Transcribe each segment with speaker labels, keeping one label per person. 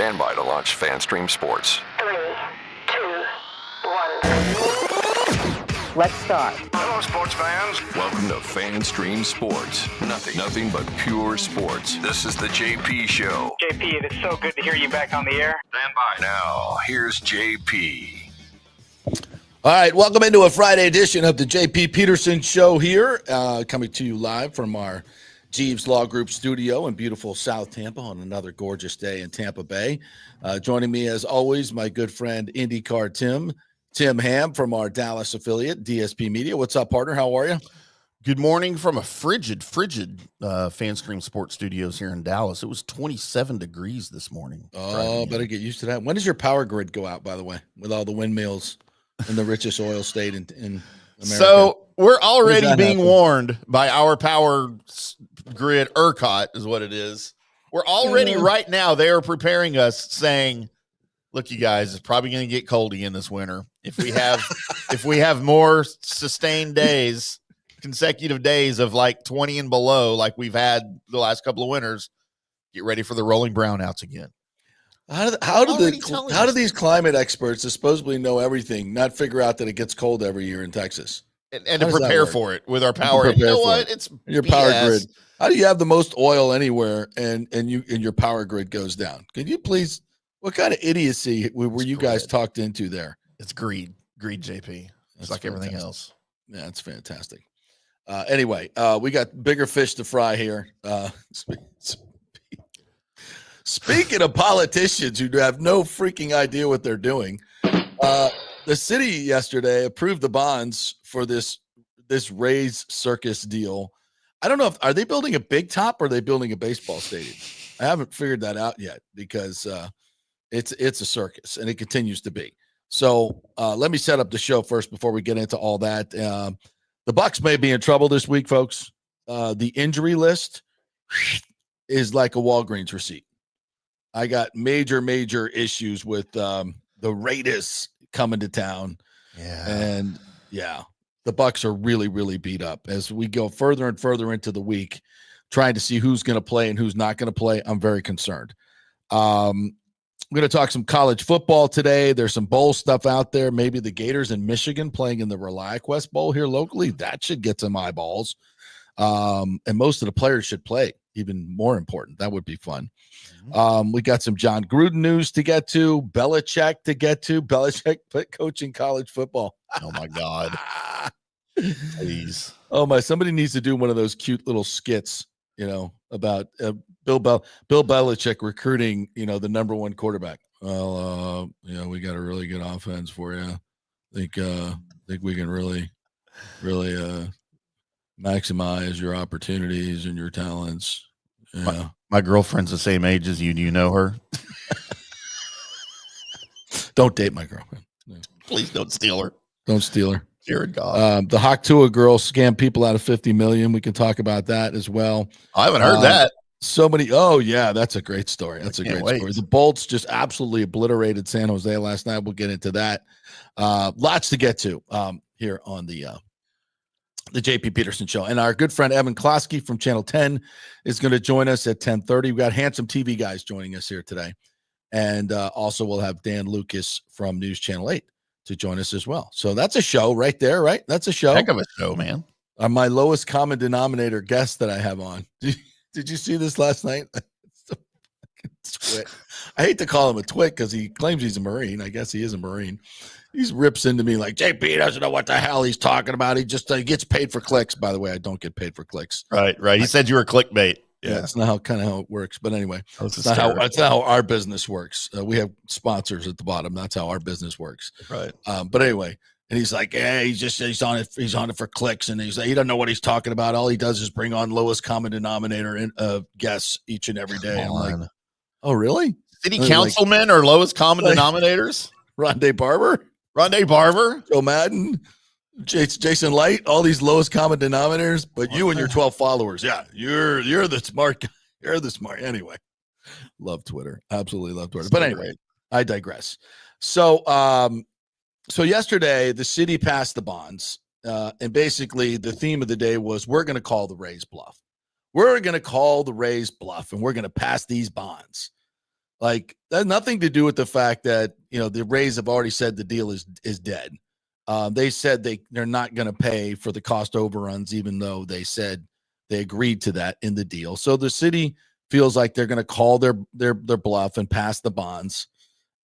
Speaker 1: Stand by to launch FanStream Sports.
Speaker 2: 3, 2, 1. Let's start.
Speaker 1: Hello, sports fans. Welcome to FanStream Sports. Nothing but pure sports. This is the JP Show.
Speaker 3: JP, it is so good to hear you back on the air.
Speaker 1: Stand by. Now, here's JP.
Speaker 4: All right, welcome into a Friday edition of the JP Peterson Show here, coming to you live from our Jeeves Law Group studio in beautiful South Tampa on another gorgeous day in Tampa Bay. Joining me, as always, my good friend IndyCar Tim Ham from our Dallas affiliate, DSP Media. What's up, partner? How are you?
Speaker 5: Good morning from a frigid FanStream Sports Studios here in Dallas. It was 27 degrees this morning.
Speaker 4: Oh, better get used to that. When does your power grid go out, by the way, with all the windmills in the richest oil state in America?
Speaker 5: So we're already being warned by our power grid, ERCOT is what it is. We're already right now, they are preparing us saying, look, you guys, it's probably going to get cold again this winter. If we have more sustained days, consecutive days of like 20 and below, like we've had the last couple of winters, get ready for the rolling brownouts again.
Speaker 4: How do these climate experts that supposedly know everything not figure out that it gets cold every year in Texas?
Speaker 5: And to prepare for it with our power. You know what? It's
Speaker 4: your
Speaker 5: BS.
Speaker 4: Power grid. How do you have the most oil anywhere and your power grid goes down? Can you please? What kind of idiocy were you guys talked into there?
Speaker 5: It's greed, JP. It's like everything else.
Speaker 4: Yeah, it's fantastic. Anyway, we got bigger fish to fry here. Speaking of politicians who have no freaking idea what they're doing, the city yesterday approved the bonds for this Rays circus deal. I don't know are they building a big top or are they building a baseball stadium? I haven't figured that out yet because it's a circus and it continues to be. So let me set up the show first before we get into all that. The Bucs may be in trouble this week, folks. The injury list is like a Walgreens receipt. I got major issues with the Raiders coming to town.
Speaker 5: Yeah.
Speaker 4: And the Bucs are really beat up as we go further and further into the week, trying to see who's going to play and who's not going to play. I'm very concerned. I'm going to talk some college football today. There's some bowl stuff out there. Maybe the Gators in Michigan playing in the ReliaQuest Bowl here locally. That should get some eyeballs. And most of the players should play. Even more important. That would be fun. We got some John Gruden news to get to, Belichick to get to. Belichick coaching college football.
Speaker 5: Oh my God. Please.
Speaker 4: Oh my, somebody needs to do one of those cute little skits, about Bill Belichick recruiting, the number one quarterback. Well, we got a really good offense for you. Think we can really maximize your opportunities and your talents. Yeah.
Speaker 5: My girlfriend's the same age as you. Do you know her?
Speaker 4: Don't date my girlfriend. No.
Speaker 5: Please don't steal her.
Speaker 4: Don't steal her.
Speaker 5: Dear God.
Speaker 4: The Hawk girl scammed people out of $50 million. We can talk about that as well.
Speaker 5: I haven't heard that.
Speaker 4: So many. Oh yeah, that's a great story. That's a great story. The Bolts just absolutely obliterated San Jose last night. We'll get into that. Lots to get to here on the JP Peterson Show. And our good friend Evan Klosky from Channel 10 is going to join us at 10:30. We've got Handsome TV guys joining us here today. And also we'll have Dan Lucas from News Channel 8 to join us as well. So that's a show right there, right? That's a show.
Speaker 5: Heck of a show, man.
Speaker 4: My lowest common denominator guest that I have on. Did you see this last night? Twit. I hate to call him a twit because he claims he's a Marine. I guess he is a Marine. He rips into me like, JP doesn't know what the hell he's talking about. He just gets paid for clicks. By the way, I don't get paid for clicks.
Speaker 5: Right. He said you were clickbait.
Speaker 4: Yeah, it's not how it works. But anyway, it's not how our business works. We have sponsors at the bottom. That's how our business works.
Speaker 5: Right.
Speaker 4: But anyway, and he's like, yeah, he's on it for clicks, and he doesn't know what he's talking about. All he does is bring on lowest common denominator guests each and every day. I'm like, oh really?
Speaker 5: City councilmen are lowest common denominators?
Speaker 4: Rondé Barber, Joe Madden, Jason Light, all these lowest common denominators, but you and your 12 followers. Yeah, you're the smart guy. You're the smart. Anyway, love Twitter. Absolutely love Twitter. But anyway, I digress. So yesterday the city passed the bonds, and basically the theme of the day was we're going to call the Rays bluff. We're going to call the Rays bluff, and we're going to pass these bonds. Like that has nothing to do with the fact that, the Rays have already said the deal is dead. They said they're not going to pay for the cost overruns, even though they said they agreed to that in the deal. So the city feels like they're going to call their bluff and pass the bonds.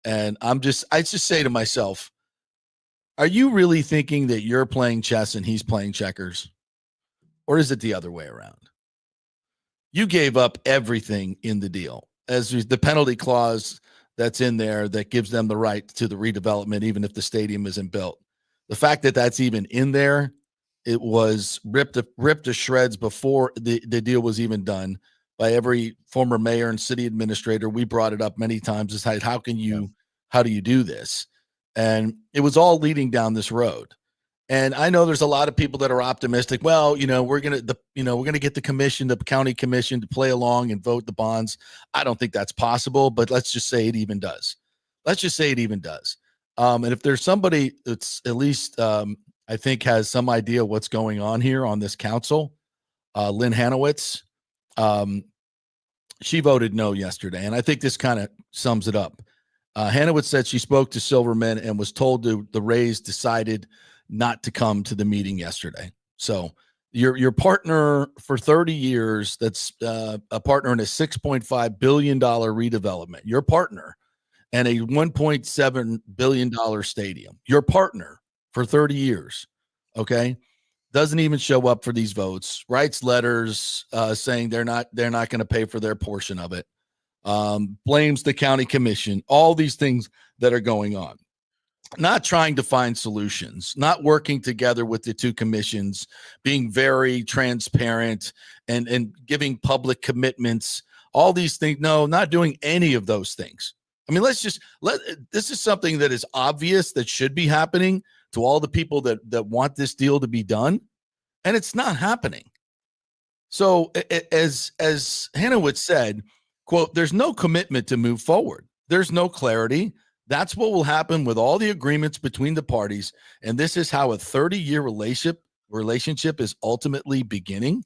Speaker 4: And I just say to myself, are you really thinking that you're playing chess and he's playing checkers? Or is it the other way around? You gave up everything in the deal, as the penalty clause that's in there that gives them the right to the redevelopment, even if the stadium isn't built. The fact that that's even in there, it was ripped to shreds before the deal was even done by every former mayor and city administrator. We brought it up many times. Is how do you do this? And it was all leading down this road. And I know there's a lot of people that are optimistic. Well, we're gonna get the commission, the county commission, to play along and vote the bonds. I don't think that's possible, but let's just say it even does. And if there's somebody that's at least I think has some idea what's going on here on this council, Lynn Hanowitz, she voted no yesterday, and I think this kind of sums it up. Hanowitz said she spoke to Silverman and was told the Rays decided not to come to the meeting yesterday. So your partner for 30 years, that's a partner in a $6.5 billion redevelopment, your partner, and a $1.7 billion stadium, your partner for 30 years, okay, doesn't even show up for these votes, writes letters saying they're not going to pay for their portion of it, blames the county commission, all these things that are going on. Not trying to find solutions, not working together with the two commissions, being very transparent and giving public commitments, all these things. No, not doing any of those things. I mean, this is something that is obvious that should be happening to all the people that want this deal to be done, and it's not happening. So as Hanowitz said, quote, there's no commitment to move forward. There's no clarity. That's what will happen with all the agreements between the parties. And this is how a 30-year relationship is ultimately beginning.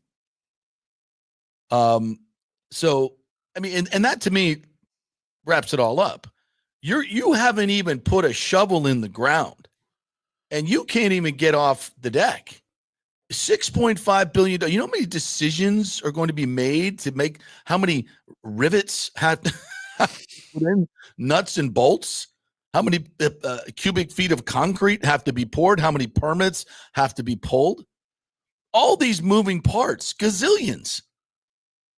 Speaker 4: So, I mean, and that to me wraps it all up. You haven't even put a shovel in the ground and you can't even get off the deck. $6.5 billion. You know how many decisions are going to be made to make how many rivets have to put in, nuts and bolts? How many cubic feet of concrete have to be poured? How many permits have to be pulled? All these moving parts, gazillions.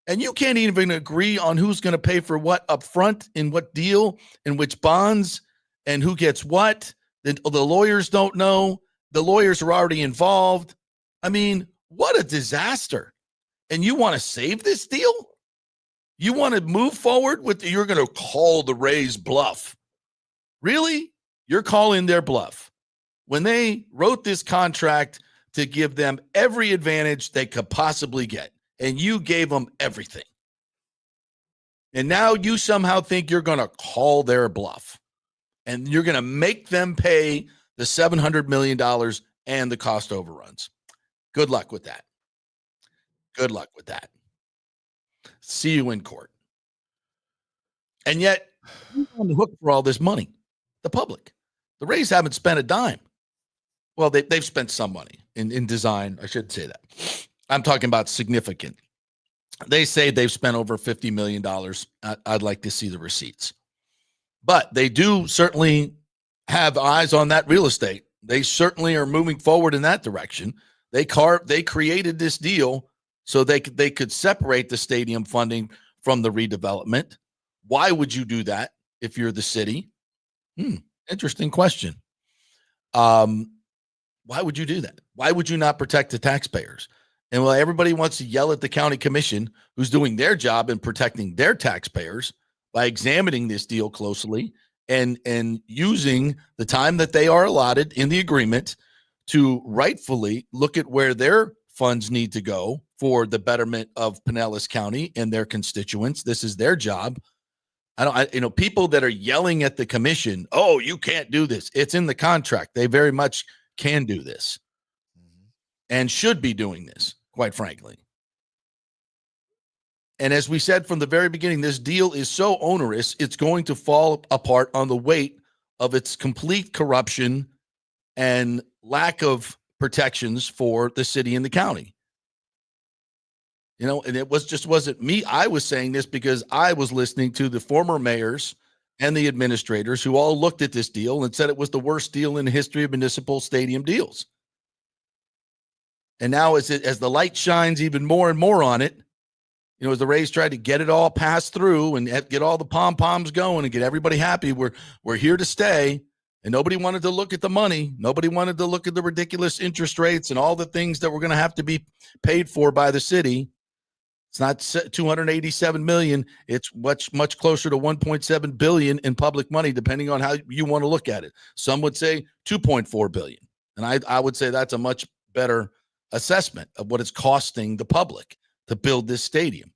Speaker 4: And you can't even agree on who's going to pay for what up front, in what deal, in which bonds, and who gets what. The lawyers don't know. The lawyers are already involved. I mean, what a disaster. And you want to save this deal? You want to move forward you're going to call the Rays bluff. Really? You're calling their bluff. When they wrote this contract to give them every advantage they could possibly get, and you gave them everything. And now you somehow think you're going to call their bluff, and you're going to make them pay the $700 million and the cost overruns. Good luck with that. Good luck with that. See you in court. And yet, who's on the hook for all this money? The public. The Rays haven't spent a dime. Well, they've spent some money in design. I should say that. I'm talking about significant. They say they've spent over $50 million. I'd like to see the receipts. But they do certainly have eyes on that real estate. They certainly are moving forward in that direction. They created this deal so they could separate the stadium funding from the redevelopment. Why would you do that if you're the city? Interesting question. Why would you do that? Why would you not protect the taxpayers? And while everybody wants to yell at the county commission, who's doing their job in protecting their taxpayers by examining this deal closely and using the time that they are allotted in the agreement to rightfully look at where their funds need to go for the betterment of Pinellas County and their constituents. This is their job. People that are yelling at the commission, oh, you can't do this. It's in the contract. They very much can do this and should be doing this, quite frankly. And as we said from the very beginning, this deal is so onerous, it's going to fall apart on the weight of its complete corruption and lack of protections for the city and the county. You know, and it wasn't me. I was saying this because I was listening to the former mayors and the administrators who all looked at this deal and said it was the worst deal in the history of municipal stadium deals. And now as the light shines even more and more on it, you know, as the Rays tried to get it all passed through and get all the pom-poms going and get everybody happy, we're here to stay. And nobody wanted to look at the money. Nobody wanted to look at the ridiculous interest rates and all the things that were going to have to be paid for by the city. It's not 287 million. It's much closer to 1.7 billion in public money, depending on how you want to look at it. Some would say 2.4 billion. And I would say that's a much better assessment of what it's costing the public to build this stadium,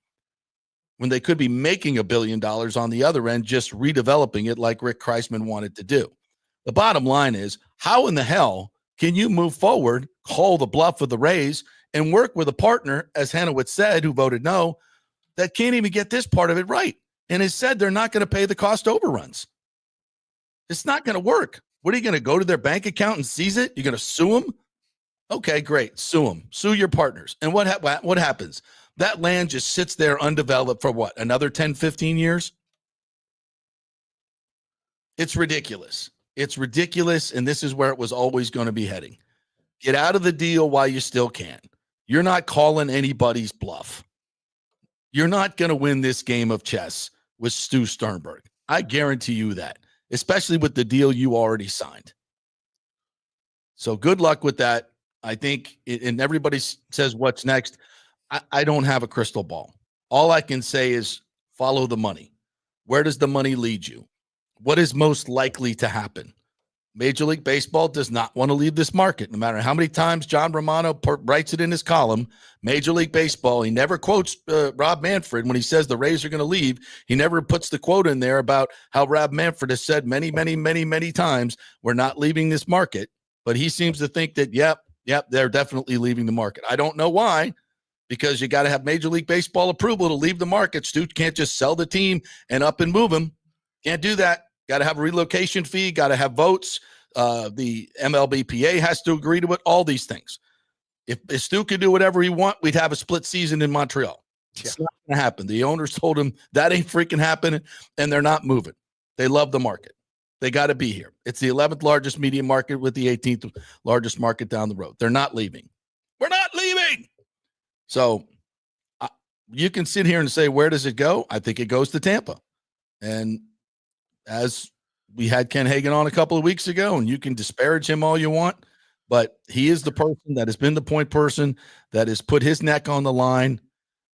Speaker 4: when they could be making $1 billion on the other end, just redeveloping it like Rick Kreisman wanted to do. The bottom line is, how in the hell can you move forward, call the bluff of the Rays, and work with a partner, as Hanowitz said, who voted no, that can't even get this part of it right, and has said they're not going to pay the cost overruns? It's not going to work. What are you going to go to their bank account and seize it? You're going to sue them? Okay, great. Sue them. Sue your partners. And what happens? That land just sits there undeveloped for what, another 10, 15 years? It's ridiculous. It's ridiculous, and this is where it was always going to be heading. Get out of the deal while you still can. You're not calling anybody's bluff. You're not going to win this game of chess with Stu Sternberg. I guarantee you that, especially with the deal you already signed. So good luck with that. I think, and everybody says what's next. I don't have a crystal ball. All I can say is follow the money. Where does the money lead you? What is most likely to happen? Major League Baseball does not want to leave this market. No matter how many times John Romano writes it in his column, Major League Baseball, he never quotes Rob Manfred when he says the Rays are going to leave. He never puts the quote in there about how Rob Manfred has said many, many, many, many times, we're not leaving this market. But he seems to think that, yep, they're definitely leaving the market. I don't know why, because you got to have Major League Baseball approval to leave the market. Stu can't just sell the team and up and move them. Can't do that. Got to have a relocation fee, got to have votes. The MLBPA has to agree to it, all these things. If Stu could do whatever he want, we'd have a split season in Montreal. It's not going to happen. The owners told him that ain't freaking happening, and they're not moving. They love the market. They got to be here. It's the 11th largest media market with the 18th largest market down the road. They're not leaving. We're not leaving. So you can sit here and say, where does it go? I think it goes to Tampa. And as we had Ken Hagan on a couple of weeks ago, and you can disparage him all you want, but he is the person that has been the point person that has put his neck on the line.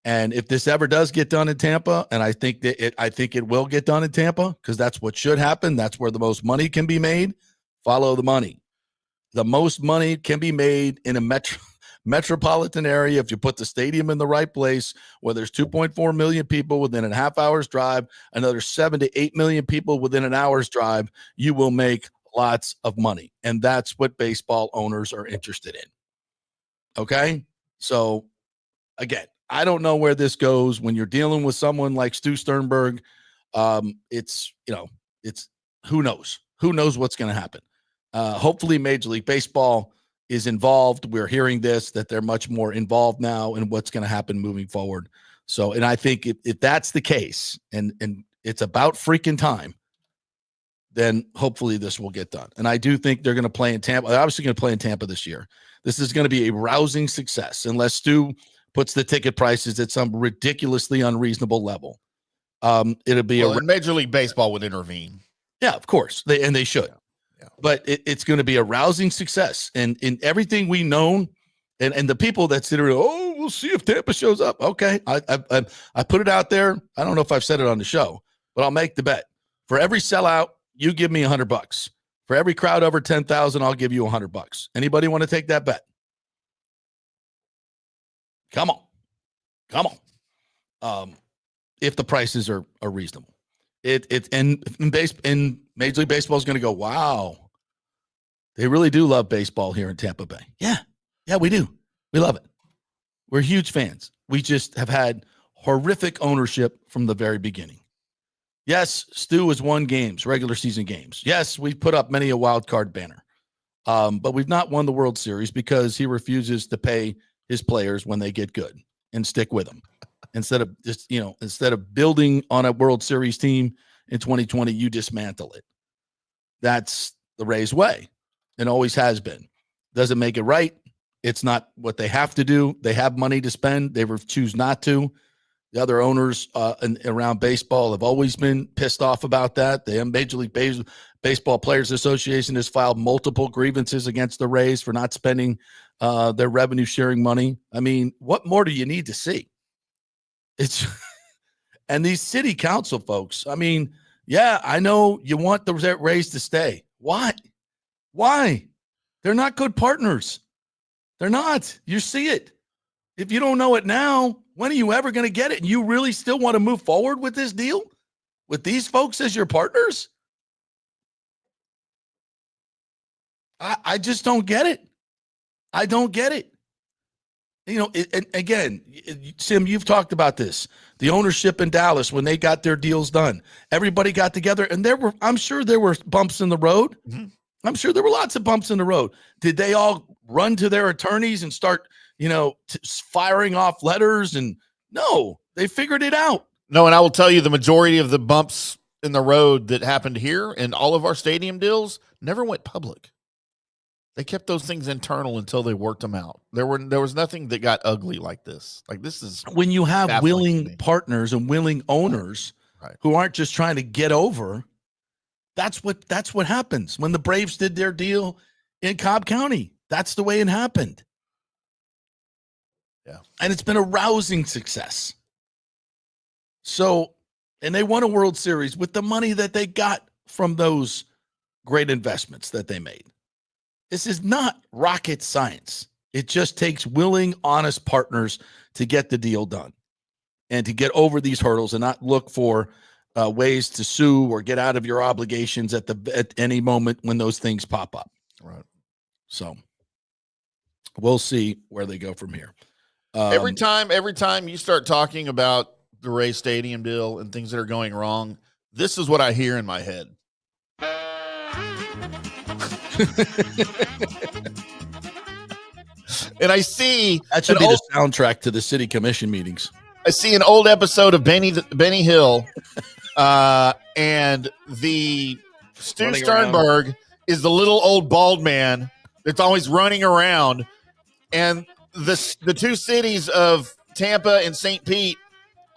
Speaker 4: And if this ever does get done in Tampa, and I think it will get done in Tampa, because that's what should happen. That's where the most money can be made. Follow the money. The most money can be made in a metropolitan area if you put the stadium in the right place, where there's 2.4 million people within a half hour's drive, another 7 to 8 million people within an hour's drive. You will make lots of money, and that's what baseball owners are interested in. Okay, so again, I don't know where this goes when you're dealing with someone like Stu Sternberg. It's who knows what's going to happen. Hopefully Major League Baseball is involved. We're hearing that they're much more involved now in what's going to happen moving forward. So, and I think if that's the case, and it's about freaking time, then hopefully this will get done. And I do think they're going to play in Tampa. They're obviously going to play in Tampa this year. This is going to be a rousing success unless Stu puts the ticket prices at some ridiculously unreasonable level. It'll be
Speaker 5: and Major League Baseball would intervene.
Speaker 4: Yeah, of course. They should. Yeah. But it's going to be a rousing success. And in everything we know, and the people that sit around, we'll see if Tampa shows up. Okay. I put it out there. I don't know if I've said it on the show, but I'll make the bet. For every sellout, you give me $100. For every crowd over 10,000, I'll give you $100. Anybody want to take that bet? Come on. If the prices are reasonable, and Major League Baseball is going to go, wow, they really do love baseball here in Tampa Bay. Yeah, we do. We love it. We're huge fans. We just have had horrific ownership from the very beginning. Yes, Stu has won games, regular season games. Yes, we've put up many a wild card banner. But we've not won the World Series because he refuses to pay his players when they get good and stick with them. Instead of building on a World Series team in 2020, you dismantle it. That's the Rays way. It always has been. Doesn't make it right. It's not what they have to do. They have money to spend. They choose not to. The other owners around baseball have always been pissed off about that. The Major League Baseball Players Association has filed multiple grievances against the Rays for not spending their revenue sharing money. I mean, what more do you need to see? And these city council folks, I mean, yeah, I know you want the Rays to stay. Why? They're not good partners. They're not. You see it. If you don't know it now, when are you ever going to get it? And you really still want to move forward with this deal with these folks as your partners? I just don't get it. I don't get it. You know, and again, Sim, you've talked about this. The ownership in Dallas, when they got their deals done, everybody got together, and I'm sure there were bumps in the road. Mm-hmm. I'm sure there were lots of bumps in the road. Did they all run to their attorneys and start, firing off letters? And no, they figured it out.
Speaker 5: No, and I will tell you the majority of the bumps in the road that happened here and all of our stadium deals never went public. They kept those things internal until they worked them out. There was nothing that got ugly like this. Like, this is
Speaker 4: when you have willing partners and willing owners who aren't just trying to get over. That's what happens. When the Braves did their deal in Cobb County, that's the way it happened.
Speaker 5: Yeah.
Speaker 4: And it's been a rousing success. So, and they won a World Series with the money that they got from those great investments that they made. This is not rocket science. It just takes willing, honest partners to get the deal done and to get over these hurdles and not look for ways to sue or get out of your obligations at any moment when those things pop up.
Speaker 5: Right.
Speaker 4: So we'll see where they go from here.
Speaker 5: Every time you start talking about the Rays Stadium deal and things that are going wrong, this is what I hear in my head. And I see
Speaker 4: that should be the soundtrack to the city commission meetings.
Speaker 5: I see an old episode of Benny Hill, and the Stu Sternberg is the little old bald man that's always running around, and the two cities of Tampa and St. Pete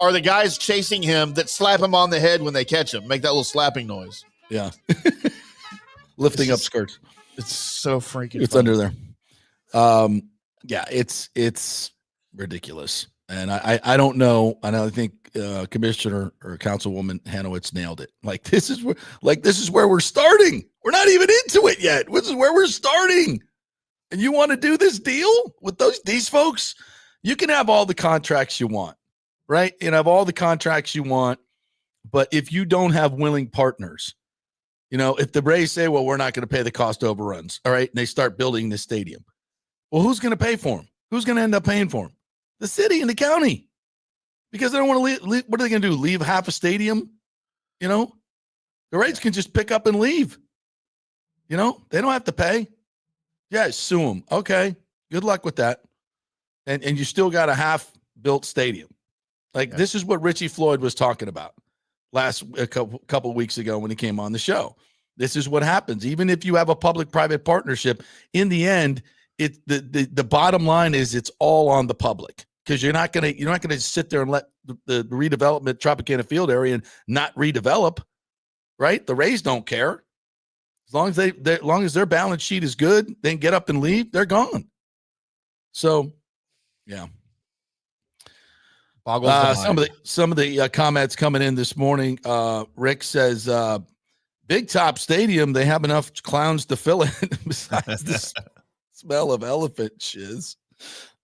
Speaker 5: are the guys chasing him that slap him on the head when they catch him, make that little slapping noise.
Speaker 4: Yeah. Lifting up skirts.
Speaker 5: It's so freaking
Speaker 4: it's
Speaker 5: funny.
Speaker 4: Under there. Yeah, it's ridiculous. And I don't know. And I think Commissioner or Councilwoman Hanowitz nailed it. Like this is where we're starting. We're not even into it yet. This is where we're starting. And you want to do this deal with these folks? You can have all the contracts you want, right? You can have all the contracts you want, but if you don't have willing partners, if the Rays say, well, we're not going to pay the cost overruns, all right, and they start building this stadium, well, who's going to pay for them? Who's going to end up paying for them? The city and the county, because they don't want to leave. What are they going to do? Leave half a stadium? The Rays can just pick up and leave. They don't have to pay. Yeah, sue them. Okay, good luck with that. And you still got a half-built stadium. This is what Richie Floyd was talking about a couple weeks ago when he came on the show. This is what happens. Even if you have a public-private partnership, in the end, the bottom line is it's all on the public, because you're not gonna sit there and let the redevelopment Tropicana Field area and not redevelop, right? The Rays don't care. As long as their balance sheet is good, they can get up and leave. They're gone. So, yeah. Some of the comments coming in this morning. Rick says, Big Top Stadium, they have enough clowns to fill it besides the smell of elephant shiz.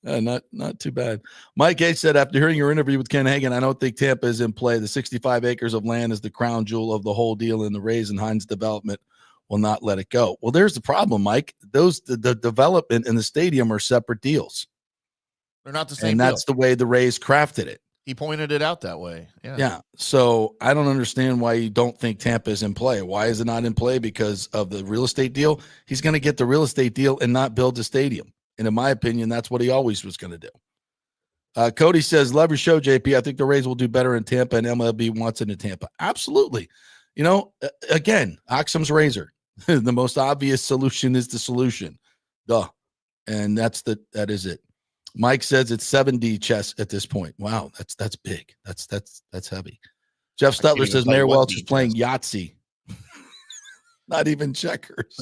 Speaker 4: Not too bad. Mike H said, after hearing your interview with Ken Hagan, I don't think Tampa is in play. The 65 acres of land is the crown jewel of the whole deal, and the Rays and Hines development will not let it go. Well, there's the problem, Mike. The development and the stadium are separate deals.
Speaker 5: They're not the same.
Speaker 4: And that's the way the Rays crafted it.
Speaker 5: He pointed it out that way. Yeah.
Speaker 4: Yeah. So I don't understand why you don't think Tampa is in play. Why is it not in play? Because of the real estate deal. He's going to get the real estate deal and not build a stadium. And in my opinion, that's what he always was going to do. Cody says, love your show, JP. I think the Rays will do better in Tampa, and MLB wants it in Tampa. Absolutely. Again, Occam's razor. The most obvious solution is the solution. Duh. And that is it. Mike says it's 7D chess at this point. Wow, that's big. That's heavy. Jeff Stutler says Mayor Welch is playing Yahtzee. Not even checkers.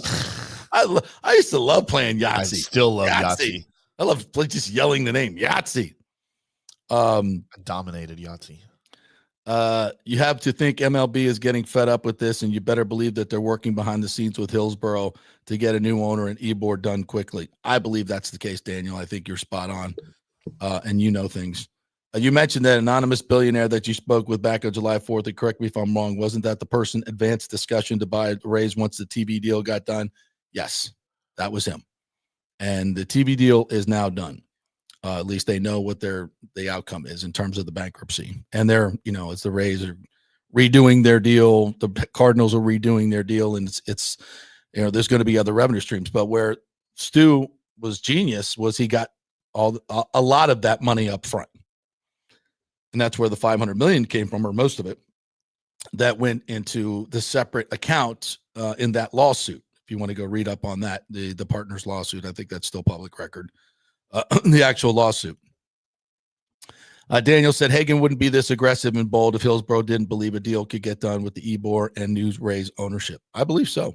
Speaker 4: I used to love playing Yahtzee.
Speaker 5: I still love Yahtzee.
Speaker 4: I love just yelling the name Yahtzee.
Speaker 5: I dominated Yahtzee.
Speaker 4: You have to think MLB is getting fed up with this, and you better believe that they're working behind the scenes with Hillsborough to get a new owner and e-board done quickly. I believe that's the case, Daniel. I think you're spot on, and you know things. You mentioned that anonymous billionaire that you spoke with back on July 4th, and correct me if I'm wrong, wasn't that the person advanced discussion to buy the Rays once the TV deal got done? Yes, that was him. And the TV deal is now done. At least they know what the outcome is in terms of the bankruptcy. And they're, as the Rays are redoing their deal, the Cardinals are redoing their deal, and it's there's going to be other revenue streams. But where Stu was genius was he got a lot of that money up front. And that's where the $500 million came from, or most of it, that went into the separate account in that lawsuit. If you want to go read up on that, the partners lawsuit, I think that's still public record. The actual lawsuit. Daniel said Hagan wouldn't be this aggressive and bold if Hillsborough didn't believe a deal could get done with the Ebor and News Rays ownership. I believe so.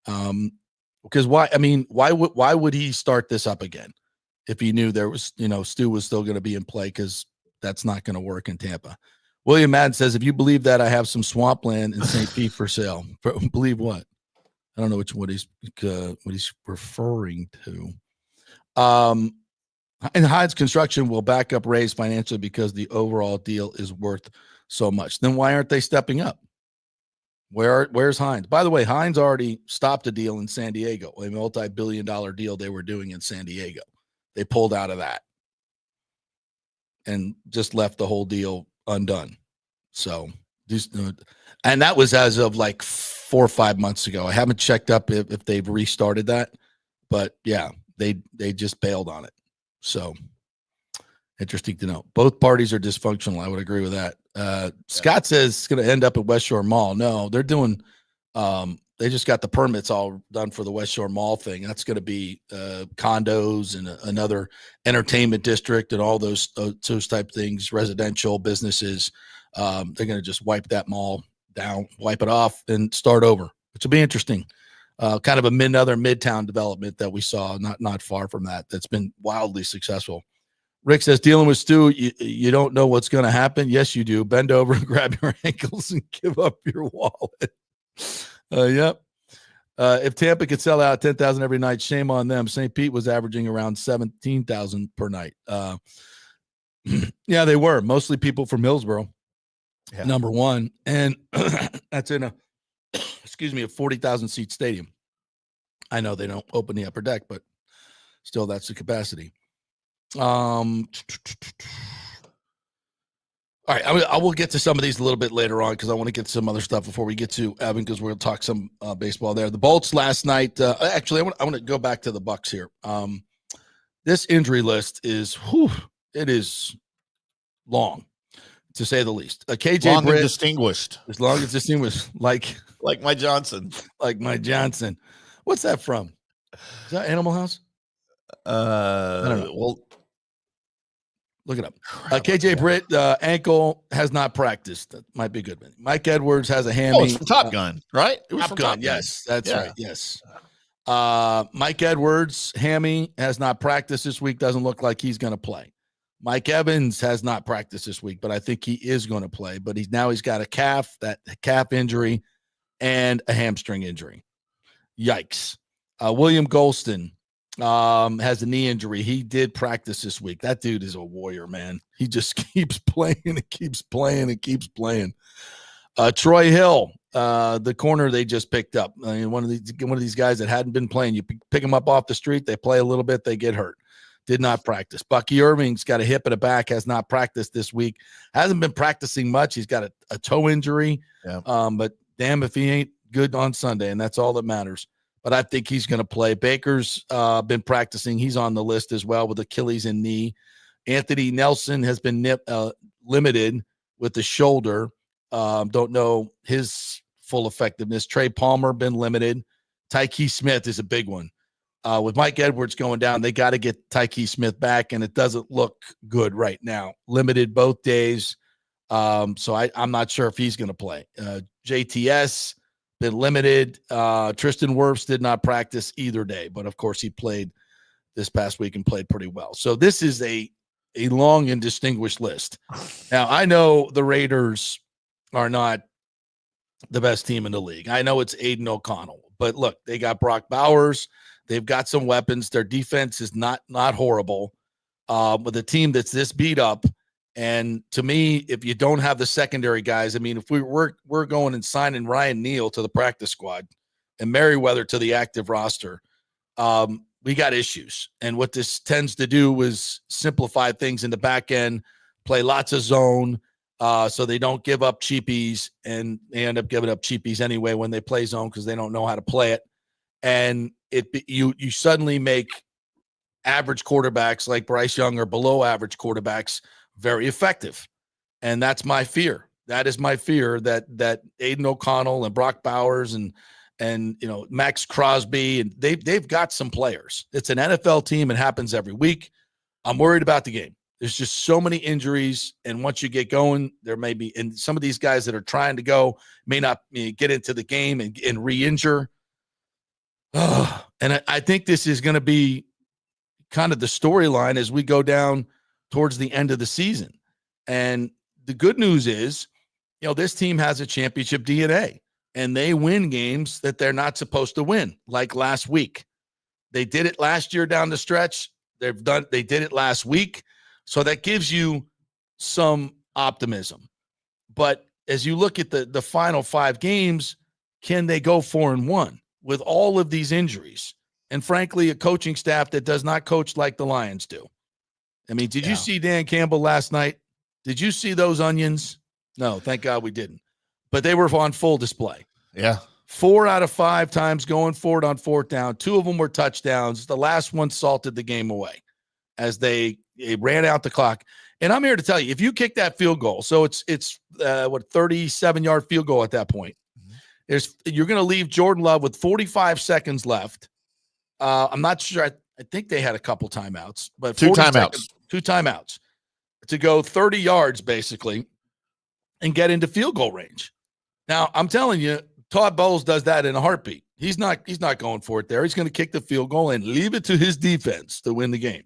Speaker 4: Because why? I mean, why would he start this up again if he knew there was, Stu was still going to be in play? Because that's not going to work in Tampa. William Madden says, if you believe that, I have some swampland in St. Pete for sale. Believe what? I don't know what he's referring to. And Hyde's construction will back up Rays financially because the overall deal is worth so much. Then why aren't they stepping up? Where's Hines? By the way, Hines already stopped a deal in San Diego, a multi-billion-dollar deal they were doing in San Diego. They pulled out of that and just left the whole deal undone. So and that was as of like 4 or 5 months ago. I haven't checked up if they've restarted that, but yeah. They just bailed on it. So interesting to know. Both parties are dysfunctional. I would agree with that. Scott says it's going to end up at West Shore Mall. No, they're doing they just got the permits all done for the West Shore Mall thing. That's going to be condos and another entertainment district and all those type things, residential businesses. They're going to just wipe that mall down, wipe it off, and start over, which will be interesting. Kind of another midtown development that we saw not far from that's been wildly successful. Rick says, dealing with Stu, you don't know what's going to happen. Yes, you do. Bend over and grab your ankles and give up your wallet. Yep. If Tampa could sell out 10,000 every night, shame on them. St. Pete was averaging around 17,000 per night. Yeah, they were mostly people from Hillsborough, number one. And that's in a 40,000 seat stadium. I know they don't open the upper deck, but still that's the capacity. All right, I will get to some of these a little bit later on because I want to get to some other stuff before we get to Evan, because we're going to talk some baseball there. The Bolts last night. Actually, I want to go back to the Bucs here. This injury list is it is long, to say the least. KJ
Speaker 5: long
Speaker 4: Britt,
Speaker 5: and distinguished.
Speaker 4: As long as distinguished, like
Speaker 5: my Johnson.
Speaker 4: Like my Johnson. What's that from? Is that Animal House? I don't know.
Speaker 5: Well,
Speaker 4: look it up. KJ Britt, ankle, has not practiced. That might be a good one. Mike Edwards has a hammy.
Speaker 5: Oh, it's from Top Gun, right? It was
Speaker 4: Top
Speaker 5: from
Speaker 4: Gun.
Speaker 5: Top Gun.
Speaker 4: Yes, that's right. Yes. Mike Edwards, hammy, has not practiced this week. Doesn't look like he's going to play. Mike Evans has not practiced this week, but I think he is going to play. But he's got a calf injury and a hamstring injury. Yikes. William Golston has a knee injury. He did practice this week. That dude is a warrior, man. He just keeps playing and keeps playing and keeps playing. Troy Hill, the corner they just picked up. I mean, one of these guys that hadn't been playing. You pick them up off the street, they play a little bit, they get hurt. did not practice. Bucky Irving's got a hip and a back, has not practiced this week. Hasn't been practicing much. He's got a toe injury.
Speaker 5: Yeah.
Speaker 4: But damn if he ain't good on Sunday, and that's all that matters. But I think he's going to play. Baker's been practicing. He's on the list as well with Achilles and knee. Anthony Nelson has been limited with the shoulder. Don't know his full effectiveness. Trey Palmer been limited. Tyke Smith is a big one. With Mike Edwards going down, they got to get Tyke Smith back, and it doesn't look good right now. Limited both days. So I'm not sure if he's going to play. JTS been limited. Tristan Wirfs did not practice either day, but of course he played this past week and played pretty well. So this is a long and distinguished list. Now, I know the Raiders are not the best team in the league. I know it's Aiden O'Connell, but look, they got Brock Bowers. They've got some weapons. Their defense is not horrible. With a team that's this beat up, and to me, if you don't have the secondary guys, I mean, if we're going and signing Ryan Neal to the practice squad and Merriweather to the active roster, we got issues. And what this tends to do is simplify things in the back end, play lots of zone, so they don't give up cheapies, and they end up giving up cheapies anyway when they play zone because they don't know how to play it. And you suddenly make average quarterbacks like Bryce Young or below average quarterbacks very effective. And that's my fear. That is my fear that Aiden O'Connell and Brock Bowers and Max Crosby, and they've got some players. It's an NFL team. It happens every week. I'm worried about the game. There's just so many injuries, and once you get going, there may be, and some of these guys that are trying to go may not get into the game and re-injure. And I think this is going to be kind of the storyline as we go down towards the end of the season. And the good news is, this team has a championship DNA, and they win games that they're not supposed to win, like last week. They did it last year down the stretch. They did it last week. So that gives you some optimism. But as you look at the final 5 games, can they go 4-1 with all of these injuries? And frankly, a coaching staff that does not coach like the Lions do. I mean, did you see Dan Campbell last night? Did you see those onions? No, thank God we didn't. But they were on full display.
Speaker 5: Yeah.
Speaker 4: 4 out of 5 times going forward on 4th down. 2 of them were touchdowns. The last one salted the game away as they ran out the clock. And I'm here to tell you, if you kick that field goal, so it's 37-yard field goal at that point. You're going to leave Jordan Love with 45 seconds left. I'm not sure. I think they had a couple timeouts, but
Speaker 5: 2 timeouts.
Speaker 4: 2 timeouts to go 30 yards basically and get into field goal range. Now, I'm telling you, Todd Bowles does that in a heartbeat. He's not going for it there. He's going to kick the field goal and leave it to his defense to win the game.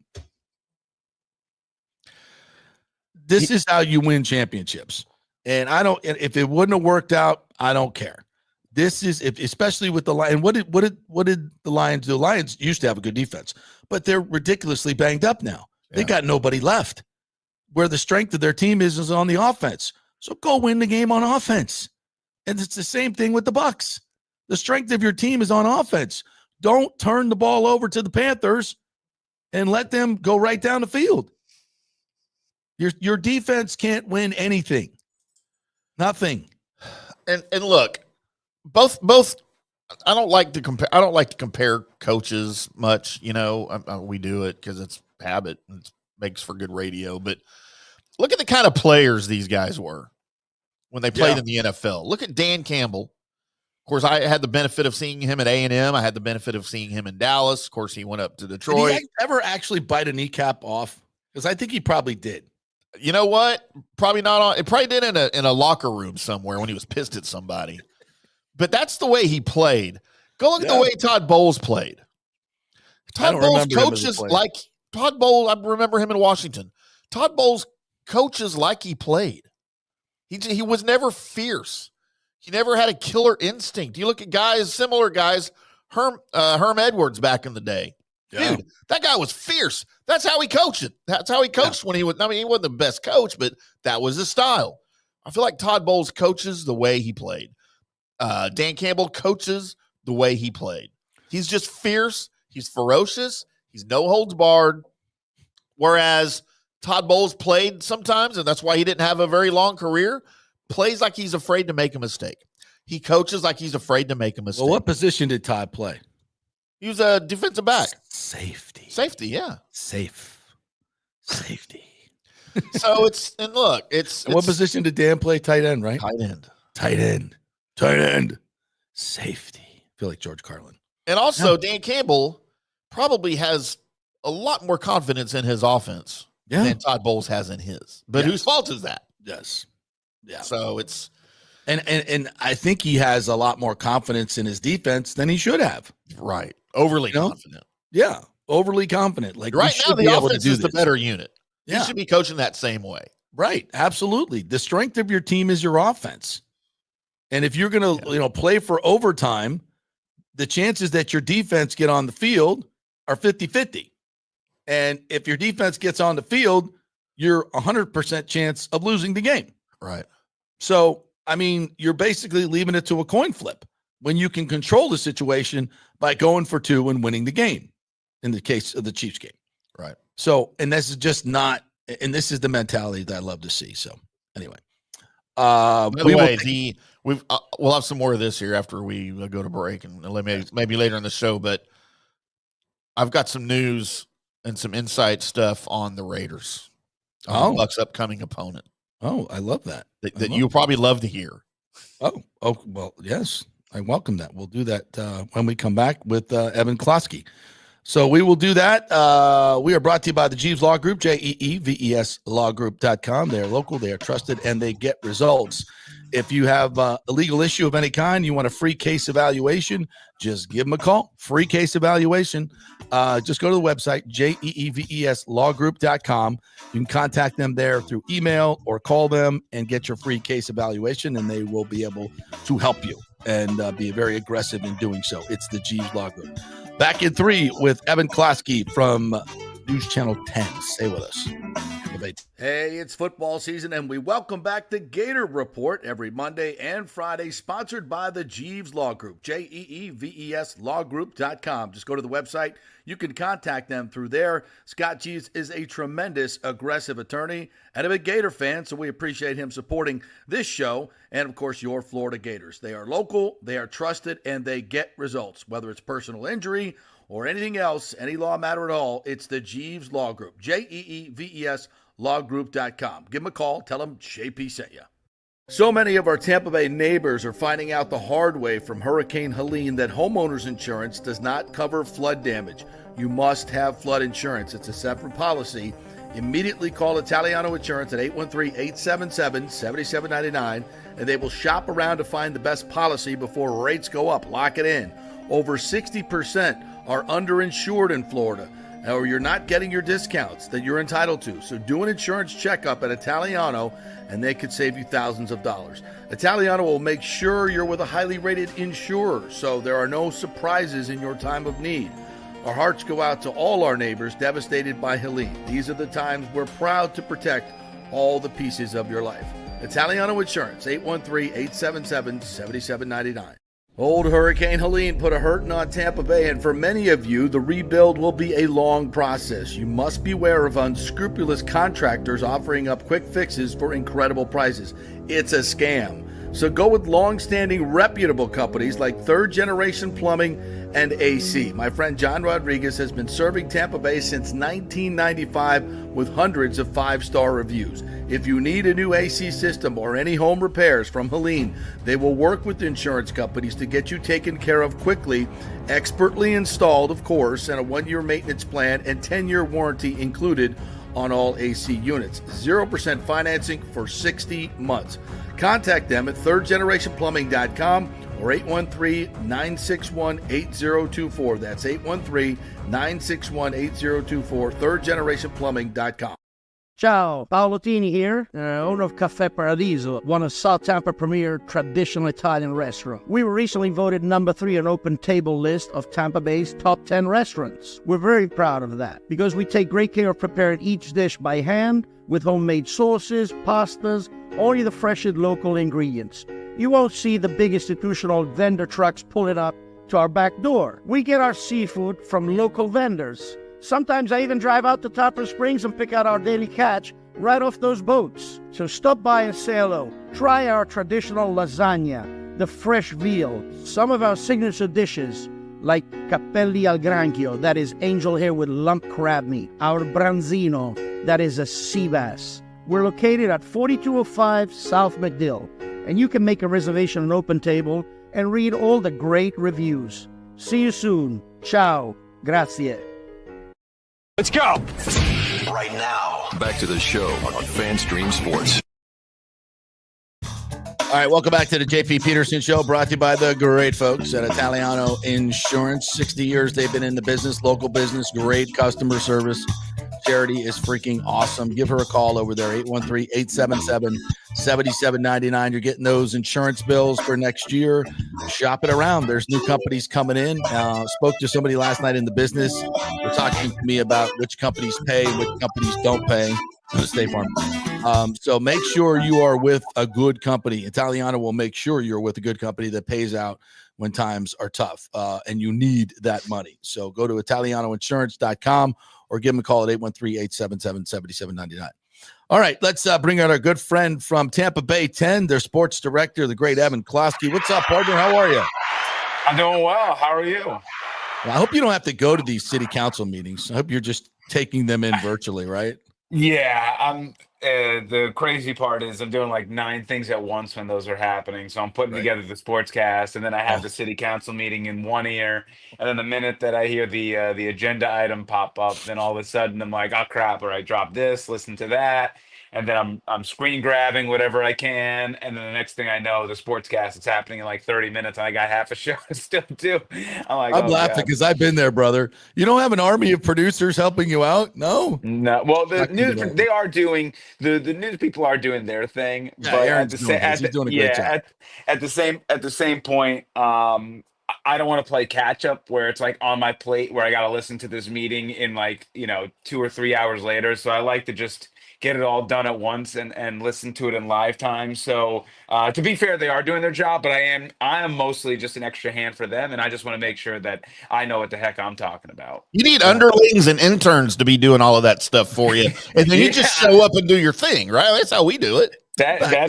Speaker 4: This is how you win championships. And if it wouldn't have worked out, I don't care. This is, especially with the Lions. What did the Lions do? The Lions used to have a good defense, but they're ridiculously banged up now. Yeah. They got nobody left. Where the strength of their team is on the offense. So go win the game on offense. And it's the same thing with the Bucs. The strength of your team is on offense. Don't turn the ball over to the Panthers and let them go right down the field. Your defense can't win anything. Nothing.
Speaker 5: And look, both I don't like to compare coaches much, we do it because it's habit and it makes for good radio, but look at the kind of players these guys were when they played in the NFL. Look at Dan Campbell. Of course, I had the benefit of seeing him at A&M. I had the benefit of seeing him in Dallas. Of course, he went up to Detroit.
Speaker 4: Did he ever actually bite a kneecap off? Because I think he probably did.
Speaker 5: You know what? Probably not on. It probably did in a locker room somewhere when he was pissed at somebody. But that's the way he played. Go look at the way Todd Bowles played. Todd Bowles coaches like Todd Bowles. I remember him in Washington. Todd Bowles coaches like he played. He was never fierce. He never had a killer instinct. You look at similar guys, Herm Edwards back in the day. Yeah. Dude, that guy was fierce. That's how he coached it. That's how he coached when he was. I mean, he wasn't the best coach, but that was his style. I feel like Todd Bowles coaches the way he played. Dan Campbell coaches the way he played. He's just fierce. He's ferocious. He's no holds barred. Whereas Todd Bowles played sometimes, and that's why he didn't have a very long career, plays like he's afraid to make a mistake. He coaches like he's afraid to make a mistake.
Speaker 4: Well, what position did Todd play?
Speaker 5: He was a defensive back.
Speaker 4: Safety.
Speaker 5: Safety, yeah.
Speaker 4: Safety.
Speaker 5: So it's
Speaker 4: what position did Dan play? Tight end, right?
Speaker 5: Tight end.
Speaker 4: Safety. I feel like George Carlin.
Speaker 5: And also, Dan Campbell probably has a lot more confidence in his offense than Todd Bowles has in his. But whose fault is that?
Speaker 4: Yes. Yeah.
Speaker 5: So it's
Speaker 4: and I think he has a lot more confidence in his defense than he should have.
Speaker 5: right. Overly confident.
Speaker 4: Yeah. Overly confident. Like
Speaker 5: Right now, the offense is the better unit.
Speaker 4: Yeah.
Speaker 5: He should be coaching that same way.
Speaker 4: Right. Absolutely. The strength of your team is your offense. And if you're going to, play for overtime, the chances that your defense get on the field are 50-50. And if your defense gets on the field, you're 100% chance of losing the game.
Speaker 5: Right.
Speaker 4: So, I mean, you're basically leaving it to a coin flip when you can control the situation by going for two and winning the game in the case of the Chiefs game.
Speaker 5: Right.
Speaker 4: So, and this is just not, and this is the mentality that I love to see. So anyway,
Speaker 5: by the way, we'll have some more of this here after we go to break and maybe later in the show, but I've got some news and some insight stuff on the Raiders. The Bucs' upcoming opponent.
Speaker 4: Oh, I love that.
Speaker 5: That you'll probably love to hear.
Speaker 4: Oh, well, yes. I welcome that. We'll do that when we come back with Evan Klosky. So we will do that. We are brought to you by the Jeeves Law Group, JEEVES lawgroup.com. They are local, they are trusted, and they get results. If you have a legal issue of any kind, you want a free case evaluation, just give them a call. Free case evaluation. Just go to the website, JEEVESlawgroup.com. You can contact them there through email or call them and get your free case evaluation, and they will be able to help you and be very aggressive in doing so. It's the Jeeves Law Group. Back in 3 with Evan Klosky from News Channel 10. Stay with us. Hey, it's football season, and we welcome back the Gator Report every Monday and Friday, sponsored by the Jeeves Law Group, JEEVESlawgroup.com. Just go to the website. You can contact them through there. Scott Jeeves is a tremendous, aggressive attorney and a big Gator fan, so we appreciate him supporting this show and, of course, your Florida Gators. They are local, they are trusted, and they get results. Whether it's personal injury or anything else, any law matter at all, it's the Jeeves Law Group, JEEVESlawgroup.com. Give them a call. Tell them JP sent you. So many of our Tampa Bay neighbors are finding out the hard way from Hurricane Helene that homeowners insurance does not cover flood damage. You must have flood insurance. It's a separate policy. Immediately call Italiano Insurance at 813-877-7799, and they will shop around to find the best policy before rates go up. Lock it in. Over 60% are underinsured in Florida, or you're not getting your discounts that you're entitled to. So do an insurance checkup at Italiano, and they could save you thousands of dollars. Italiano will make sure you're with a highly rated insurer, so there are no surprises in your time of need. Our hearts go out to all our neighbors devastated by Helene. These are the times we're proud to protect all the pieces of your life. Italiano Insurance, 813-877-7799. Old Hurricane Helene put a hurting on Tampa Bay, and for many of you, the rebuild will be a long process. You must beware of unscrupulous contractors offering up quick fixes for incredible prices. It's a scam. So go with long-standing, reputable companies like Third Generation Plumbing and AC. My friend John Rodriguez has been serving Tampa Bay since 1995 with hundreds of 5-star reviews. If you need a new AC system or any home repairs from Helene, they will work with insurance companies to get you taken care of quickly, expertly installed, of course, and a 1-year maintenance plan and 10-year warranty included on all AC units. 0% financing for 60 months. Contact them at thirdgenerationplumbing.com or 813-961-8024. That's 813-961-8024, thirdgenerationplumbing.com.
Speaker 6: Ciao, Paolo Tini here, owner of Caffè Paradiso, one of South Tampa premier traditional Italian restaurant. We were recently voted number 3 on Open Table list of Tampa Bay's top 10 restaurants. We're very proud of that because we take great care of preparing each dish by hand with homemade sauces, pastas, only the freshest local ingredients. You won't see the big institutional vendor trucks pulling up to our back door. We get our seafood from local vendors, Sometimes I even drive out to Topper Springs and pick out our daily catch right off those boats. So stop by and say hello. Try our traditional lasagna, the fresh veal, some of our signature dishes like capelli al granchio, that is angel hair with lump crab meat, our branzino, that is a sea bass. We're located at 4205 South McDill, and you can make a reservation on Open Table and read all the great reviews. See you soon. Ciao. Grazie.
Speaker 1: Let's go. Right now. Back to the show on FanStream Sports.
Speaker 4: All right, welcome back to the JP Peterson Show, brought to you by the great folks at Italiano Insurance. 60 years they've been in the business, local business, great customer service. Charity is freaking awesome. Give her a call over there, 813-877-7799. You're getting those insurance bills for next year. Shop it around. There's new companies coming in. Spoke to somebody last night in the business. They're talking to me about which companies pay and which companies don't pay. State Farm. So make sure you are with a good company. Italiano will make sure you're with a good company that pays out when times are tough, and you need that money. So go to italianoinsurance.com or give them a call at 813-877-7799. All right, let's bring out our good friend from Tampa Bay 10, their sports director, the great Evan Klosky. What's up, partner? How are you?
Speaker 7: I'm doing well. How are you?
Speaker 4: Well, I hope you don't have to go to these city council meetings. I hope you're just taking them in virtually, right?
Speaker 7: Yeah, I'm. The crazy part is I'm doing like 9 things at once when those are happening. So I'm putting together the sportscast, and then I have the city council meeting in one ear, and then the minute that I hear the agenda item pop up, then all of a sudden I'm like, oh crap! Or I drop this, listen to that, and then I'm screen grabbing whatever I can, and then the next thing I know, the sportscast is happening in like 30 minutes, and I got half a show to still do. I'm
Speaker 4: laughing because I've been there, brother. You don't have an army of producers helping you out? No.
Speaker 7: Well, the news they are doing the news people are doing their thing,
Speaker 4: Yeah,
Speaker 7: but
Speaker 4: Aaron's doing a great job.
Speaker 7: at the same point, I don't want to play catch up where it's like on my plate where I got to listen to this meeting in like 2 or 3 hours later. So I like to just get it all done at once and listen to it in live time. So to be fair, they are doing their job, but I am mostly just an extra hand for them, and I just want to make sure that I know what the heck I'm talking about.
Speaker 5: You need underlings and interns to be doing all of that stuff for you, and then you just show up and do your thing, right? That's how we do it.
Speaker 7: I've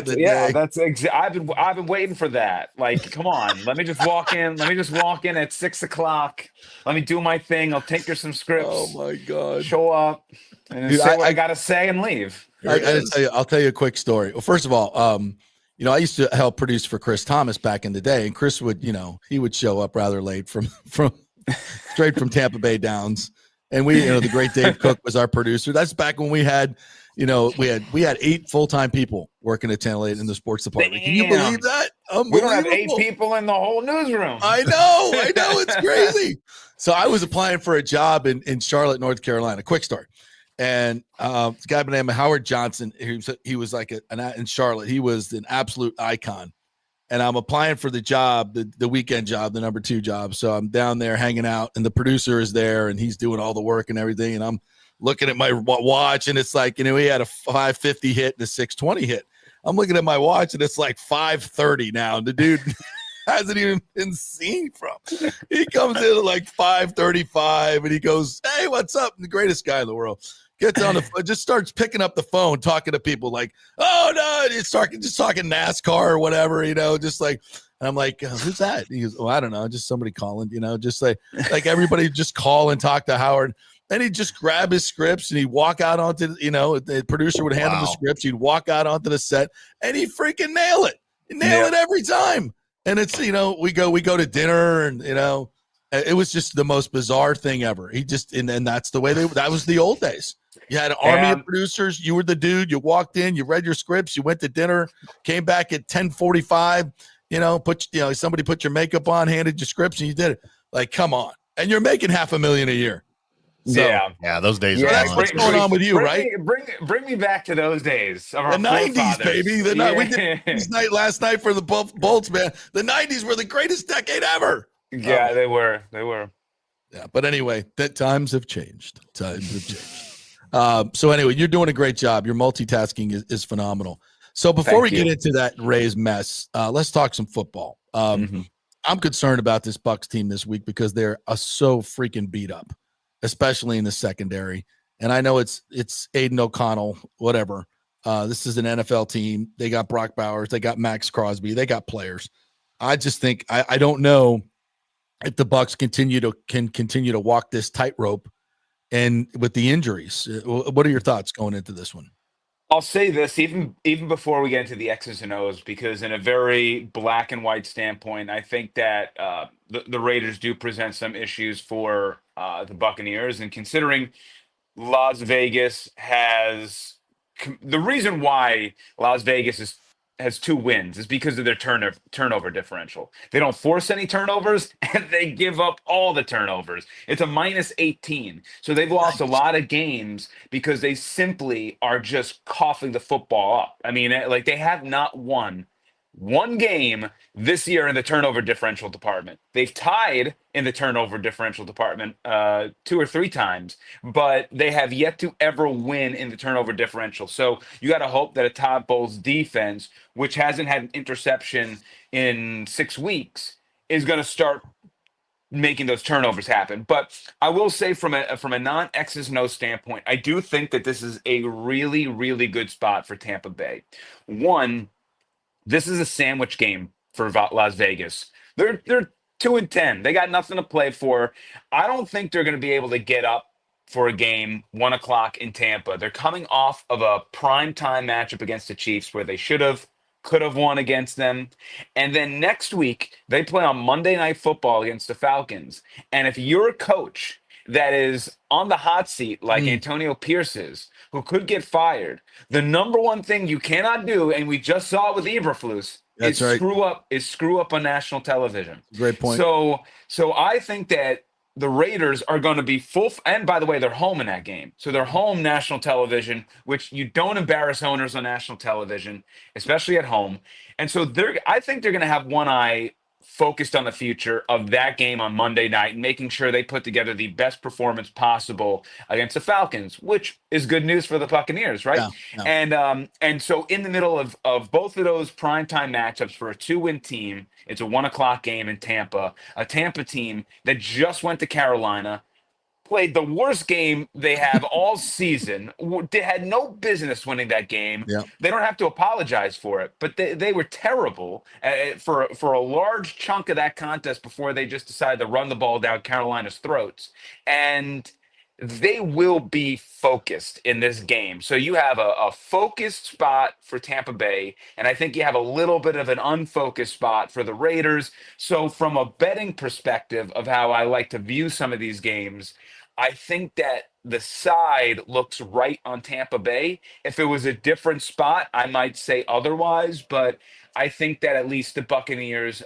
Speaker 7: been waiting for that. Like, come on, let me just walk in at 6:00. Let me do my thing. I'll take you some scripts.
Speaker 4: Oh my God.
Speaker 7: Show up and
Speaker 4: Dude,
Speaker 7: say what I gotta say and leave.
Speaker 4: I'll tell you a quick story. Well, first of all, I used to help produce for Chris Thomas back in the day, and Chris would, he would show up rather late from straight from Tampa Bay Downs. And we, the great Dave Cook was our producer. That's back when we had, we had 8 full-time people working at 10-8 in the sports department. Can you believe that?
Speaker 7: We don't have 8 people in the whole newsroom.
Speaker 4: I know, it's crazy. So I was applying for a job in Charlotte, North Carolina. Quick story. And this guy by the name of Howard Johnson, he was like in Charlotte. He was an absolute icon. And I'm applying for the job, the weekend job, the number 2 job. So I'm down there hanging out, and the producer is there, and he's doing all the work and everything. And I'm looking at my watch, and it's like, he had a 550 hit and a 620 hit. I'm looking at my watch, and it's like 5:30 now. And the dude hasn't even been seen from. He comes in at like 5:35, and he goes, "Hey, what's up?" And the greatest guy in the world gets on the phone, just starts picking up the phone, talking to people like, "Oh no," it's just talking NASCAR or whatever, just like. And I'm like, "Who's that?" He goes, "Oh, I don't know, just somebody calling, just like everybody just call and talk to Howard." And he'd just grab his scripts and he'd walk out onto, the producer would hand him the scripts. He'd walk out onto the set and he'd freaking nail it. He'd nail it every time. And it's, we go to dinner and, it was just the most bizarre thing ever. He just, and that's the way that was the old days. You had an army of producers. You were the dude. You walked in, you read your scripts, you went to dinner, came back at 10:45, somebody put your makeup on, handed you scripts, and you did it. Like, come on. And you're making $500,000 a year. So,
Speaker 5: yeah, those days.
Speaker 4: So that's what's going on with you, right?
Speaker 7: Bring me back to those days of
Speaker 4: the 90s, baby. We did last night for the Bolts, man. The 90s were the greatest decade ever.
Speaker 7: Yeah, they were.
Speaker 4: Yeah, but anyway, times have changed. So anyway, you're doing a great job. Your multitasking is phenomenal. So before we get into that Rays mess, let's talk some football. I'm concerned about this Bucs team this week because they're so freaking beat up. especially in the secondary. And I know it's Aiden O'Connell, whatever. This is an NFL team. They got Brock Bowers. They got Max Crosby. They got players. I just think I don't know if the Bucs can continue to walk this tightrope and with the injuries. What are your thoughts going into this one?
Speaker 7: I'll say this even before we get into the X's and O's, because in a very black and white standpoint, I think that the Raiders do present some issues for the Buccaneers. And considering Las Vegas the reason why Las Vegas has 2 wins is because of their turnover differential. They don't force any turnovers and they give up all the turnovers. It's a -18. So they've lost a lot of games because they simply are just coughing the football up. I mean, like, they have not won one game this year in the turnover differential department. They've tied in the turnover differential department 2 or 3 times, but they have yet to ever win in the turnover differential. So you got to hope that a Todd Bowles defense, which hasn't had an interception in 6 weeks, is going to start making those turnovers happen. But I will say, from a non X's and O's standpoint, I do think that this is a really, really good spot for Tampa Bay. One, this is a sandwich game for Las Vegas. They're 2-10. They got nothing to play for. I don't think they're going to be able to get up for a game 1:00 in Tampa. They're coming off of a prime time matchup against the Chiefs where they could have won against them. And then next week they play on Monday Night Football against the Falcons. And if you're a coach that is on the hot seat like Antonio Pierce is, who could get fired, the number one thing you cannot do, and we just saw it with Eberflus, is screw up on national television.
Speaker 4: Great point.
Speaker 7: So I think that the Raiders are going to be full, and by the way, they're home in that game. So they're home national television, which you don't embarrass owners on national television, especially at home. And so I think they're going to have one eye focused on the future of that game on Monday night and making sure they put together the best performance possible against the Falcons, which is good news for the Buccaneers, right? Yeah. And so in the middle of both of those primetime matchups for a 2-win team, it's a 1:00 game in Tampa, a Tampa team that just went to Carolina, played the worst game they have all season. They had no business winning that game.
Speaker 4: Yeah.
Speaker 7: They don't have to apologize for it, but they were terrible for a large chunk of that contest before they just decided to run the ball down Carolina's throats. And they will be focused in this game. So you have a focused spot for Tampa Bay, and I think you have a little bit of an unfocused spot for the Raiders. So from a betting perspective of how I like to view some of these games, I think that the side looks right on Tampa Bay. If it was a different spot, I might say otherwise, but I think that at least the Buccaneers,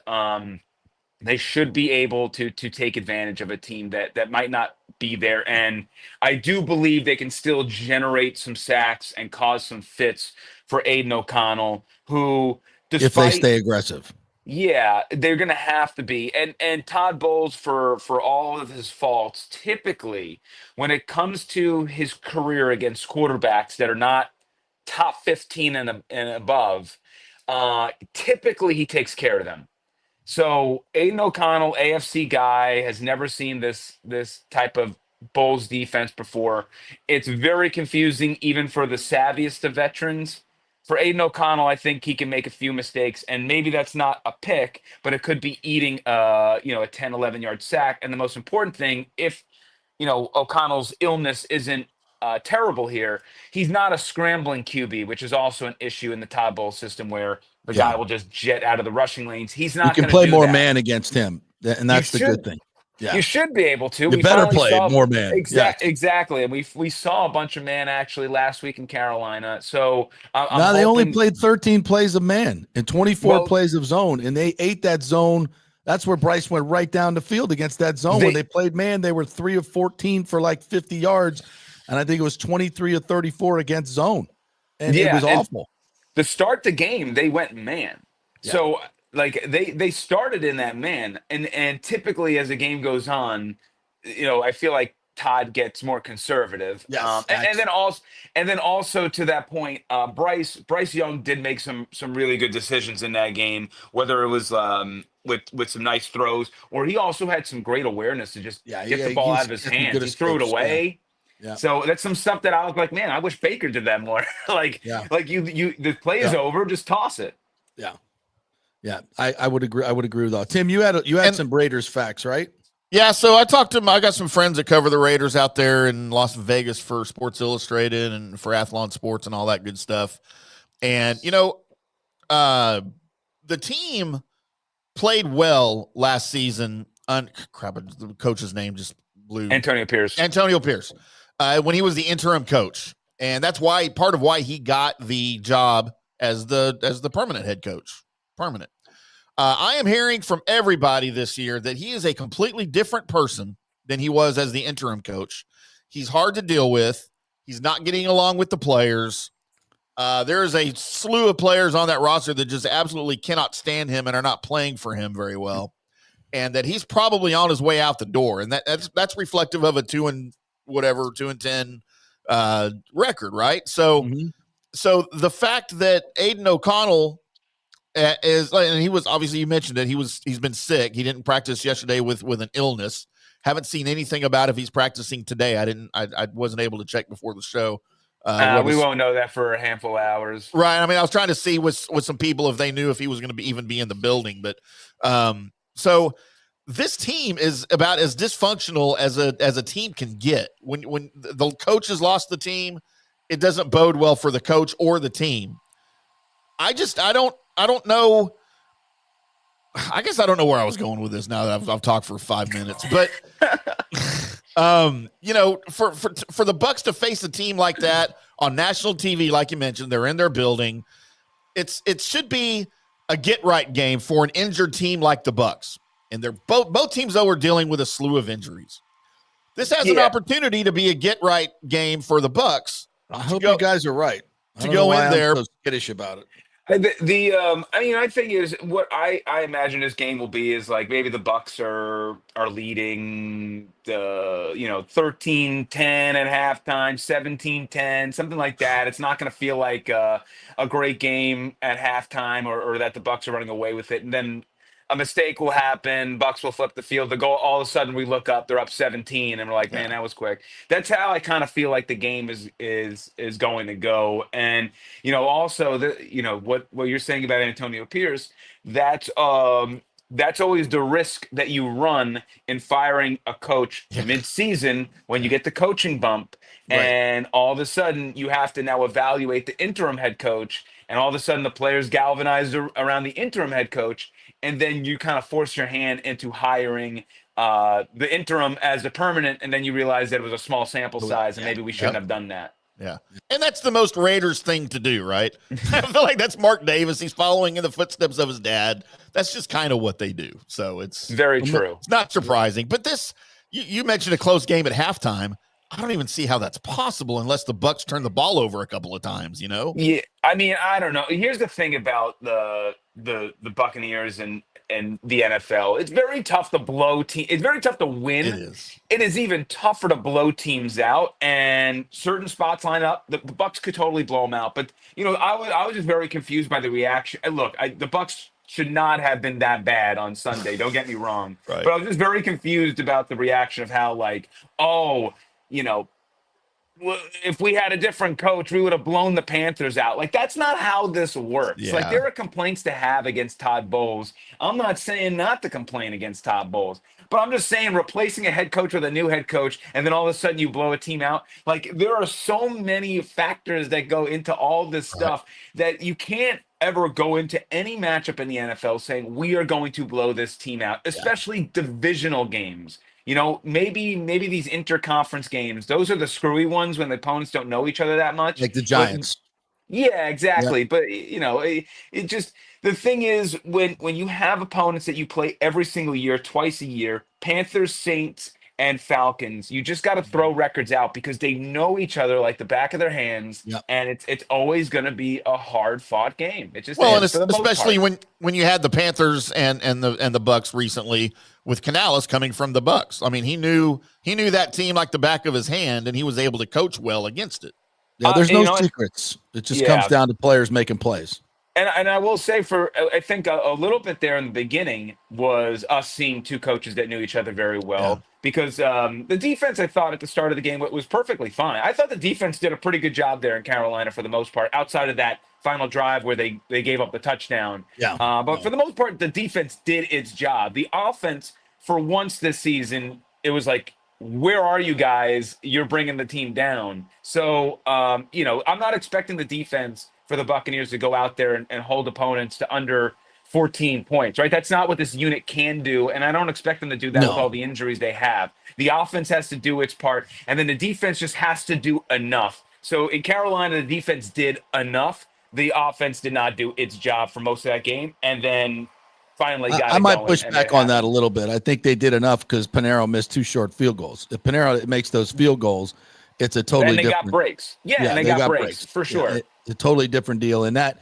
Speaker 7: they should be able to take advantage of a team that might not be there. And I do believe they can still generate some sacks and cause some fits for Aiden O'Connell, who, despite,
Speaker 4: if they stay aggressive.
Speaker 7: Yeah, they're going to have to be. And Todd Bowles, for all of his faults, typically when it comes to his career against quarterbacks that are not top 15 and above, typically he takes care of them. So Aiden O'Connell, AFC guy, has never seen this type of Bulls defense before. It's very confusing even for the savviest of veterans. For Aiden O'Connell, I think he can make a few mistakes, and maybe that's not a pick, but it could be eating a 10, 11-yard sack. And the most important thing, if O'Connell's illness isn't terrible here, he's not a scrambling QB, which is also an issue in the Todd Bowles system where the guy will just jet out of the rushing lanes. He's not going to
Speaker 4: play
Speaker 7: do
Speaker 4: more
Speaker 7: that.
Speaker 4: Man against him, and that's the good thing. Yeah.
Speaker 7: You should be able to.
Speaker 4: You better play more man.
Speaker 7: Exactly. And we saw a bunch of man actually last week in Carolina. So
Speaker 4: they only played 13 plays of man and 24 plays of zone, and they ate that zone. That's where Bryce went right down the field against that zone. When they played man, they were 3 of 14 for like 50 yards, and I think it was 23 of 34 against zone. And it was awful.
Speaker 7: To start the game, they went man. Yeah. So like they started in that man, and typically as the game goes on, I feel like Todd gets more conservative.
Speaker 4: Yes,
Speaker 7: and then also to that point, Bryce Young did make some really good decisions in that game. Whether it was with some nice throws, or he also had some great awareness to just get the ball out of his
Speaker 4: he's some
Speaker 7: hands.
Speaker 4: good
Speaker 7: He threw it
Speaker 4: escapes.
Speaker 7: away.
Speaker 4: Yeah.
Speaker 7: So that's some stuff that I was like, man, I wish Baker did that more. like the play is over, just toss it.
Speaker 4: Yeah. I would agree. I would agree with that. Tim, you had some Raiders facts, right?
Speaker 5: Yeah, so I talked to I got some friends that cover the Raiders out there in Las Vegas for Sports Illustrated and for Athlon Sports and all that good stuff. And, the team played well last season. The coach's name just blew.
Speaker 7: Antonio Pierce.
Speaker 5: When he was the interim coach. And that's part of why he got the job as the permanent head coach. I am hearing from everybody this year that he is a completely different person than he was as the interim coach. He's hard to deal with. He's not getting along with the players. There is a slew of players on that roster that just absolutely cannot stand him and are not playing for him very well. And that he's probably on his way out the door. And that's reflective of a 2-10 record, right? So, so the fact that Aiden O'Connell and he was, obviously you mentioned it, he's been sick. He didn't practice yesterday with an illness. Haven't seen anything about if he's practicing today. I wasn't able to check before the show.
Speaker 7: We won't know that for a handful of hours.
Speaker 5: Right. I mean, I was trying to see with some people if they knew if he was going to even be in the building, but so this team is about as dysfunctional as a team can get. When the coach has lost the team, it doesn't bode well for the coach or the team. I don't know. I guess I don't know where I was going with this now that I've talked for 5 minutes, but for the Bucs to face a team like that on national TV, like you mentioned, they're in their building. It should be a get right game for an injured team like the Bucs. And they're both teams though are dealing with a slew of injuries. This has an opportunity to be a get right game for the Bucs.
Speaker 4: I hope you guys are right.
Speaker 5: To go in there,
Speaker 4: I'm so skittish about it.
Speaker 7: I think is what I imagine this game will be is like maybe the Bucs are leading the 13-10 at halftime, 17-10, something like that. It's not going to feel like a great game at halftime or that the Bucs are running away with it, and then a mistake will happen. Bucs will flip the field. The goal. All of a sudden, we look up. They're up 17, and we're like, "Man, that was quick." That's how I kind of feel like the game is going to go. And also what you're saying about Antonio Pierce. That's always the risk that you run in firing a coach mid-season when you get the coaching bump, and all of a sudden you have to now evaluate the interim head coach, and all of a sudden the players galvanize around the interim head coach. And then you kind of force your hand into hiring the interim as a permanent, and then you realize that it was a small sample size, and maybe we shouldn't have done that.
Speaker 5: Yeah. And that's the most Raiders thing to do, right? I feel like that's Mark Davis. He's following in the footsteps of his dad. That's just kind of what they do. So it's
Speaker 7: very true.
Speaker 5: It's not surprising. But this, you mentioned a close game at halftime. I don't even see how that's possible unless the Bucs turn the ball over a couple of times,
Speaker 7: Yeah, I mean, I don't know. Here's the thing about the Buccaneers and the NFL. It's very tough to blow teams. It's very tough to win.
Speaker 5: It is.
Speaker 7: It is even tougher to blow teams out, and certain spots line up. The Bucs could totally blow them out. But I was just very confused by the reaction. And look, the Bucs should not have been that bad on Sunday. Don't get me wrong.
Speaker 5: Right.
Speaker 7: But I was just very confused about the reaction of how if we had a different coach, we would have blown the Panthers out. Like, that's not how this works.
Speaker 5: Yeah.
Speaker 7: Like, there are complaints to have against Todd Bowles. I'm not saying not to complain against Todd Bowles, but I'm just saying replacing a head coach with a new head coach, and then all of a sudden you blow a team out. Like, there are so many factors that go into all this stuff that you can't ever go into any matchup in the NFL saying we are going to blow this team out, especially divisional games. Maybe these interconference games, those are the screwy ones when the opponents don't know each other that much.
Speaker 4: Like the Giants.
Speaker 7: Yeah, exactly. Yeah. But, it just, the thing is when you have opponents that you play every single year, twice a year, Panthers, Saints, and Falcons, you just got to throw records out because they know each other like the back of their hands, and it's always going to be a hard fought game. It just
Speaker 5: and especially when you had the Panthers and the Bucs recently with Canales coming from the Bucs. I mean, he knew that team like the back of his hand, and he was able to coach well against it.
Speaker 4: Yeah, there's no secrets. It just comes down to players making plays.
Speaker 7: And I will say I think a little bit there in the beginning was us seeing two coaches that knew each other very
Speaker 4: Yeah.
Speaker 7: well because the defense I thought at the start of the game was perfectly fine. I thought the defense did a pretty good job there in Carolina for the most part, outside of that final drive where they gave up the touchdown.
Speaker 4: Yeah.
Speaker 7: But for the most part, the defense did its job. The offense, for once this season, it was like, where are you guys? You're bringing the team down. So, I'm not expecting the defense for the Buccaneers to go out there and hold opponents to under 14 points, right? That's not what this unit can do. And I don't expect them to do that with
Speaker 4: No.
Speaker 7: all the injuries they have. The offense has to do its part, and then the defense just has to do enough. So in Carolina, the defense did enough. The offense did not do its job for most of that game. And then finally got
Speaker 4: I
Speaker 7: it
Speaker 4: might
Speaker 7: going,
Speaker 4: push
Speaker 7: and
Speaker 4: back
Speaker 7: it
Speaker 4: on that
Speaker 7: happened.
Speaker 4: a little bit. I think they did enough because Panero missed 2 short field goals. If Panero makes those field goals, it's a totally
Speaker 7: And they
Speaker 4: different.
Speaker 7: got breaks. Yeah, and they got breaks for sure.
Speaker 4: Yeah, it's a totally different deal. And that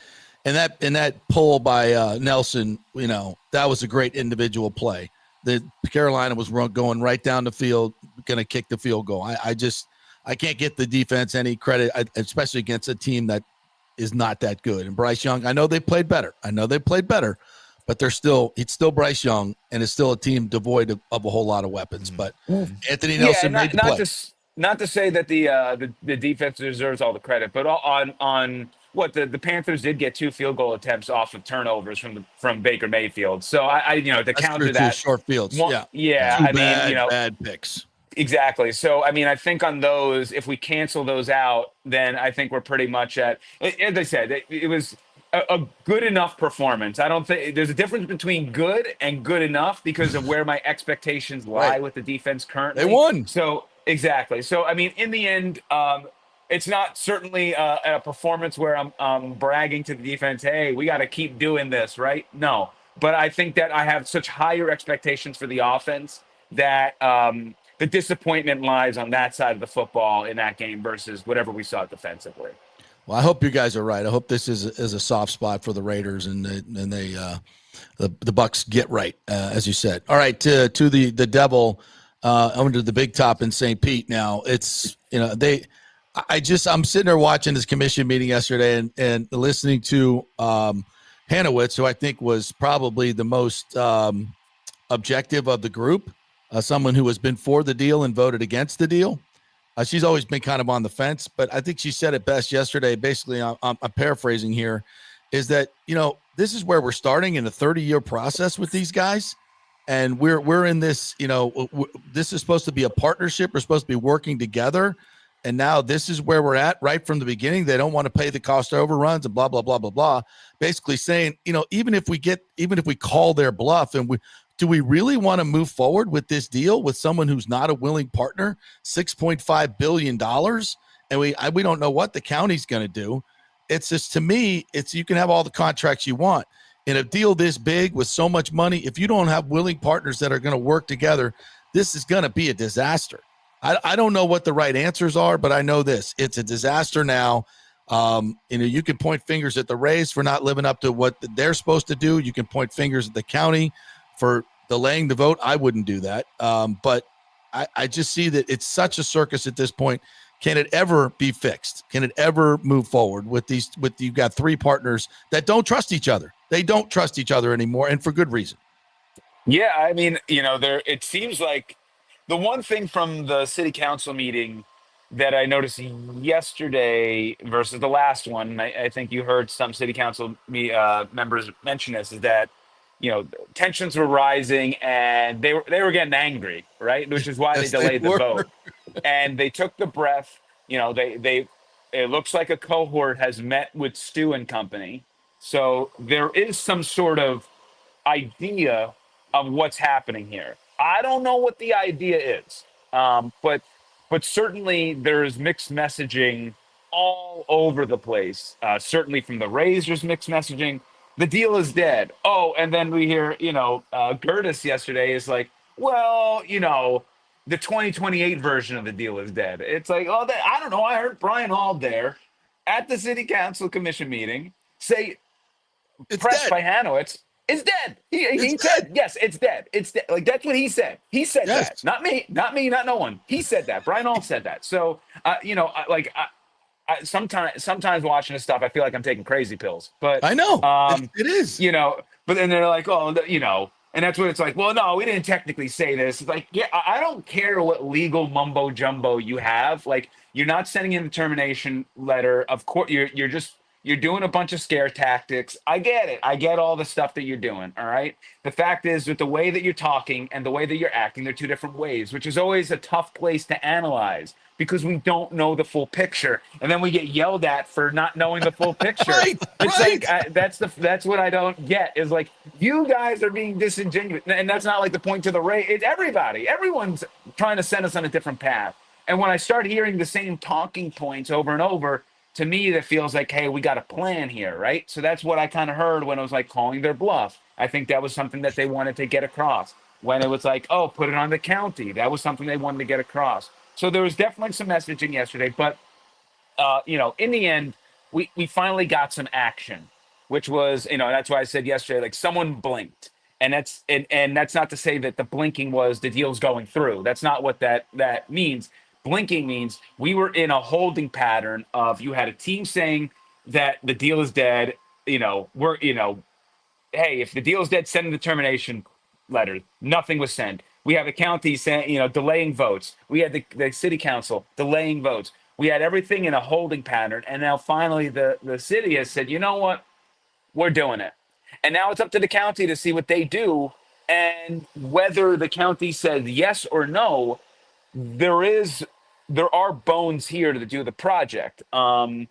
Speaker 4: pull by Nelson, that was a great individual play. The Carolina was going right down the field, going to kick the field goal. I can't get the defense any credit, especially against a team that is not that good. And Bryce Young, I know they played better, but it's still Bryce Young, and it's still a team devoid of a whole lot of weapons. But Anthony Nelson made the play.
Speaker 7: Not to say that the defense deserves all the credit, but on what the Panthers did get 2 field goal attempts off of turnovers from Baker Mayfield. So I to
Speaker 4: That's
Speaker 7: counter
Speaker 4: true, too,
Speaker 7: that
Speaker 4: short fields.
Speaker 7: Two
Speaker 4: Bad picks.
Speaker 7: Exactly. So, I think on those, if we cancel those out, then I think we're pretty much at, as I said, it was a good enough performance. I don't think there's a difference between good and good enough because of where my expectations lie
Speaker 4: Right.
Speaker 7: with the defense currently.
Speaker 4: They won.
Speaker 7: So, exactly. So, in the end, it's not certainly a performance where I'm bragging to the defense, hey, we got to keep doing this, right? No. But I think that I have such higher expectations for the offense that the disappointment lies on that side of the football in that game versus whatever we saw defensively.
Speaker 4: Well, I hope you guys are right. I hope this is a soft spot for the Raiders, and the Bucs get right, as you said. All right, to the Devil under the big top in St. Pete. Now it's I'm sitting there watching this commission meeting yesterday and listening to Hanowitz, who I think was probably the most objective of the group, someone who has been for the deal and voted against the deal. She's always been kind of on the fence, but I think she said it best yesterday. Basically, I'm paraphrasing here, is that, this is where we're starting in a 30-year process with these guys. And we're in this, this is supposed to be a partnership. We're supposed to be working together. And now this is where we're at right from the beginning. They don't want to pay the cost overruns and blah, blah, blah, blah, blah. Basically saying, even if we call their bluff and do we really want to move forward with this deal with someone who's not a willing partner? $6.5 billion. And we don't know what the county's going to do. It's just, to me, you can have all the contracts you want. In a deal this big with so much money, if you don't have willing partners that are going to work together, this is going to be a disaster. I don't know what the right answers are, but I know this. It's a disaster now. You can point fingers at the Rays for not living up to what they're supposed to do. You can point fingers at the county for delaying the vote. I wouldn't do that. But I just see that it's such a circus at this point. Can it ever be fixed? Can it ever move forward with you've got 3 partners that don't trust each other? They don't trust each other anymore, and for good reason.
Speaker 7: Yeah, it seems like the one thing from the city council meeting that I noticed yesterday versus the last one, I think you heard some city council members mention this, is that tensions were rising and they were getting angry, right? Which is why
Speaker 4: Yes,
Speaker 7: they delayed
Speaker 4: they
Speaker 7: the
Speaker 4: were.
Speaker 7: vote. And they took the breath. It looks like a cohort has met with Stu and company. So there is some sort of idea of what's happening here. I don't know what the idea is, but certainly there's mixed messaging all over the place. Certainly from the Rays, there's mixed messaging. The deal is dead. Oh, and then we hear, Gertis yesterday is like, well, the 2028 version of the deal is dead. It's like, oh, I don't know. I heard Brian Hall there at the city council commission meeting say,
Speaker 4: It's
Speaker 7: pressed
Speaker 4: dead.
Speaker 7: by Hanowitz, it's dead. He said, yes, it's dead. It's dead. Like, that's what he said. He said
Speaker 4: Yes.
Speaker 7: that. Not me, not no one. He said that. Brian Hall said that. So, sometimes watching this stuff, I feel like I'm taking crazy pills. But
Speaker 4: I know
Speaker 7: um,
Speaker 4: it is.
Speaker 7: but then they're like, oh, and that's what it's like. Well, no, we didn't technically say this. It's like, yeah, I don't care what legal mumbo jumbo you have. Like, you're not sending in the termination letter. Of course, you're doing a bunch of scare tactics. I get it. I get all the stuff that you're doing. All right. The fact is, with the way that you're talking and the way that you're acting, they're two different ways, which is always a tough place to analyze because we don't know the full picture, and then we get yelled at for not knowing the full picture.
Speaker 4: Right,
Speaker 7: It's
Speaker 4: right.
Speaker 7: like that's what I don't get is like you guys are being disingenuous, and that's not like the point to the race. It's everyone's trying to send us on a different path. And when I start hearing the same talking points over and over, to me that feels like, hey, we got a plan here, right? So that's what I kind of heard when it was like calling their bluff. I think that was something that they wanted to get across. When it was like, oh, put it on the county, that was something they wanted to get across. So there was definitely some messaging yesterday, but in the end, we finally got some action, which was, that's why I said yesterday, like someone blinked. And that's not to say that the blinking was the deal's going through. That's not what that means. Blinking means we were in a holding pattern of you had a team saying that the deal is dead. Hey, if the deal is dead, send the termination letter. Nothing was sent. We have the county saying, delaying votes. We had the city council delaying votes. We had everything in a holding pattern. And now finally the city has said, you know what? We're doing it. And now it's up to the county to see what they do. And whether the county says yes or no, there are bones here to do the project. In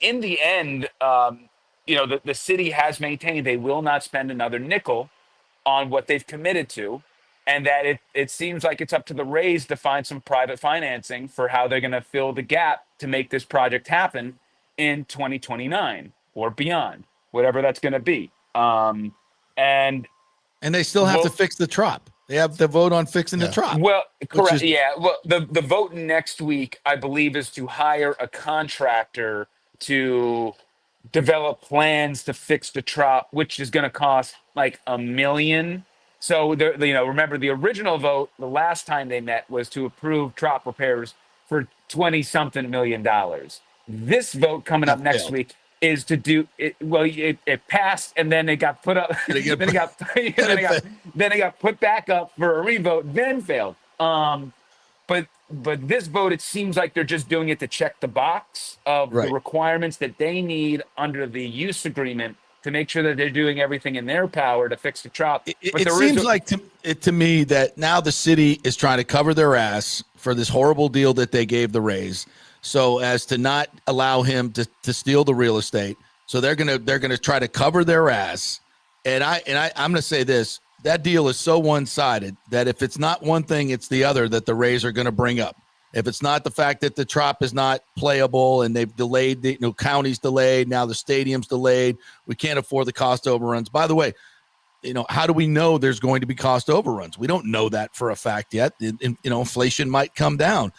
Speaker 7: the end, the city has maintained they will not spend another nickel on what they've committed to, and that it seems like it's up to the Rays to find some private financing for how they're going to fill the gap to make this project happen in 2029 or beyond, whatever that's going to be. And
Speaker 4: they still have to fix the trop. They have to vote on fixing the trop.
Speaker 7: Well, correct. Well, the vote next week, I believe, is to hire a contractor to develop plans to fix the trop, which is going to cost like $1 million. So, remember the original vote, the last time they met was to approve trop repairs for 20-something $million. This vote coming up next week is to do it. Well, it passed, and then it got put up. then it got put back up for a revote, then failed. But this vote, it seems like they're just doing it to check the box of the requirements that they need under the use agreement to make sure that they're doing everything in their power to fix the trop.
Speaker 4: It seems like to me that now the city is trying to cover their ass for this horrible deal that they gave the Rays, so as to not allow him to steal the real estate. So they're gonna try to cover their ass. And I'm gonna say this: that deal is so one-sided that if it's not one thing, it's the other that the Rays are going to bring up. If it's not the fact that the trop is not playable and they've delayed, the county's delayed, now the stadium's delayed, we can't afford the cost overruns. By the way, how do we know there's going to be cost overruns? We don't know that for a fact yet. Inflation might come down.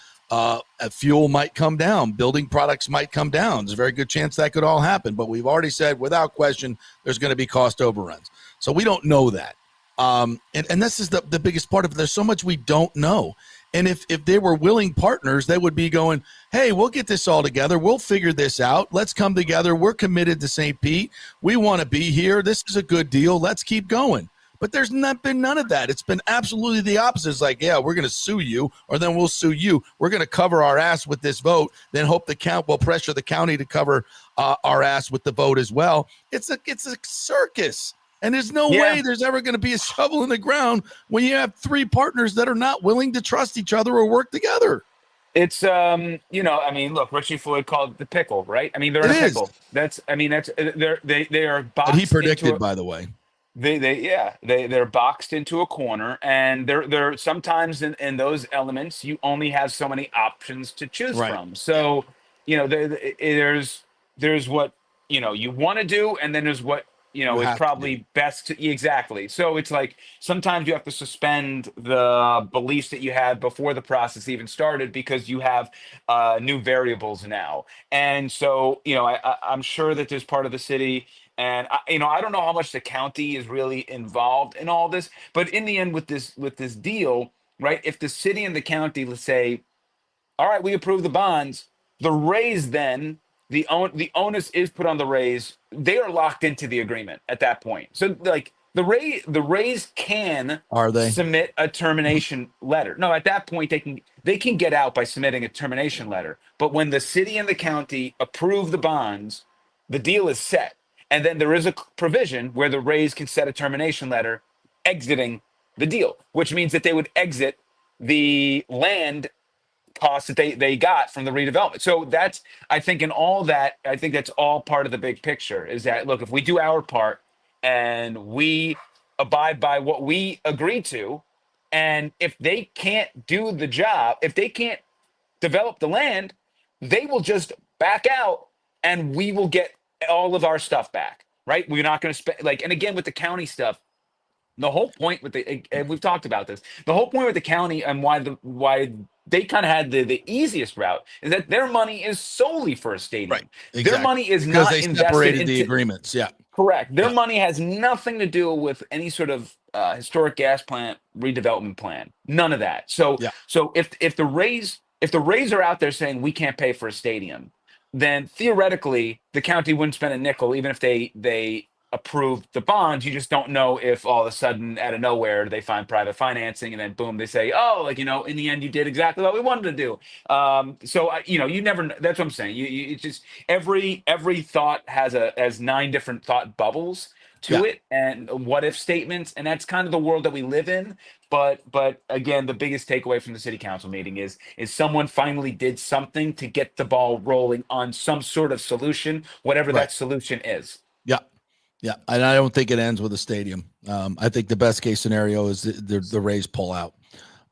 Speaker 4: Fuel might come down. Building products might come down. There's a very good chance that could all happen. But we've already said, without question, there's going to be cost overruns. So we don't know that. And this is the biggest part of it. There's so much we don't know. And if they were willing partners, they would be going, hey, we'll get this all together. We'll figure this out. Let's come together. We're committed to St. Pete. We want to be here. This is a good deal. Let's keep going. But there's not been none of that. It's been absolutely the opposite. It's like, yeah, we're going to sue you, or then we'll sue you. We're going to cover our ass with this vote, then hope will pressure the county to cover our ass with the vote as well. It's a circus. And there's no way there's ever going to be a shovel in the ground when you have three partners that are not willing to trust each other or work together.
Speaker 7: It's look, Richie Floyd called it the pickle, right? I mean, they're in a pickle. They are boxed.
Speaker 4: But he predicted, by the way.
Speaker 7: They're boxed into a corner, and they're sometimes in those elements you only have so many options to choose from. So, there's what you want to do, and then there's what is probably best to exactly. So it's like sometimes you have to suspend the beliefs that you had before the process even started because you have new variables now. And so I'm sure that there's part of the city, and I don't know how much the county is really involved in all this, but in the end with this deal, right? If the city and the county, let's say, all right, we approve the bonds, The Rays then, the onus is put on the Rays. They are locked into the agreement at that point. So like the Rays can
Speaker 4: Are they?
Speaker 7: submit a termination letter. No, at that point they can get out by submitting a termination letter. But when the city and the county approve the bonds, the deal is set. And then there is a provision where the Rays can set a termination letter exiting the deal, which means that they would exit the land costs that they got from the redevelopment. So that's, I think, in all that, I think that's all part of the big picture is that, look, if we do our part and we abide by what we agree to, and if they can't do the job, if they can't develop the land, they will just back out and we will get all of our stuff back, right? We're not going to spend, like, and again, with the county stuff, the whole point with and we've talked about this, the whole point with the county and why they kind of had the easiest route is that their money is solely for a stadium.
Speaker 4: Right.
Speaker 7: Their
Speaker 4: Exactly.
Speaker 7: money is
Speaker 4: Because
Speaker 7: not
Speaker 4: they
Speaker 7: invested
Speaker 4: separated the
Speaker 7: into
Speaker 4: agreements. Yeah.
Speaker 7: correct. Their
Speaker 4: Yeah.
Speaker 7: money has nothing to do with any sort of historic gas plant redevelopment plan. None of that. So
Speaker 4: Yeah.
Speaker 7: so if the Rays are out there saying we can't pay for a stadium, then theoretically the county wouldn't spend a nickel even if they approved the bonds. You just don't know if all of a sudden out of nowhere they find private financing and then boom, they say, oh, like, in the end you did exactly what we wanted to do. So you never that's what I'm saying. It's just every thought has 9 different thought bubbles to it and what if statements, and that's kind of the world that we live in. But again, the biggest takeaway from the city council meeting is someone finally did something to get the ball rolling on some sort of solution, whatever that solution is.
Speaker 4: Yeah. Yeah. And I don't think it ends with a stadium. I think the best case scenario is the Rays pull out.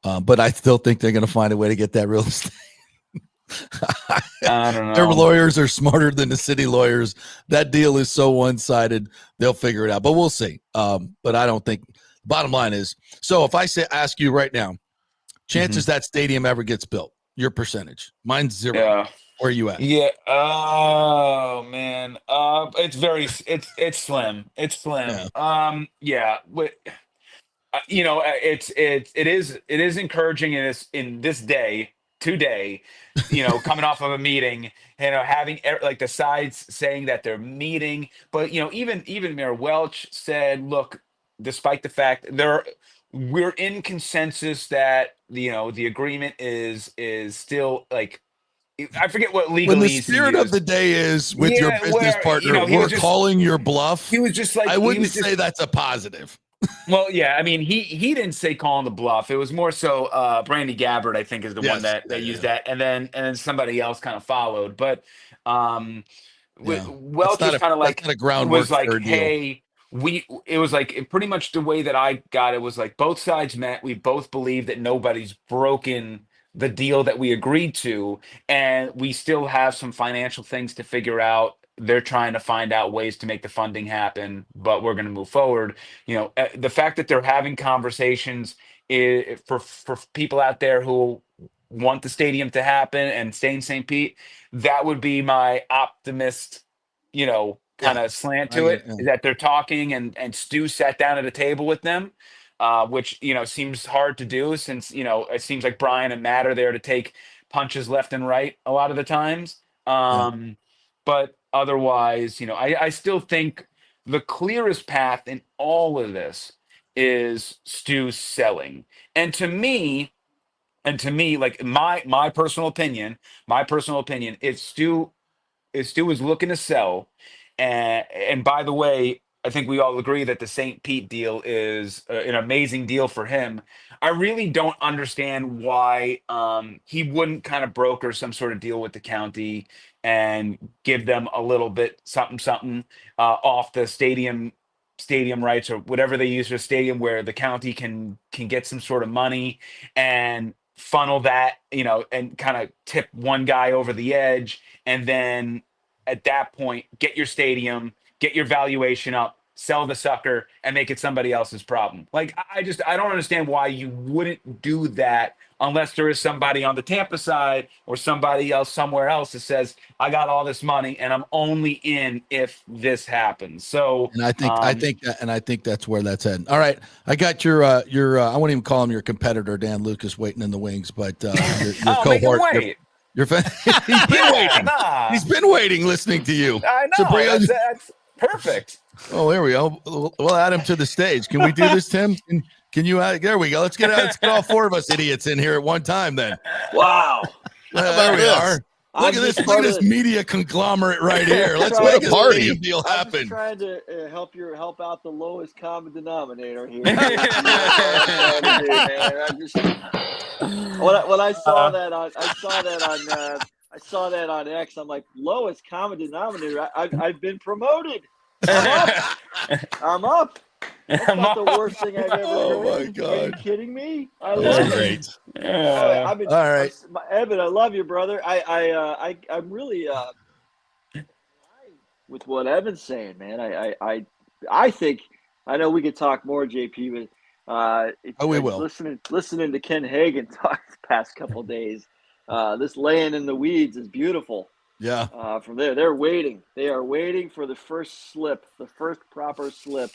Speaker 4: But I still think they're going to find a way to get that real estate.
Speaker 7: I don't know.
Speaker 4: Their lawyers are smarter than the city lawyers. That deal is so one-sided. They'll figure it out, but we'll see. But I don't think. Bottom line is, so if I ask you right now, chances that stadium ever gets built, your percentage? Mine's 0.
Speaker 7: Yeah.
Speaker 4: Where are you at?
Speaker 7: Yeah. Oh man. It's slim. It's slim. Yeah. But, it is encouraging in this day today, coming off of a meeting, having like the sides saying that they're meeting, but even Mayor Welch said, look, despite the fact we're in consensus that the agreement is still like, I forget what legalese.
Speaker 4: When the spirit of the day is with your business partner, we're calling your bluff.
Speaker 7: He was just like,
Speaker 4: I wouldn't say that's a positive.
Speaker 7: Well, yeah, I mean, he didn't say calling the bluff. It was more so Brandy Gabbard, I think, is the one that used that, and then somebody else kind of followed. But Welch was kind of like
Speaker 4: was like,
Speaker 7: hey, it was like pretty much the way that I got it was like both sides met. We both believe that nobody's broken the deal that we agreed to, and we still have some financial things to figure out. They're trying to find out ways to make the funding happen, but we're going to move forward. The fact that they're having conversations for people out there who want the stadium to happen and stay in St. Pete, that would be my optimist, kind of slant to it, is that they're talking and Stu sat down at a table with them, which, seems hard to do since, it seems like Brian and Matt are there to take punches left and right a lot of the times. But otherwise, I still think the clearest path in all of this is Stu selling. And to me, like my personal opinion, if Stu is looking to sell, and by the way, I think we all agree that the St. Pete deal is an amazing deal for him. I really don't understand why he wouldn't kind of broker some sort of deal with the county and give them a little bit something off the stadium rights or whatever they use for stadium, where the county can get some sort of money and funnel that, and kind of tip one guy over the edge, and then at that point get your stadium, get your valuation up, sell the sucker, and make it somebody else's problem. Like, I don't understand why you wouldn't do that unless there is somebody on the Tampa side or somebody else somewhere else that says, I got all this money and I'm only in if this happens. So,
Speaker 4: and I think that's where that's heading. All right. I got your I won't even call him your competitor, Dan Lucas, waiting in the wings, but your cohort. He's been waiting.
Speaker 7: Nah.
Speaker 4: He's been waiting, listening to you.
Speaker 7: I
Speaker 4: To
Speaker 7: know.
Speaker 4: bring on-
Speaker 7: That's perfect.
Speaker 4: Oh, here we go. We'll add him to the stage. Can we do this, Tim? Can you? There we go. Let's get all 4 of us idiots in here at one time. Then
Speaker 8: Wow.
Speaker 4: there we are. Look at this! Look at this media conglomerate right here. Let's make a party deal
Speaker 8: I'm
Speaker 4: happen.
Speaker 8: just trying to help out the lowest common denominator here. When I saw that on X, I'm like, lowest common denominator. I've been promoted. I'm up. That's not the worst thing I've ever heard.
Speaker 4: Oh my
Speaker 8: Are you
Speaker 4: God!
Speaker 8: kidding me? I love it.
Speaker 5: Great.
Speaker 8: All
Speaker 4: right.
Speaker 8: Evan, I love you, brother. I'm really with what Evan's saying, man. I think I know we could talk more, JP, but
Speaker 4: we will.
Speaker 8: Listening to Ken Hagan talk the past couple of days, this laying in the weeds is beautiful.
Speaker 4: Yeah.
Speaker 8: From there, they're waiting. They are waiting for the first proper slip.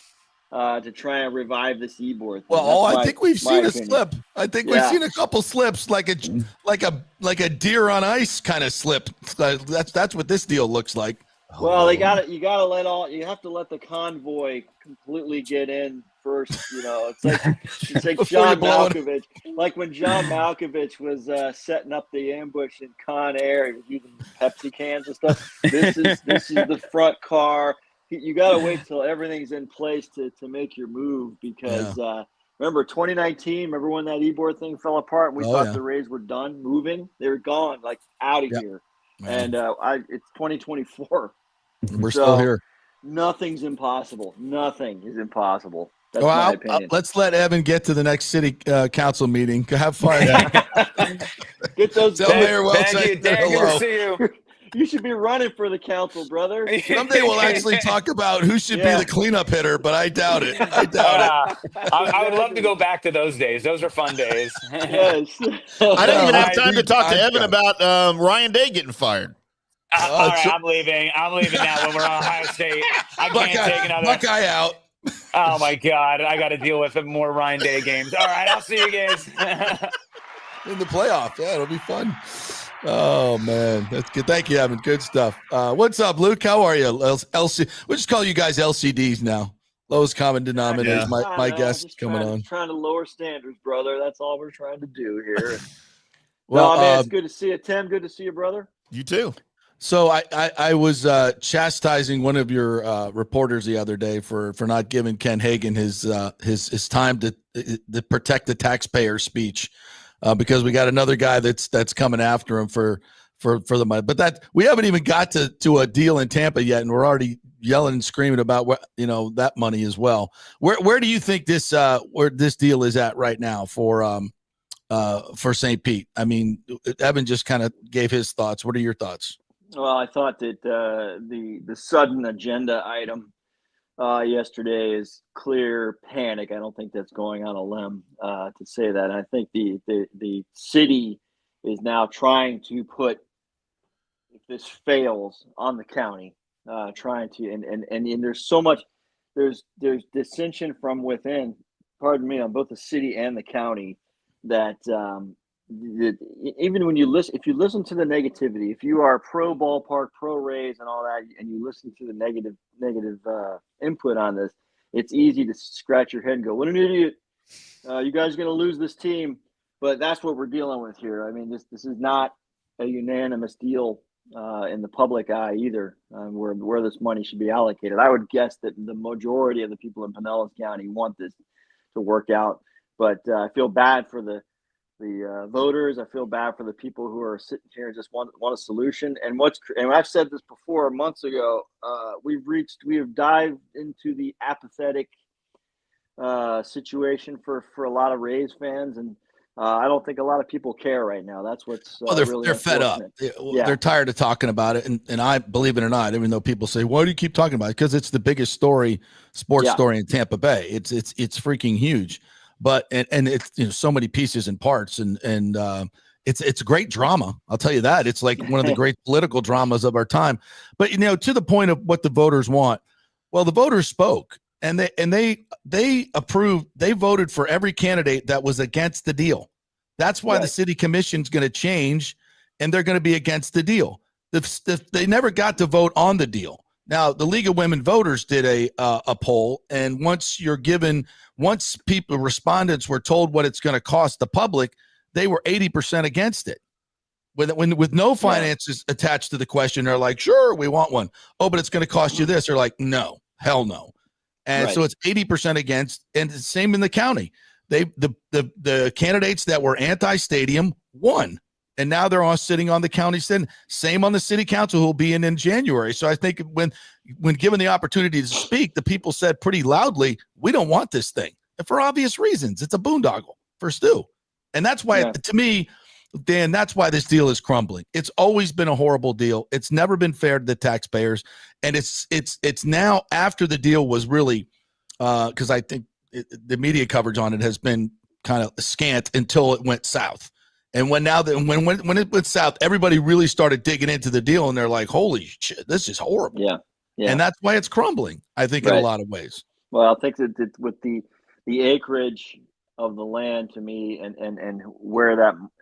Speaker 8: To try and revive this e-board.
Speaker 4: Well, I think we've seen a slip. I think we've
Speaker 8: Yeah.
Speaker 4: seen a couple slips, like a deer on ice kind of slip. That's what this deal looks like.
Speaker 8: Well, you have to let the convoy completely get in first. You know, it's like John Malkovich. Like when John Malkovich was setting up the ambush in Con Air, he was using Pepsi cans and stuff. This is the front car. You got to wait till everything's in place to make your move because remember 2019, remember when that e-board thing fell apart and we thought the Rays were done moving? They were gone, like out of here. Man. And it's 2024.
Speaker 4: We're still here.
Speaker 8: Nothing's impossible. Nothing is impossible. That's my opinion.
Speaker 4: Let's let Evan get to the next city council meeting. Have fun.
Speaker 8: Get those.
Speaker 4: Tell Mayor Welch
Speaker 7: Good to see you.
Speaker 8: You should be running for the council, brother.
Speaker 4: Someday we'll actually talk about who should be the cleanup hitter, but I doubt it. I
Speaker 7: would love to go back to those days. Those are fun days.
Speaker 8: Yes.
Speaker 5: I don't even have time to talk to Evan about Ryan Day getting fired.
Speaker 7: All right, I'm leaving. I'm leaving now when we're on Ohio State. I can't take another.
Speaker 4: Buckeye out.
Speaker 7: Oh, my God. I got to deal with more Ryan Day games. All right, I'll see you guys.
Speaker 4: In the playoff. Yeah, it'll be fun. Oh, man. That's good. Thank you, Evan. Good stuff. What's up, Luke? How are you? LC. We'll just call you guys LCDs now. Lowest common denominator is my guest coming on.
Speaker 8: Trying to lower standards, brother. That's all we're trying to do here.
Speaker 4: Well,
Speaker 8: man, it's good to see you, Tim. Good to see you, brother.
Speaker 5: You too.
Speaker 4: So I was chastising one of your reporters the other day for not giving Ken Hagan his time to protect the taxpayer speech. Because we got another guy that's coming after him for the money, but that we haven't even got to a deal in Tampa yet, and we're already yelling and screaming about what that money as well. Where do you think this deal is at right now for St. Pete? I mean, Evan just kind of gave his thoughts. What are your thoughts?
Speaker 8: Well, I thought that the sudden agenda item yesterday is clear panic. I don't think that's going on a limb to say that. And I think the city is now trying to put, if this fails, on the county, trying to and there's so much there's dissension from within, pardon me, on both the city and the county that even when if you listen to the negativity, if you are pro ballpark, pro Rays and all that, and you listen to the negative input on this, it's easy to scratch your head and go, what an idiot. You guys are going to lose this team. But that's what we're dealing with here. I mean, this is not a unanimous deal in the public eye either, where this money should be allocated. I would guess that the majority of the people in Pinellas County want this to work out. But I feel bad for the voters. I feel bad for the people who are sitting here and just want a solution. And I've said this before months ago. We have dived into the apathetic situation for a lot of Rays fans, and I don't think a lot of people care right now. That's what's
Speaker 4: they're fed up. They're tired of talking about it, and I believe it or not, even though people say, "Why do you keep talking about it?" Because it's the biggest sports story in Tampa Bay. It's freaking huge. But and it's so many pieces and parts and it's great drama. I'll tell you that. It's like one of the great political dramas of our time. But to the point of what the voters want. Well, the voters spoke and they approved. They voted for every candidate that was against the deal. That's why the city commission's going to change and they're going to be against the deal. They never got to vote on the deal. Now, the League of Women Voters did a poll, and once respondents were told what it's going to cost the public, they were 80% against it. With no finances attached to the question, they're like, sure, we want one. Oh, but it's going to cost you this. They're like, no, hell no. And so it's 80% against, and the same in the county. The candidates that were anti-stadium won. And now they're all sitting on the county senate. Same on the city council, who will be in January. So I think when given the opportunity to speak, the people said pretty loudly, we don't want this thing. And for obvious reasons. It's a boondoggle for Stu. And that's why, to me, Dan, that's why this deal is crumbling. It's always been a horrible deal. It's never been fair to the taxpayers. And it's now, after the deal was really, because I think the media coverage on it has been kind of scant until it went south. And when it went south, everybody really started digging into the deal, and they're like, holy shit, this is horrible.
Speaker 8: Yeah.
Speaker 4: And that's why it's crumbling, I think, in a lot of ways.
Speaker 8: Well, I think that with the acreage of the land, to me, and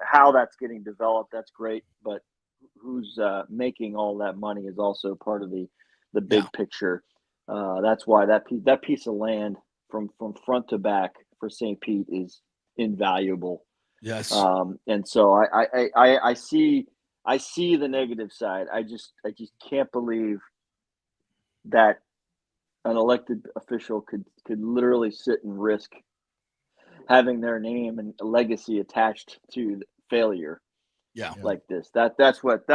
Speaker 8: how that's getting developed, that's great. But who's making all that money is also part of the big picture. That's why that piece of land from front to back for St. Pete is invaluable.
Speaker 4: Yes.
Speaker 8: And so I see the negative side. I just can't believe that an elected official could literally sit and risk having their name and legacy attached to failure. Like this. That's what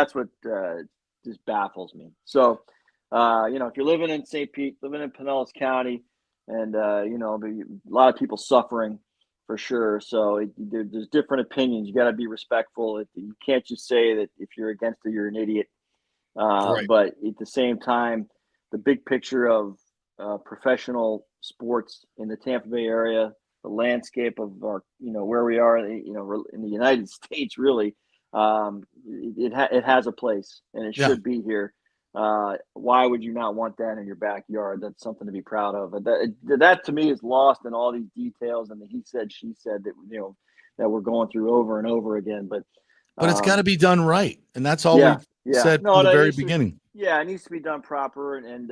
Speaker 8: just baffles me. So, if you're living in St. Pete, living in Pinellas County, and a lot of people suffering, for sure. So there's different opinions. You got to be respectful. You can't just say that if you're against it, you're an idiot. But at the same time, the big picture of professional sports in the Tampa Bay area, the landscape of our, where we are, in the United States, really, it has a place, and it should be here. Why would you not want that in your backyard? That's something to be proud of. That to me is lost in all these details and the he said, she said that that we're going through over and over again. But
Speaker 4: it's got to be done right, and that's all we said from the very beginning.
Speaker 8: It needs to be done proper, and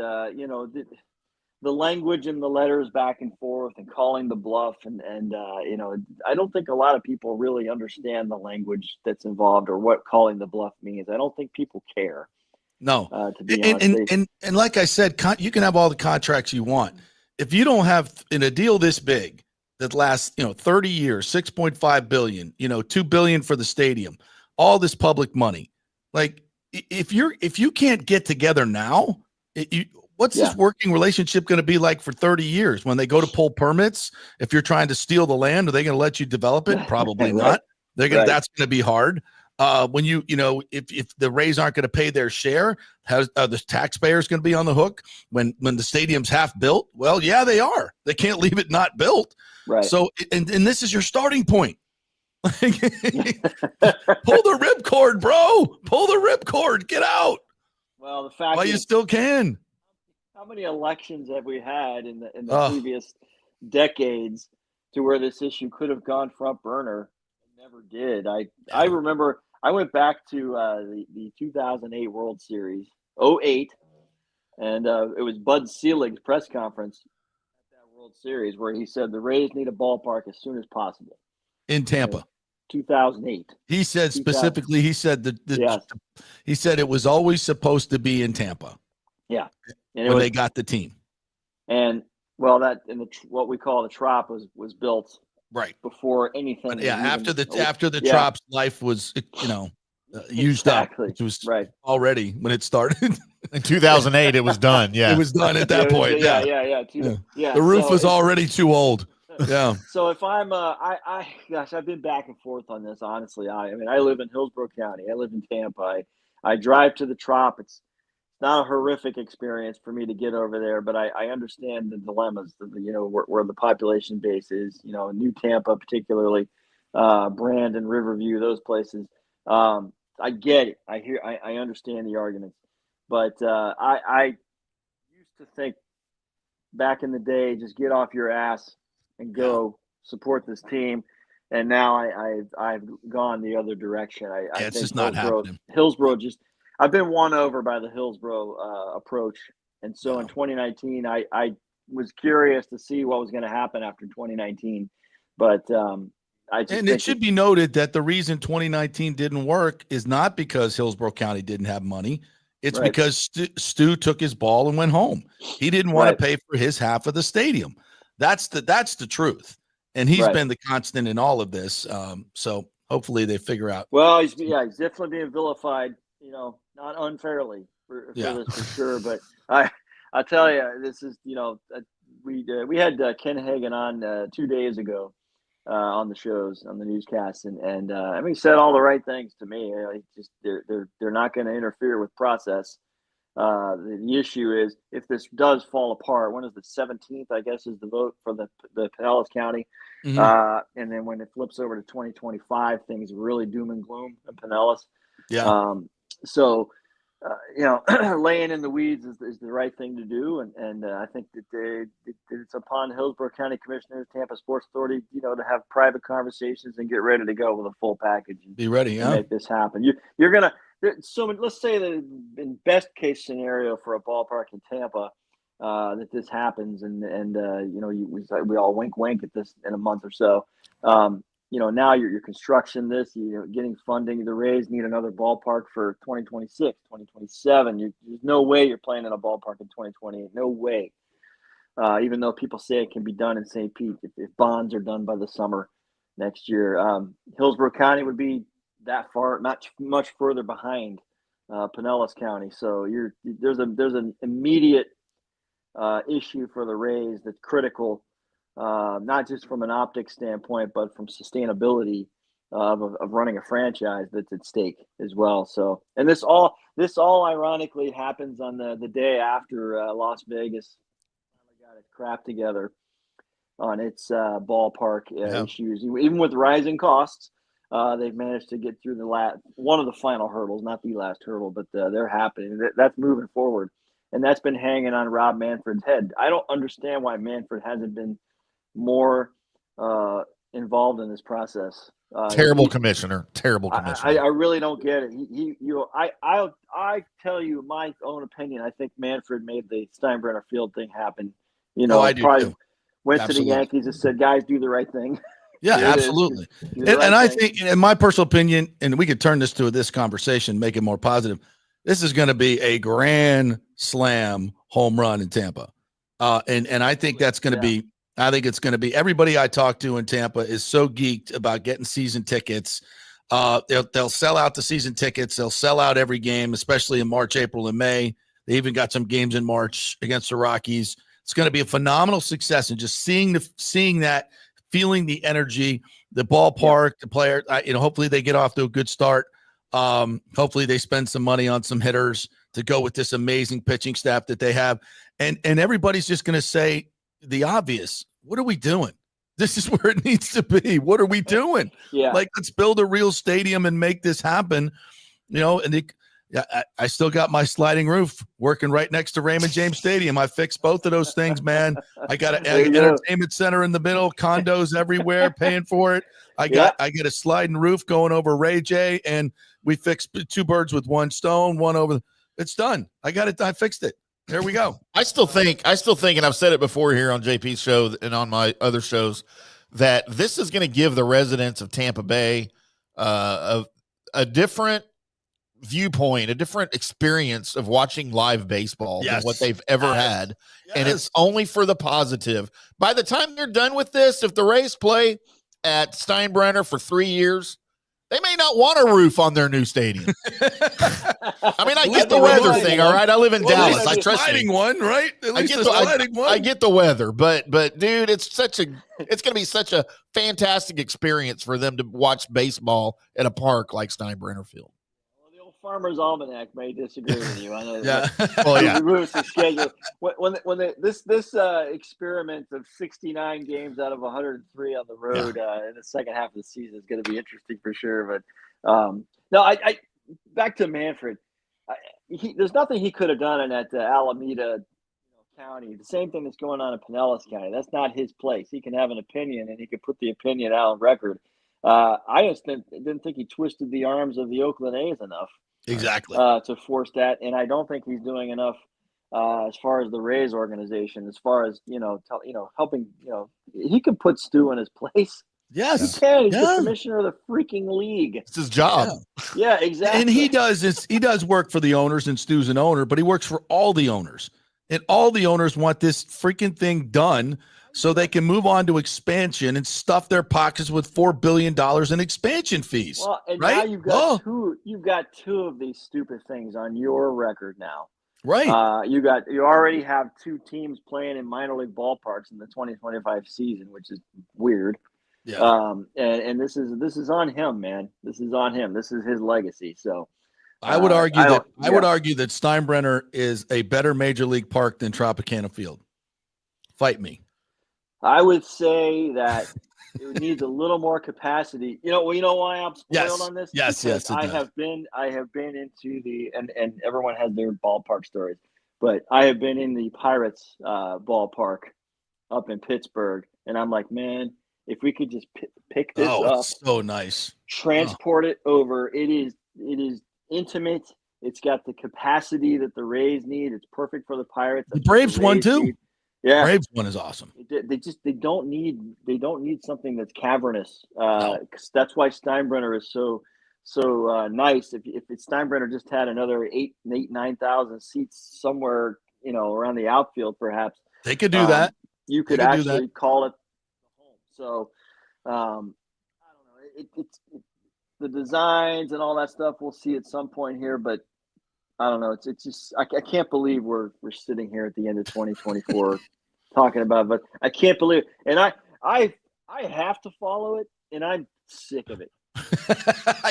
Speaker 8: the language and the letters back and forth and calling the bluff, and I don't think a lot of people really understand the language that's involved or what calling the bluff means. I don't think people care.
Speaker 4: No,
Speaker 8: to be honest,
Speaker 4: and like I said, you can have all the contracts you want. If you don't have in a deal this big that lasts, 30 years, 6.5 billion, $2 billion for the stadium, all this public money, like if you can't get together now, what's this working relationship going to be like for 30 years when they go to pull permits? If you're trying to steal the land, are they going to let you develop it? Probably not. That's going to be hard. When if the Rays aren't going to pay their share, the taxpayers going to be on the hook when the stadium's half built? Well, yeah, they are. They can't leave it not built.
Speaker 8: Right.
Speaker 4: So, and this is your starting point. Pull the ripcord, bro. Pull the ripcord. Get out.
Speaker 8: Well, the fact
Speaker 4: you still can.
Speaker 8: How many elections have we had in the previous decades to where this issue could have gone front burner? It never did. I remember. I went back to the 2008 World Series, 2008, and it was Bud Selig's press conference at that World Series where he said the Rays need a ballpark as soon as possible.
Speaker 4: In Tampa.
Speaker 8: 2008.
Speaker 4: He said specifically, he said he said it was always supposed to be in Tampa.
Speaker 8: Yeah.
Speaker 4: And they got the team.
Speaker 8: And what we call the Trop was built
Speaker 4: right
Speaker 8: before anything.
Speaker 4: But after the Trop's life was used up, which was already when it started.
Speaker 5: In 2008, it was done. Yeah,
Speaker 4: it was done at that point.
Speaker 8: Yeah.
Speaker 4: The roof was already too old. Yeah.
Speaker 8: So if I'm, I've been back and forth on this. Honestly, I live in Hillsborough County. I live in Tampa. I drive to the Trop. It's not a horrific experience for me to get over there, but I understand the dilemmas. Where the population base is. New Tampa, particularly, Brandon, Riverview, those places. I get it. I understand the arguments, but I used to think back in the day, just get off your ass and go support this team. and now I've gone the other direction. I
Speaker 4: it's
Speaker 8: think
Speaker 4: just not happening.
Speaker 8: Hillsborough I've been won over by the Hillsborough approach, and so in 2019 I was curious to see what was going to happen after 2019, but
Speaker 4: it should be noted that the reason 2019 didn't work is not because Hillsborough County didn't have money. It's
Speaker 8: right.
Speaker 4: because Stu took his ball and went home. He didn't want to pay for his half of the stadium. That's the truth. And he's been the constant in all of this. So hopefully they figure out.
Speaker 8: Well, he's definitely being vilified, not unfairly for this for sure. But I tell you, this is, we had Ken Hagan on 2 days ago on the newscast, and I mean, he said all the right things to me. They're not going to interfere with process. The issue is if this does fall apart, when is the 17th, I guess, is the vote for the Pinellas County.
Speaker 4: Mm-hmm.
Speaker 8: And then when it flips over to 2025, things really doom and gloom in Pinellas.
Speaker 4: Yeah.
Speaker 8: So, laying in the weeds is the right thing to do. And I think that it's upon Hillsborough County Commissioners, Tampa Sports Authority, to have private conversations and get ready to go with a full package. And,
Speaker 4: be ready,
Speaker 8: and make this happen. You're going to, so let's say that in best case scenario for a ballpark in Tampa, that this happens, and we all wink at this in a month or so. Now you're construction this, getting funding. The Rays need another ballpark for 2026, 2027. There's no way you're playing in a ballpark in 2028. No way. Even though people say it can be done in St. Pete if bonds are done by the summer next year. Hillsborough County would be that far, not much further behind Pinellas County. So there's an immediate issue for the Rays that's critical, not just from an optics standpoint, but from sustainability of running a franchise that's at stake as well. So, and this all ironically happens on the day after Las Vegas finally got its crap together on its ballpark issues. Even with rising costs, they've managed to get through one of the final hurdles, not the last hurdle, but they're happening. That's moving forward. And that's been hanging on Rob Manfred's head. I don't understand why Manfred hasn't been more involved in this process.
Speaker 5: Terrible commissioner.
Speaker 8: I really don't get it. I tell you my own opinion. I think Manfred made the Steinbrenner Field thing happen.
Speaker 4: I do
Speaker 8: probably
Speaker 4: too.
Speaker 8: Went to the Yankees and said, "Guys, do the right thing."
Speaker 4: Yeah, absolutely. And I think, in my personal opinion, and we could turn this conversation, make it more positive. This is going to be a grand slam home run in Tampa. And I think that's going to be, I think it's going to be, everybody I talk to in Tampa is so geeked about getting season tickets. They'll sell out the season tickets. They'll sell out every game, especially in March, April, and May. They even got some games in March against the Rockies. It's going to be a phenomenal success. And just seeing that, feeling the energy, the ballpark, the player, hopefully they get off to a good start. Hopefully they spend some money on some hitters to go with this amazing pitching staff that they have. And everybody's just going to say the obvious. What are we doing? This is where it needs to be. What are we doing?
Speaker 8: Yeah.
Speaker 4: Let's build a real stadium and make this happen. And I still got my sliding roof working right next to Raymond James Stadium. I fixed both of those things, man. I got an entertainment center in the middle, condos everywhere, paying for it. I got a sliding roof going over Ray J, and we fixed two birds with one stone, one over. It's done. I got it. I fixed it. There we go.
Speaker 5: I still think, and I've said it before here on JP's show and on my other shows, that this is going to give the residents of Tampa Bay a different viewpoint, a different experience of watching live baseball than what they've ever had. Yes. And it's only for the positive. By the time they're done with this, if the Rays play at Steinbrenner for 3 years, they may not want a roof on their new stadium. I mean, I get the weather thing, all right? I live in Dallas. I trust you.
Speaker 4: One, right? At least
Speaker 5: I get the weather, but dude, it's going to be such a fantastic experience for them to watch baseball at a park like Steinbrenner Field.
Speaker 8: Well, the old Farmer's Almanac may disagree with you. I know.
Speaker 4: Yeah.
Speaker 5: Well, yeah.
Speaker 8: Moves the schedule. This experiment of 69 games out of 103 on the road in the second half of the season is going to be interesting for sure. But no, I back to Manfred. There's nothing he could have done in that Alameda County. The same thing that's going on in Pinellas County. That's not his place. He can have an opinion, and he can put the opinion out on record. I just didn't think he twisted the arms of the Oakland A's enough
Speaker 4: Exactly.
Speaker 8: to force that, and I don't think he's doing enough as far as the Rays organization, as far as helping. He could put Stu in his place.
Speaker 4: Yes.
Speaker 8: He can. He's the
Speaker 4: Yeah.
Speaker 8: commissioner of the freaking league.
Speaker 5: It's his job.
Speaker 8: Yeah, exactly.
Speaker 4: And he does work for the owners, and Stu's an owner, but he works for all the owners. And all the owners want this freaking thing done so they can move on to expansion and stuff their pockets with $4 billion in expansion fees.
Speaker 8: Well, and
Speaker 4: right?
Speaker 8: now you've got two of these stupid things on your record now.
Speaker 4: Right.
Speaker 8: You already have two teams playing in minor league ballparks in the 2025 season, which is weird.
Speaker 4: Yeah.
Speaker 8: And this is on him, man. This is on him. This is his legacy. So
Speaker 4: I would argue that Steinbrenner is a better major league park than Tropicana Field. Fight me.
Speaker 8: I would say that it needs a little more capacity. You know why I'm spoiled on this?
Speaker 4: Yes.
Speaker 8: I have been into and everyone has their ballpark stories, but I have been in the Pirates ballpark up in Pittsburgh, and I'm like, man, if we could just pick this up,
Speaker 4: it's so nice.
Speaker 8: Transport it over. It is intimate. It's got the capacity that the Rays need. It's perfect for the Pirates.
Speaker 4: The Braves one too.
Speaker 8: Need. Yeah,
Speaker 4: Braves one is awesome.
Speaker 8: They don't need something that's cavernous. That's why Steinbrenner is so nice. If Steinbrenner just had another 9,000 seats somewhere, around the outfield, perhaps
Speaker 4: they could do that.
Speaker 8: You could actually call it home. So I don't know. It's the designs and all that stuff we'll see at some point here, but I don't know. It's just I can't believe we're sitting here at the end of 2024 talking about it, but I can't believe it. And I have to follow it, and I'm sick of it.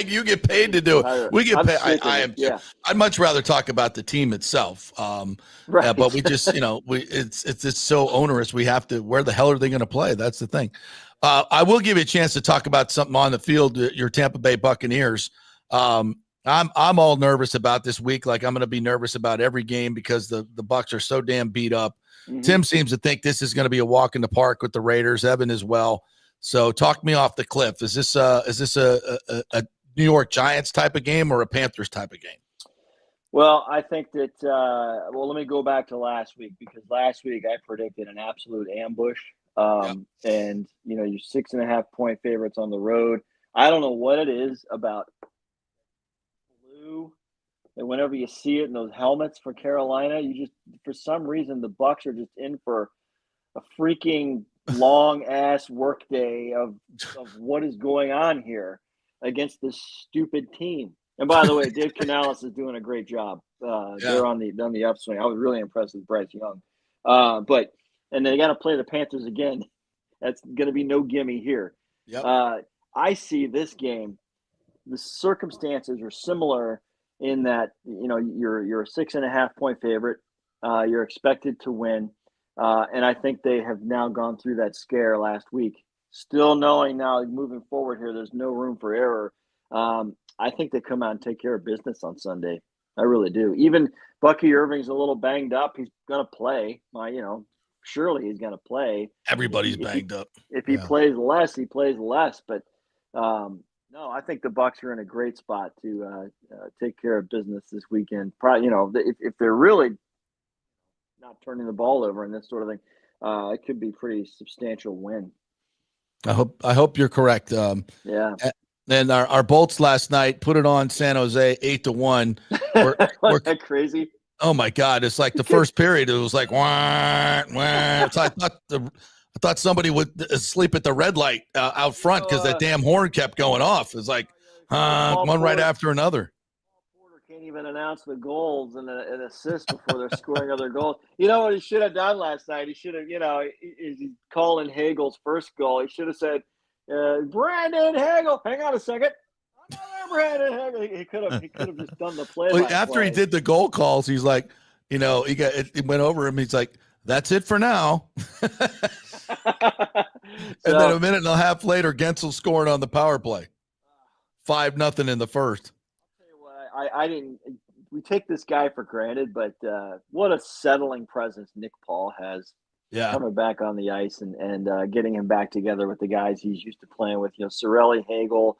Speaker 4: You get paid to do it. We get paid. I am.
Speaker 8: Yeah.
Speaker 4: I'd much rather talk about the team itself.
Speaker 8: Right.
Speaker 4: But we just, it's so onerous. We have to. Where the hell are they going to play? That's the thing. I will give you a chance to talk about something on the field. Your Tampa Bay Buccaneers. I'm all nervous about this week. Like I'm going to be nervous about every game because the Bucs are so damn beat up. Mm-hmm. Tim seems to think this is going to be a walk in the park with the Raiders. Evan as well. So talk me off the cliff. Is this a New York Giants type of game or a Panthers type of game?
Speaker 8: Well, I think that let me go back to last week, because last week I predicted an absolute ambush. And you're 6.5 point favorites on the road. I don't know what it is about blue, and whenever you see it in those helmets for Carolina, you just, for some reason, the Bucs are just in for a freaking long ass work day of what is going on here against this stupid team. And by the way, Dave Canales is doing a great job. They're on the upswing. I was really impressed with Bryce Young. And they got to play the Panthers again. That's going to be no gimme here.
Speaker 4: Yep.
Speaker 8: I see this game. The circumstances are similar in that you're a 6.5 point favorite. You're expected to win, and I think they have now gone through that scare last week. Still knowing now moving forward here, there's no room for error. I think they come out and take care of business on Sunday. I really do. Even Bucky Irving's a little banged up. He's going to play. Surely he's going to play.
Speaker 4: Everybody's banged up.
Speaker 8: If he plays less, he plays less. But no, I think the Bucs are in a great spot to take care of business this weekend. Probably, if they're really not turning the ball over and this sort of thing, it could be a pretty substantial win.
Speaker 4: I hope you're correct.
Speaker 8: Yeah.
Speaker 4: And our Bolts last night put it on San Jose 8-1.
Speaker 8: Wasn't that crazy?
Speaker 4: Oh my God! It's like the first period. It was like wah, wah. So I thought somebody would sleep at the red light out front because that damn horn kept going off. It's like one right after another.
Speaker 8: Porter can't even announce the goals and an assist before they're scoring other goals. You know what he should have done last night? He should have, he's calling Hagel's first goal. He should have said, Brandon Hagel. Hang on a second. Brandon Hagel. He could have just done the play.
Speaker 4: Well, after he did the goal calls, he's like, it went over him. He's like, that's it for now. And then a minute and a half later, Gensel scored on the power play. 5-0 in the first.
Speaker 8: I'll tell you what, I didn't. We take this guy for granted, but what a settling presence Nick Paul has. coming back on the ice and getting him back together with the guys he's used to playing with. Sorelli, Hagel,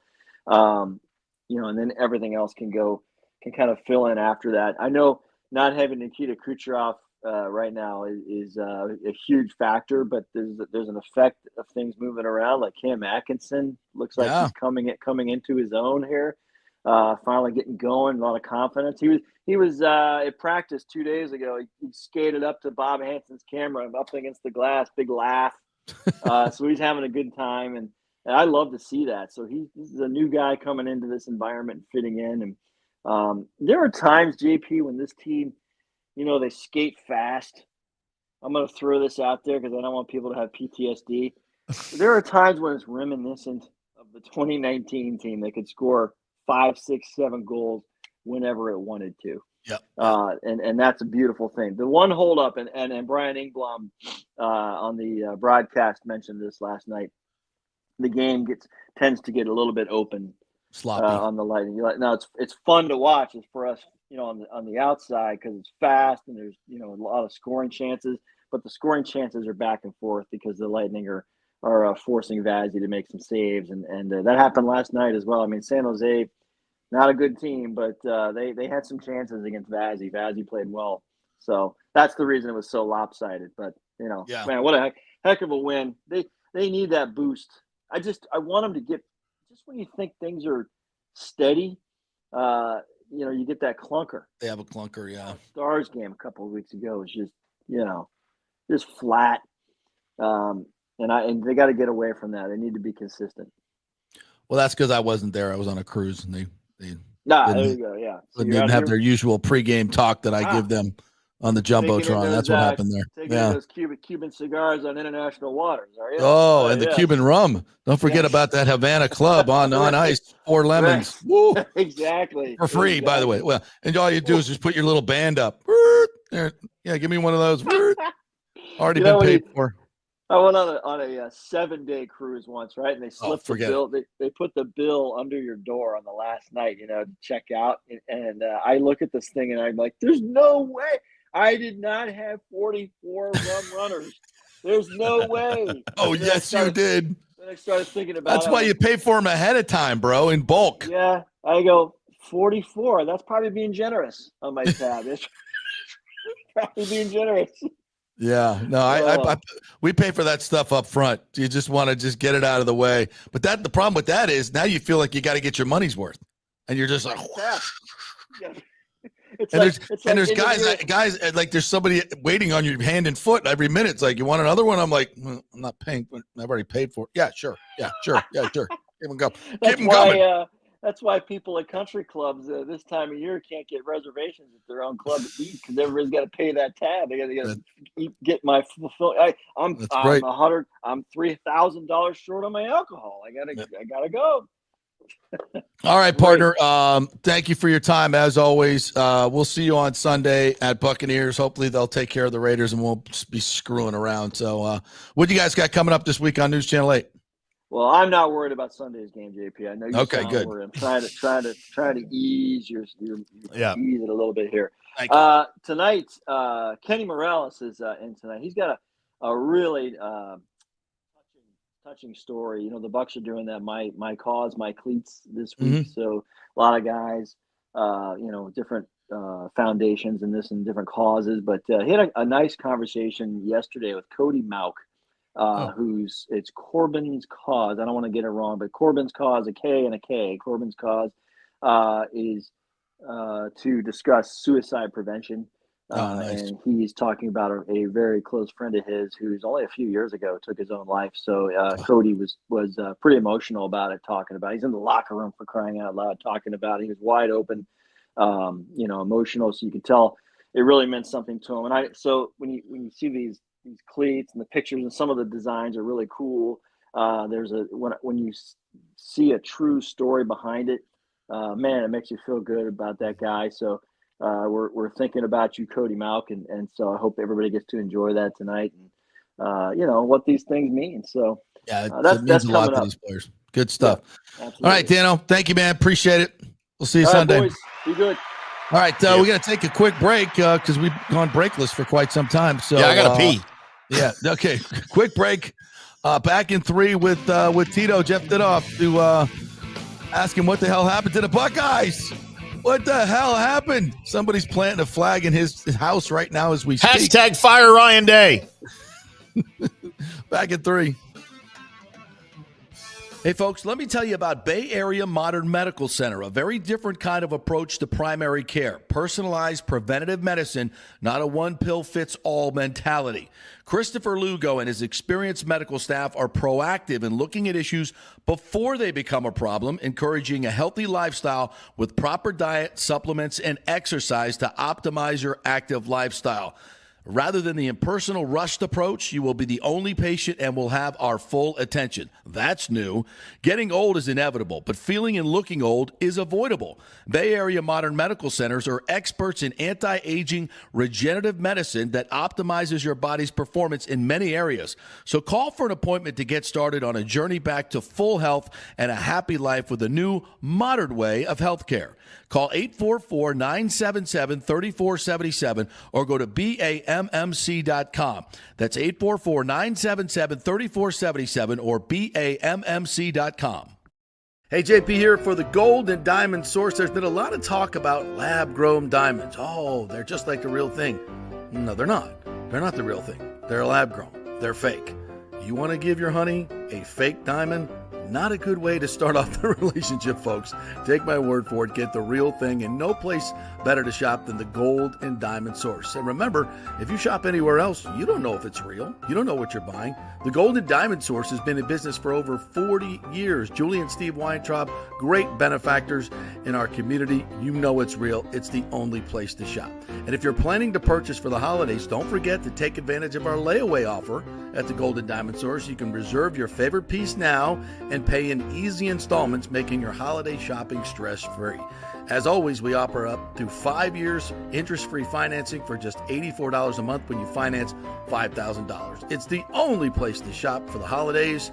Speaker 8: and then everything else can kind of fill in after that. I know not having Nikita Kucherov right now is a huge factor, but there's an effect of things moving around. Like Cam Atkinson looks like he's coming into his own here, finally getting going. A lot of confidence. He was at practice 2 days ago. He skated up to Bob Hanson's camera up against the glass, big laugh. So he's having a good time, and I love to see that. So this is a new guy coming into this environment, fitting in, and there are times, JP, when this team, they skate fast. I'm going to throw this out there because I don't want people to have PTSD. There are times when it's reminiscent of the 2019 team that could score 5, 6, 7 goals whenever it wanted to.
Speaker 4: Yep.
Speaker 8: And that's a beautiful thing. The one holdup, and Brian Ingblom on the broadcast mentioned this last night. The game tends to get a little bit open,
Speaker 4: sloppy
Speaker 8: on the lighting. Now it's fun to watch. It's for us, on the outside because it's fast and there's a lot of scoring chances. But the scoring chances are back and forth because the Lightning are forcing Vazzy to make some saves, and that happened last night as well. I mean, San Jose, not a good team, but they had some chances against Vazzy. Vazzy played well, so that's the reason it was so lopsided. But man, what a heck of a win. They need that boost. I want them to get, just when you think things are steady, you get that clunker.
Speaker 4: They have a clunker, yeah.
Speaker 8: Stars game a couple of weeks ago was just just flat. And they got to get away from that. They need to be consistent.
Speaker 4: Well, that's because I wasn't there. I was on a cruise, and they
Speaker 8: there you go. Yeah, so
Speaker 4: didn't have their usual pregame talk that I give them on the Jumbotron. That's what happened there.
Speaker 8: Taking those Cuban cigars on international waters, are you?
Speaker 4: Oh, and the Cuban rum. Don't forget about that Havana Club on ice, 4 lemons. Woo.
Speaker 8: Exactly.
Speaker 4: For free, by the way. Well, and all you do is just put your little band up. There. Yeah, give me one of those. Already been paid for.
Speaker 8: I went on a 7-day cruise once, right? And they slipped the bill. They put the bill under your door on the last night, to check out. And I look at this thing and I'm like, there's no way. I did not have 44 rum runners. There's no way.
Speaker 4: Oh, yes, you did.
Speaker 8: Then I started thinking about
Speaker 4: That's why you pay for them ahead of time, bro, in bulk.
Speaker 8: Yeah. I go, 44. That's probably being generous on my tab. It's probably being generous.
Speaker 4: Yeah, no, we pay for that stuff up front. You just want to just get it out of the way. But the problem with that is now you feel like you got to get your money's worth, and you're just like, there's guys like there's somebody waiting on your hand and foot every minute. It's like, you want another one? I'm like, I'm not paying. I've already paid for it. Yeah, sure. Yeah, sure. Yeah, sure. Keep them going. Keep them coming.
Speaker 8: That's why people at country clubs this time of year can't get reservations at their own club to eat, because everybody's got to pay that tab. They got to get my fulfillment. I'm $3,000 short on my alcohol. I gotta go.
Speaker 4: All right, partner. Thank you for your time as always. We'll see you on Sunday at Buccaneers. Hopefully they'll take care of the Raiders and won't be screwing around. So, what do you guys got coming up this week on News Channel 8?
Speaker 8: Well, I'm not worried about Sunday's game, JP. I know you're
Speaker 4: okay. Good.
Speaker 8: Worried. I'm trying to ease your ease it a little bit here. Tonight, Kenny Morales is in tonight. He's got a really touching story. The Bucs are doing that my cause, my cleats this week. Mm-hmm. So a lot of guys, different foundations and different causes. But he had a nice conversation yesterday with Cody Mauk. It's Corbin's Cause. I don't want to get it wrong, but Corbin's Cause, a K and a K. Corbin's Cause is to discuss suicide prevention.
Speaker 4: Nice.
Speaker 8: And he's talking about a very close friend of his who's only a few years ago took his own life. So Cody was pretty emotional about it, talking about it. He's in the locker room, for crying out loud, talking about it. He was wide open, emotional. So you could tell it really meant something to him. So when you see these cleats and the pictures, and some of the designs are really cool. When you see a true story behind it, man, it makes you feel good about that guy. So we're thinking about you, Cody Mauk, and so I hope everybody gets to enjoy that tonight, and what these things mean. So
Speaker 4: it means a lot to these players. Good stuff. Yeah, all right, Dano, thank you, man. Appreciate it. We'll see you Sunday.
Speaker 8: Boys, be good.
Speaker 4: All right, we got to take a quick break because we've gone breakless for quite some time. So
Speaker 5: I got to pee.
Speaker 4: Yeah. Okay. Quick break. Back in 3 with Tito. Jeff Didoff to ask him what the hell happened to the Buckeyes. What the hell happened? Somebody's planting a flag in his house right now as we speak.
Speaker 5: Hashtag fire Ryan Day.
Speaker 4: Back in 3. Hey, folks, let me tell you about Bay Area Modern Medical Center, a very different kind of approach to primary care. Personalized preventative medicine, not a one-pill-fits-all mentality. Christopher Lugo and his experienced medical staff are proactive in looking at issues before they become a problem, encouraging a healthy lifestyle with proper diet, supplements, and exercise to optimize your active lifestyle. Rather than the impersonal, rushed approach, you will be the only patient and will have our full attention. That's new. Getting old is inevitable, but feeling and looking old is avoidable. Bay Area Modern Medical Centers are experts in anti-aging regenerative medicine that optimizes your body's performance in many areas. So call for an appointment to get started on a journey back to full health and a happy life with a new, modern way of healthcare. Call 844-977-3477 or go to BAMMC.com. That's 844-977-3477 or BAMMC.com. Hey, JP here for the Gold and Diamond Source. There's been a lot of talk about lab-grown diamonds. Oh, they're just like the real thing. No, they're not. They're not the real thing. They're lab-grown. They're fake. You want to give your honey a fake diamond? Not a good way to start off the relationship, folks. Take my word for it. Get the real thing, and no place better to shop than the Gold and Diamond Source. And remember, if you shop anywhere else, you don't know if it's real. You don't know what you're buying. The Gold and Diamond Source has been in business for over 40 years. Julie and Steve Weintraub, great benefactors in our community. You know it's real. It's the only place to shop. And if you're planning to purchase for the holidays, don't forget to take advantage of our layaway offer at the Gold and Diamond Source. You can reserve your favorite piece now and pay in easy installments, making your holiday shopping stress-free. As always, we offer up to 5 years interest-free financing for just $84 a month when you finance $5,000. It's the only place to shop for the holidays.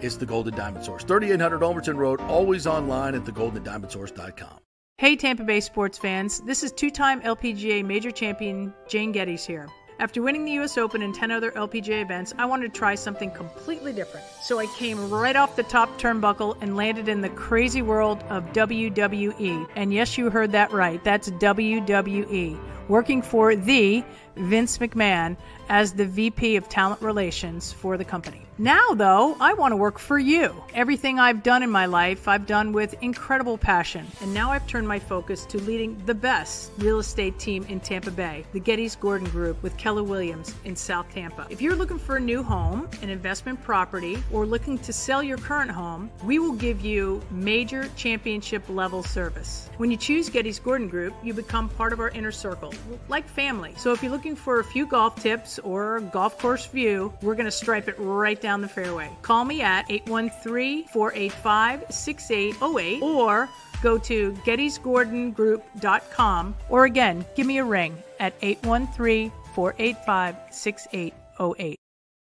Speaker 4: It's the Golden Diamond Source, 3800 Ulmerton Road, always online at thegoldendiamondsource.com.
Speaker 9: Hey Tampa Bay sports fans, this is two-time LPGA major champion Jane Geddes here. After winning the US Open and 10 other LPGA events, I wanted to try something completely different. So I came right off the top turnbuckle and landed in the crazy world of WWE. And yes, you heard that right. That's WWE. Working for the Vince McMahon as the VP of Talent Relations for the company. Now, though, I want to work for you. Everything I've done in my life, I've done with incredible passion. And now I've turned my focus to leading the best real estate team in Tampa Bay, the Geddes Gordon Group with Keller Williams in South Tampa. If you're looking for a new home, an investment property, or looking to sell your current home, we will give you major championship level service. When you choose Geddes Gordon Group, you become part of our inner circle, like family. So if you're looking for a few golf tips or a golf course view, we're going to stripe it right down the fairway. Call me at 813-485-6808 or go to gettysgordongroup.com, or again, give me a ring at 813-485-6808.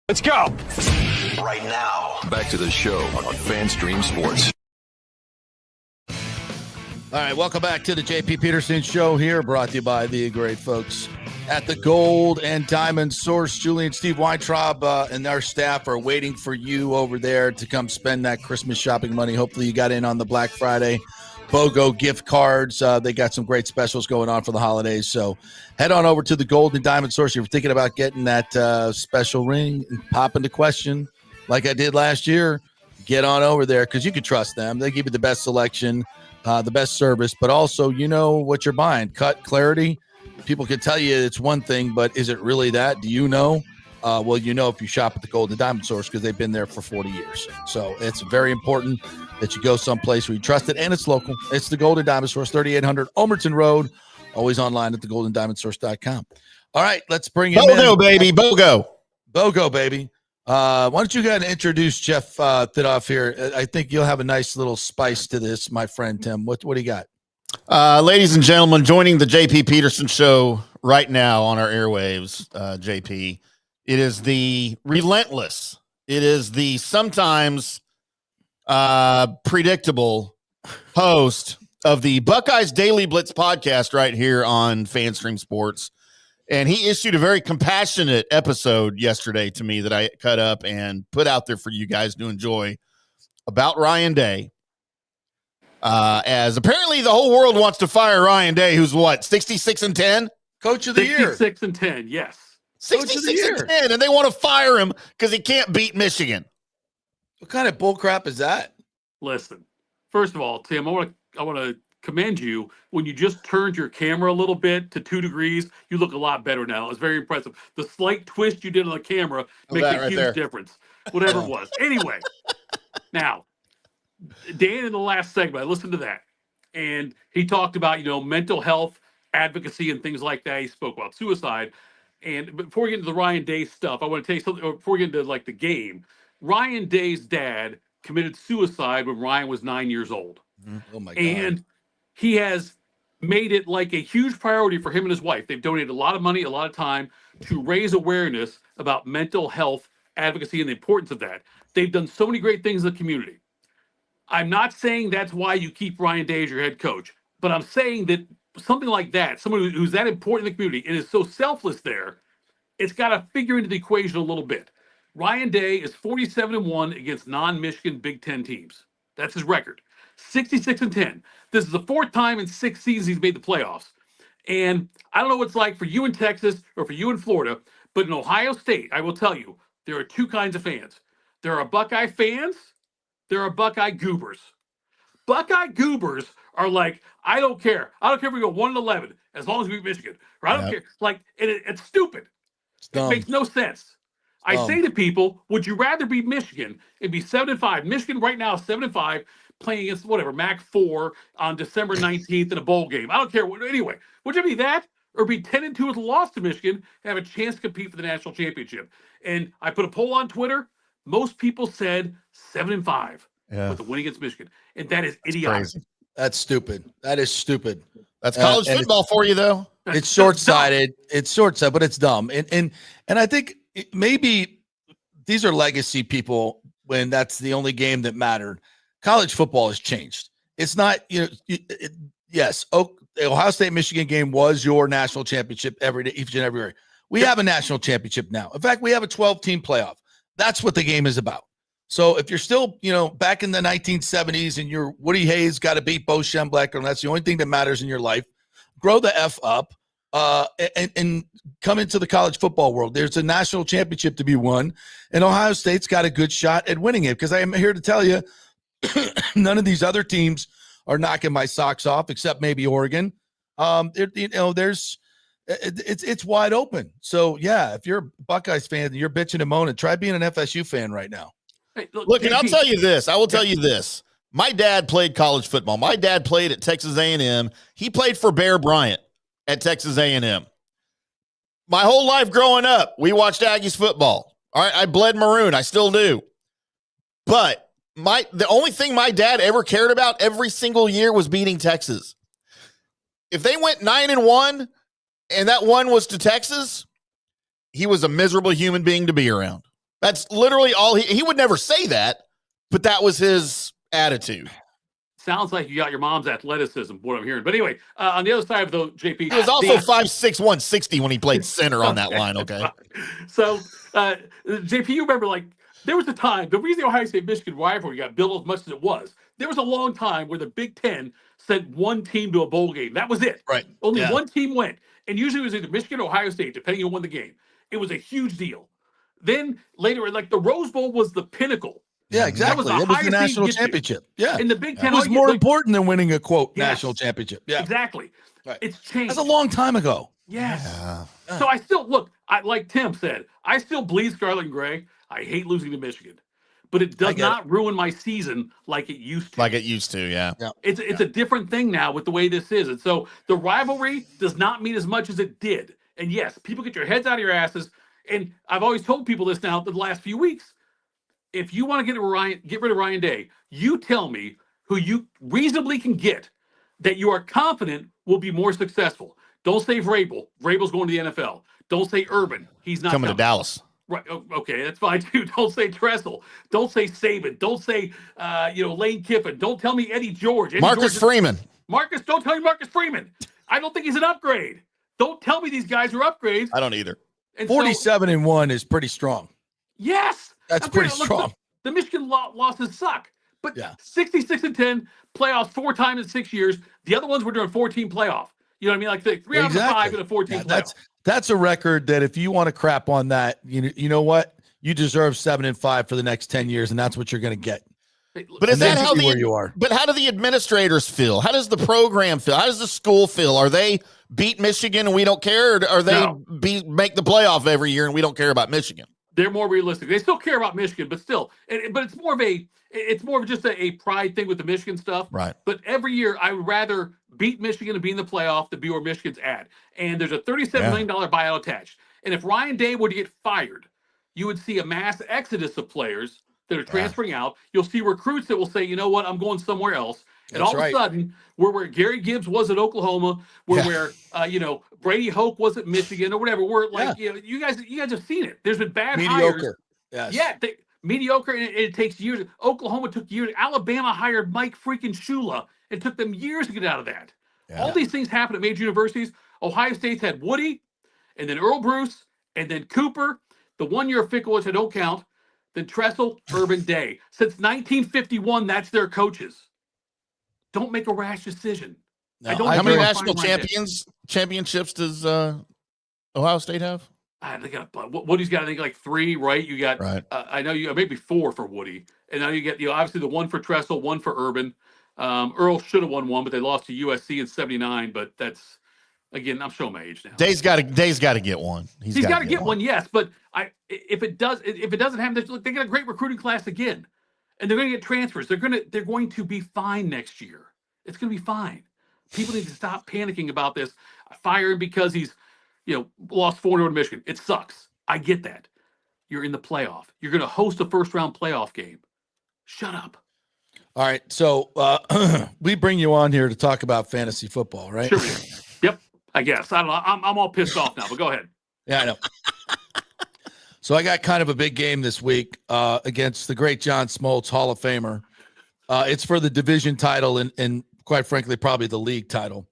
Speaker 1: Let's go! Right now. Back to the show on FanStream Sports.
Speaker 4: All right, welcome back to the JP Peterson Show here, brought to you by the great folks at the Gold and Diamond Source. Julie and Steve Weintraub and our staff are waiting for you over there to come spend that Christmas shopping money. Hopefully you got in on the Black Friday BOGO gift cards. They got some great specials going on for the holidays. So head on over to the Gold and Diamond Source. If you're thinking about getting that special ring and pop into question like I did last year, get on over there because you can trust them. They give you the best selection, the best service, but also you know what you're buying. Cut, clarity. People can tell you it's one thing, but is it really that? Do you know? Well, you know if you shop at the Gold and Diamond Source because they've been there for 40 years. So it's very important that you go someplace where you trust it, and it's local. It's the Gold and Diamond Source, 3800 Ulmerton Road, always online at thegoldendiamondsource.com. All right, let's bring him in.
Speaker 5: BOGO, baby, BOGO.
Speaker 4: BOGO, baby. Why don't you go ahead and introduce Jeff Thidoff here? I think you'll have a nice little spice to this, my friend Tim. What do you got?
Speaker 5: Ladies and gentlemen, joining the JP Peterson Show right now on our airwaves, JP. It is the relentless. It is the sometimes predictable host of the Buckeyes Daily Blitz podcast right here on FanStream Sports. And he issued a very compassionate episode yesterday to me that I cut up and put out there for you guys to enjoy about Ryan Day. As apparently the whole world wants to fire Ryan Day, who's what, 66-10?
Speaker 4: Coach of the year.
Speaker 10: 66-10, yes.
Speaker 5: 66-10, and they want to fire him because he can't beat Michigan.
Speaker 4: What kind of bull crap is that?
Speaker 10: Listen, first of all, Tim, I want to commend you. When you just turned your camera a little bit to 2 degrees, you look a lot better now. It's very impressive. The slight twist you did on the camera makes a huge difference. Whatever it was. Anyway, now, Dan in the last segment, I listened to that, and he talked about, mental health advocacy and things like that. He spoke about suicide. And before we get into the Ryan Day stuff, I want to tell you something. Before we get into the game, Ryan Day's dad committed suicide when Ryan was 9 years old.
Speaker 4: Oh my God.
Speaker 10: And he has made it like a huge priority for him and his wife. They've donated a lot of money, a lot of time to raise awareness about mental health advocacy and the importance of that. They've done so many great things in the community. I'm not saying that's why you keep Ryan Day as your head coach, but I'm saying that something like that, someone who's that important in the community and is so selfless there, it's got to figure into the equation a little bit. Ryan Day is 47-1 against non-Michigan Big Ten teams. That's his record. 66-10. This is the 4th time in 6 seasons he's made the playoffs. And I don't know what it's like for you in Texas or for you in Florida, but in Ohio State, I will tell you, there are 2 kinds of fans. There are Buckeye fans. There are Buckeye goobers. Buckeye goobers are like, I don't care. I don't care if we go 1-11 as long as we beat Michigan. Or I don't care. It's stupid. It makes no sense. I say to people, would you rather be Michigan and be 7-5? Michigan right now is 7-5, playing against MAC 4 on December 19th in a bowl game. I don't care. Anyway, would you be that or be 10-2 with a loss to Michigan and have a chance to compete for the national championship? And I put a poll on Twitter. Most people said 7-5 with the win against Michigan, and that is idiotic.
Speaker 5: Crazy.
Speaker 4: That's stupid. That is stupid.
Speaker 5: That's college football for you, though.
Speaker 4: It's short-sighted. It's short-sighted, but it's dumb. And I think maybe these are legacy people when that's the only game that mattered. College football has changed. It's not, yes, the Ohio State Michigan game was your national championship every day, each and every year. We have a national championship now. In fact, we have a 12-team playoff. That's what the game is about. So if you're still, back in the 1970s and you're Woody Hayes got to beat Bo Schembechler, and that's the only thing that matters in your life, grow the F up and come into the college football world. There's a national championship to be won, and Ohio State's got a good shot at winning it because I am here to tell you none of these other teams are knocking my socks off except maybe Oregon. It's wide open. So, yeah, if you're a Buckeyes fan and you're bitching and moaning, try being an FSU fan right now.
Speaker 10: Hey,
Speaker 5: Look, and I'll tell you this. I will tell you this. My dad played college football. My dad played at Texas A&M. He played for Bear Bryant at Texas A&M. My whole life growing up, we watched Aggies football. All right, I bled maroon. I still do. But the only thing my dad ever cared about every single year was beating Texas. If they went 9-1 and that one was to Texas, he was a miserable human being to be around. That's literally all he would never say that, but that was his attitude.
Speaker 10: Sounds like you got your mom's athleticism, what I'm hearing. But anyway, on the other side of the JP.
Speaker 5: He was also 5'6", 160 when he played center on that line, okay?
Speaker 10: So, JP, you remember, there was a time, the reason the Ohio State-Michigan rivalry got built as much as it was, there was a long time where the Big Ten sent one team to a bowl game. That was it.
Speaker 4: Right.
Speaker 10: Only one team went. And usually it was either Michigan or Ohio State, depending on who won the game. It was a huge deal. Then later, the Rose Bowl was the pinnacle.
Speaker 4: Yeah, exactly. It was the national championship. Yeah.
Speaker 10: In the Big Ten,
Speaker 4: it was more important than winning a, quote, national championship. Yeah.
Speaker 10: Exactly. Right. It's changed.
Speaker 4: That's a long time ago.
Speaker 10: Yes. Yeah. So I still, like Tim said, I still bleed scarlet and gray. I hate losing to Michigan. But it does not ruin my season like it used to.
Speaker 5: Like it used to, yeah.
Speaker 10: It's a different thing now with the way this is. And so the rivalry does not mean as much as it did. And yes, people get your heads out of your asses. And I've always told people this now the last few weeks. If you want to get rid of Ryan Day, you tell me who you reasonably can get that you are confident will be more successful. Don't say Vrabel. Vrabel's going to the NFL. Don't say Urban. He's not
Speaker 5: coming to Dallas.
Speaker 10: Right. Okay, that's fine too. Don't say Tressel. Don't say Saban. Don't say Lane Kiffin. Don't tell me Eddie George.
Speaker 5: Marcus Freeman.
Speaker 10: Don't tell me Marcus Freeman. I don't think he's an upgrade. Don't tell me these guys are upgrades.
Speaker 5: I don't either.
Speaker 10: And
Speaker 4: 47-1 is pretty strong.
Speaker 10: Yes.
Speaker 4: That's pretty strong.
Speaker 10: The Michigan losses suck. But
Speaker 4: yeah.
Speaker 10: 66-10, playoffs 4 times in 6 years. The other ones were doing 14 playoff. You know what I mean? Like 3 out of 5 in a 14 playoff.
Speaker 4: That's a record that if you want to crap on that, you know what? You deserve 7-5 for the next 10 years, and that's what you're going to get.
Speaker 5: But is that how
Speaker 4: where you are?
Speaker 5: But how do the administrators feel? How does the program feel? How does the school feel? Are they beat Michigan and we don't care, or are they make the playoff every year and we don't care about Michigan?
Speaker 10: They're more realistic. They still care about Michigan, but still, but it's more of just a pride thing with the Michigan stuff.
Speaker 5: Right.
Speaker 10: But every year, I would rather beat Michigan and be in the playoff than be where Michigan's at. And there's a $37 million buyout attached. And if Ryan Day were to get fired, you would see a mass exodus of players that are transferring out. You'll see recruits that will say, you know what, I'm going somewhere else. And all of a sudden, we're where Gary Gibbs was at Oklahoma, where Brady Hoke was at Michigan or whatever. We're like, you guys have seen it. There's been bad
Speaker 4: mediocre.
Speaker 10: Hires. Yeah, mediocre, and it takes years. Oklahoma took years. Alabama hired Mike freaking Shula. It took them years to get out of that. Yeah. All these things happen at major universities. Ohio State's had Woody, and then Earl Bruce, and then Cooper. The 1 year of Fickle, which I don't count. Then Tressel, Urban, Day. Since 1951, that's their coaches. Don't make a rash decision.
Speaker 5: No, how many national championships does Ohio State have?
Speaker 10: They got Woody's got, I think, like 3, right? You got I know you maybe 4 for Woody, and now you get obviously the 1 for Tressel, 1 for Urban. Earl should have won 1, but they lost to USC in '79. But that's, again, I'm showing my age now.
Speaker 5: Day's got to get 1.
Speaker 10: He's got to get one, yes. But if it doesn't happen, look, they got a great recruiting class again, and they're going to get transfers. They're going to be fine next year. It's going to be fine. People need to stop panicking about this. Fire him because he's lost 4 to Michigan. It sucks. I get that. You're in the playoff. You're going to host a first-round playoff game. Shut up.
Speaker 4: All right, so we bring you on here to talk about fantasy football, right?
Speaker 10: Sure. Yep. I guess. I don't know. I'm all pissed off now, but go ahead.
Speaker 4: Yeah, I know. So I got kind of a big game this week against the great John Smoltz, Hall of Famer. It's for the division title and quite frankly, probably the league title.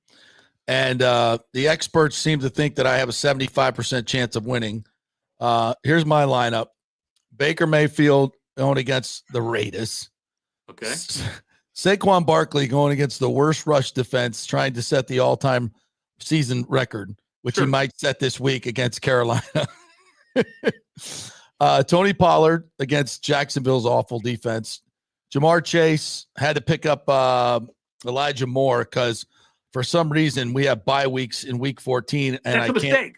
Speaker 4: And the experts seem to think that I have a 75% chance of winning. Here's my lineup. Baker Mayfield going against the Raiders.
Speaker 10: Okay.
Speaker 4: Saquon Barkley going against the worst rush defense, trying to set the all-time season record, which he might set this week against Carolina. Tony Pollard against Jacksonville's awful defense. Jamar Chase had to pick up Elijah Moore because for some reason we have bye weeks in week 14, and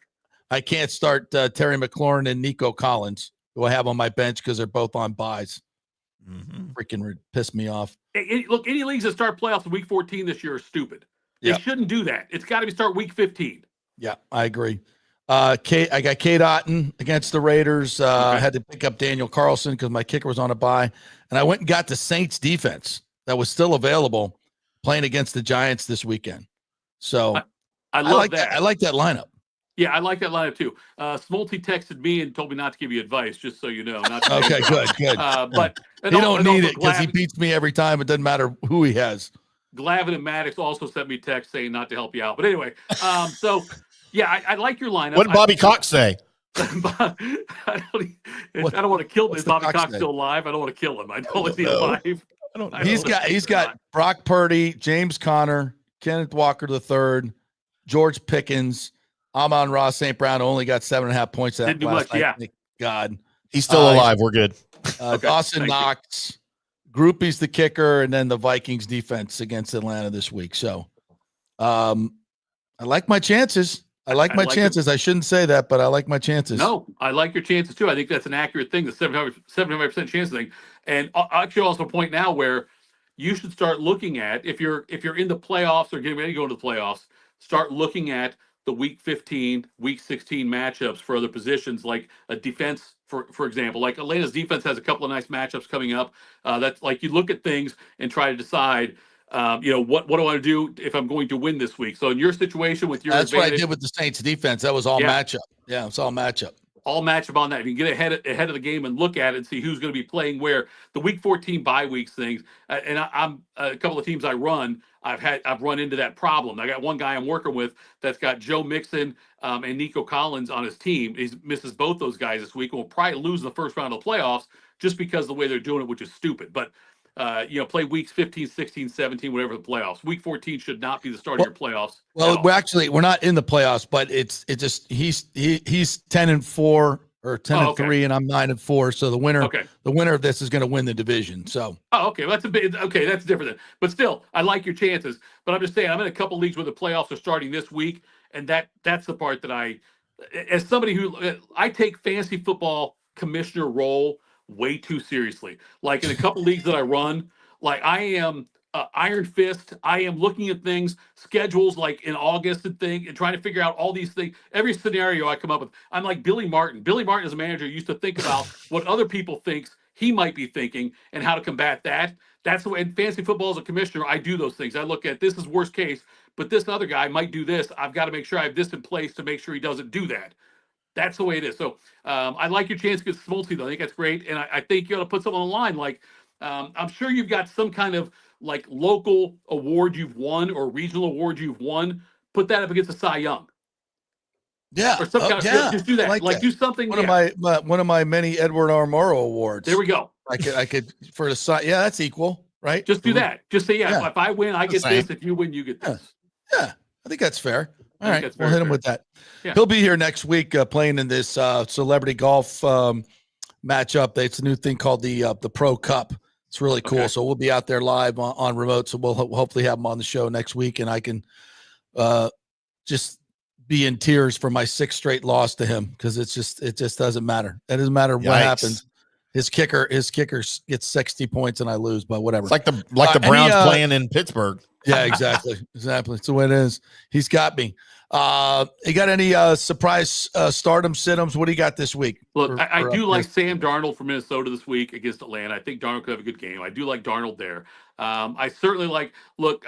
Speaker 4: I can't start Terry McLaurin and Nico Collins, who I have on my bench because they're both on byes. Freaking pissed me off.
Speaker 10: Look, any leagues that start playoffs in week 14 this year are stupid. They shouldn't do that. It's got to be start week 15.
Speaker 4: Yeah, I agree. I got Kate Otten against the Raiders. I had to pick up Daniel Carlson because my kicker was on a bye. And I went and got the Saints defense that was still available playing against the Giants this weekend. So I like that. I like that lineup.
Speaker 10: Yeah, I like that lineup too. Smolty texted me and told me not to give you advice, just so you know. Not to
Speaker 4: okay, good.
Speaker 10: But
Speaker 4: he don't need it because he beats me every time. It doesn't matter who he has.
Speaker 10: Glavin and Maddox also sent me text saying not to help you out. But anyway, so yeah, I like your lineup.
Speaker 5: What did Bobby Cox say?
Speaker 10: I don't want to kill him. Is Bobby Cox still alive? I don't want to kill him. I don't want to see him alive.
Speaker 4: He's got Brock Purdy, James Conner, Kenneth Walker III, George Pickens. Amon-Ra St. Brown only got 7.5 points that last night. Yeah. Thank God.
Speaker 5: He's still alive. We're good.
Speaker 4: Dawson Knox, Groupie's the kicker, and then the Vikings defense against Atlanta this week. So I like my chances. I like my chances. I shouldn't say that, but I like my chances.
Speaker 10: No, I like your chances too. I think that's an accurate thing, the 75% chance thing. And actually also a point now where you should start looking at, if you're in the playoffs or getting ready to go into the playoffs, start looking at the week 15, week 16 matchups for other positions, like a defense, for example. Like Atlanta's defense has a couple of nice matchups coming up. That's like you look at things and try to decide, what do I want to do if I'm going to win this week? So in your situation with your
Speaker 4: that's what I did with the Saints defense. That was all matchup. Yeah, it's all matchup.
Speaker 10: I'll match them on that. If you can get ahead of the game and look at it and see who's going to be playing where. The Week 14 bye weeks things, and I'm a couple of teams I run. I've run into that problem. I got one guy I'm working with that's got Joe Mixon and Nico Collins on his team. He misses both those guys this week and will probably lose in the first round of the playoffs just because of the way they're doing it, which is stupid. But play weeks 15, 16, 17, whatever the playoffs. Week 14 should not be the start of your playoffs.
Speaker 4: Well, we're not in the playoffs, but it's just he's 10-4 or 10-3, and I'm 9-4. So the winner of this is going to win the division. So
Speaker 10: okay, well, that's different then. But still, I like your chances. But I'm just saying, I'm in a couple leagues where the playoffs are starting this week, and that's the part that as somebody who I take fantasy football commissioner role way too seriously. Like in a couple leagues that I run, like I am Iron Fist. I am looking at things, schedules like in August and trying to figure out all these things. Every scenario I come up with, I'm like Billy Martin. Billy Martin as a manager used to think about what other people thinks he might be thinking and how to combat that. That's the way in fantasy football as a commissioner, I do those things. I look at this is worst case, but this other guy might do this. I've got to make sure I have this in place to make sure he doesn't do that. That's the way it is. So I like your chance against Smoltz, though. I think that's great. And I think you ought to put something on the line. Like I'm sure you've got some kind of like local award you've won or regional award you've won. Put that up against a Cy Young.
Speaker 4: Yeah.
Speaker 10: Or some kind of, just do that. Like do something.
Speaker 4: One of my many Edward R. Murrow awards.
Speaker 10: There we go.
Speaker 4: I could for the Cy. Yeah, that's equal, right?
Speaker 10: Just do that. Just say, if I win, I get this. If you win, you get this.
Speaker 4: Yeah. I think that's fair. All right, we'll hit him with that.
Speaker 10: Yeah.
Speaker 4: He'll be here next week playing in this celebrity golf matchup. It's a new thing called the Pro Cup. It's really cool. Okay. So we'll be out there live on remote. So we'll hopefully have him on the show next week, and I can just be in tears for my 6th straight loss to him because it just doesn't matter. It doesn't matter what happens. His kicker gets 60 points and I lose, but whatever.
Speaker 5: It's like the Browns playing in Pittsburgh.
Speaker 4: Yeah, exactly. It's the way it is. He's got me. You got any surprise stardom sit-ems? What do you got this week?
Speaker 10: Look, I do like Sam Darnold from Minnesota this week against Atlanta. I think Darnold could have a good game. I do like Darnold there. I certainly like. Look,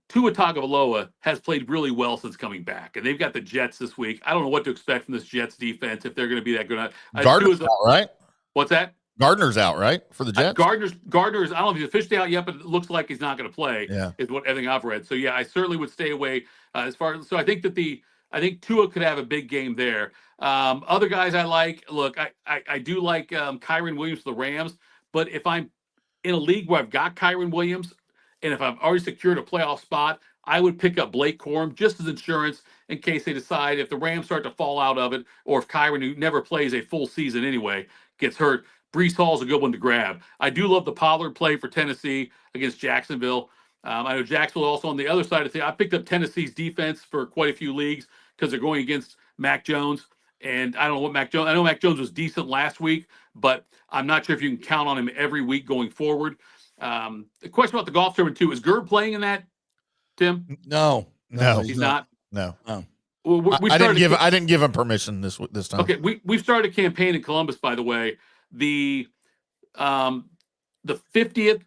Speaker 10: Tua Tagovailoa has played really well since coming back, and they've got the Jets this week. I don't know what to expect from this Jets defense if they're going to be that good.
Speaker 5: Gardner's out, right?
Speaker 10: What's that?
Speaker 5: Gardner's out, right, for the Jets?
Speaker 10: Gardner's. I don't know if he's officially out yet, but it looks like he's not going to play.
Speaker 5: Yeah,
Speaker 10: is what everything I've read. So yeah, I certainly would stay away as far as. So I think Tua could have a big game there. Other guys I like. Look, I do like Kyren Williams for the Rams, but if I'm in a league where I've got Kyren Williams, and if I've already secured a playoff spot, I would pick up Blake Corum just as insurance in case they decide if the Rams start to fall out of it, or if Kyren, who never plays a full season anyway, gets hurt. Breece Hall's a good one to grab. I do love the Pollard play for Tennessee against Jacksonville. I know Jacksonville also on the other side of things. I picked up Tennessee's defense for quite a few leagues because they're going against Mac Jones. And I don't know what Mac Jones. I know Mac Jones was decent last week, but I'm not sure if you can count on him every week going forward. The question about the golf tournament too, is Gerb playing in that, Tim?
Speaker 4: No,
Speaker 10: he's not.
Speaker 5: No.
Speaker 10: Well,
Speaker 5: I didn't give him permission this time.
Speaker 10: Okay, we've started a campaign in Columbus, by the way. The 50th,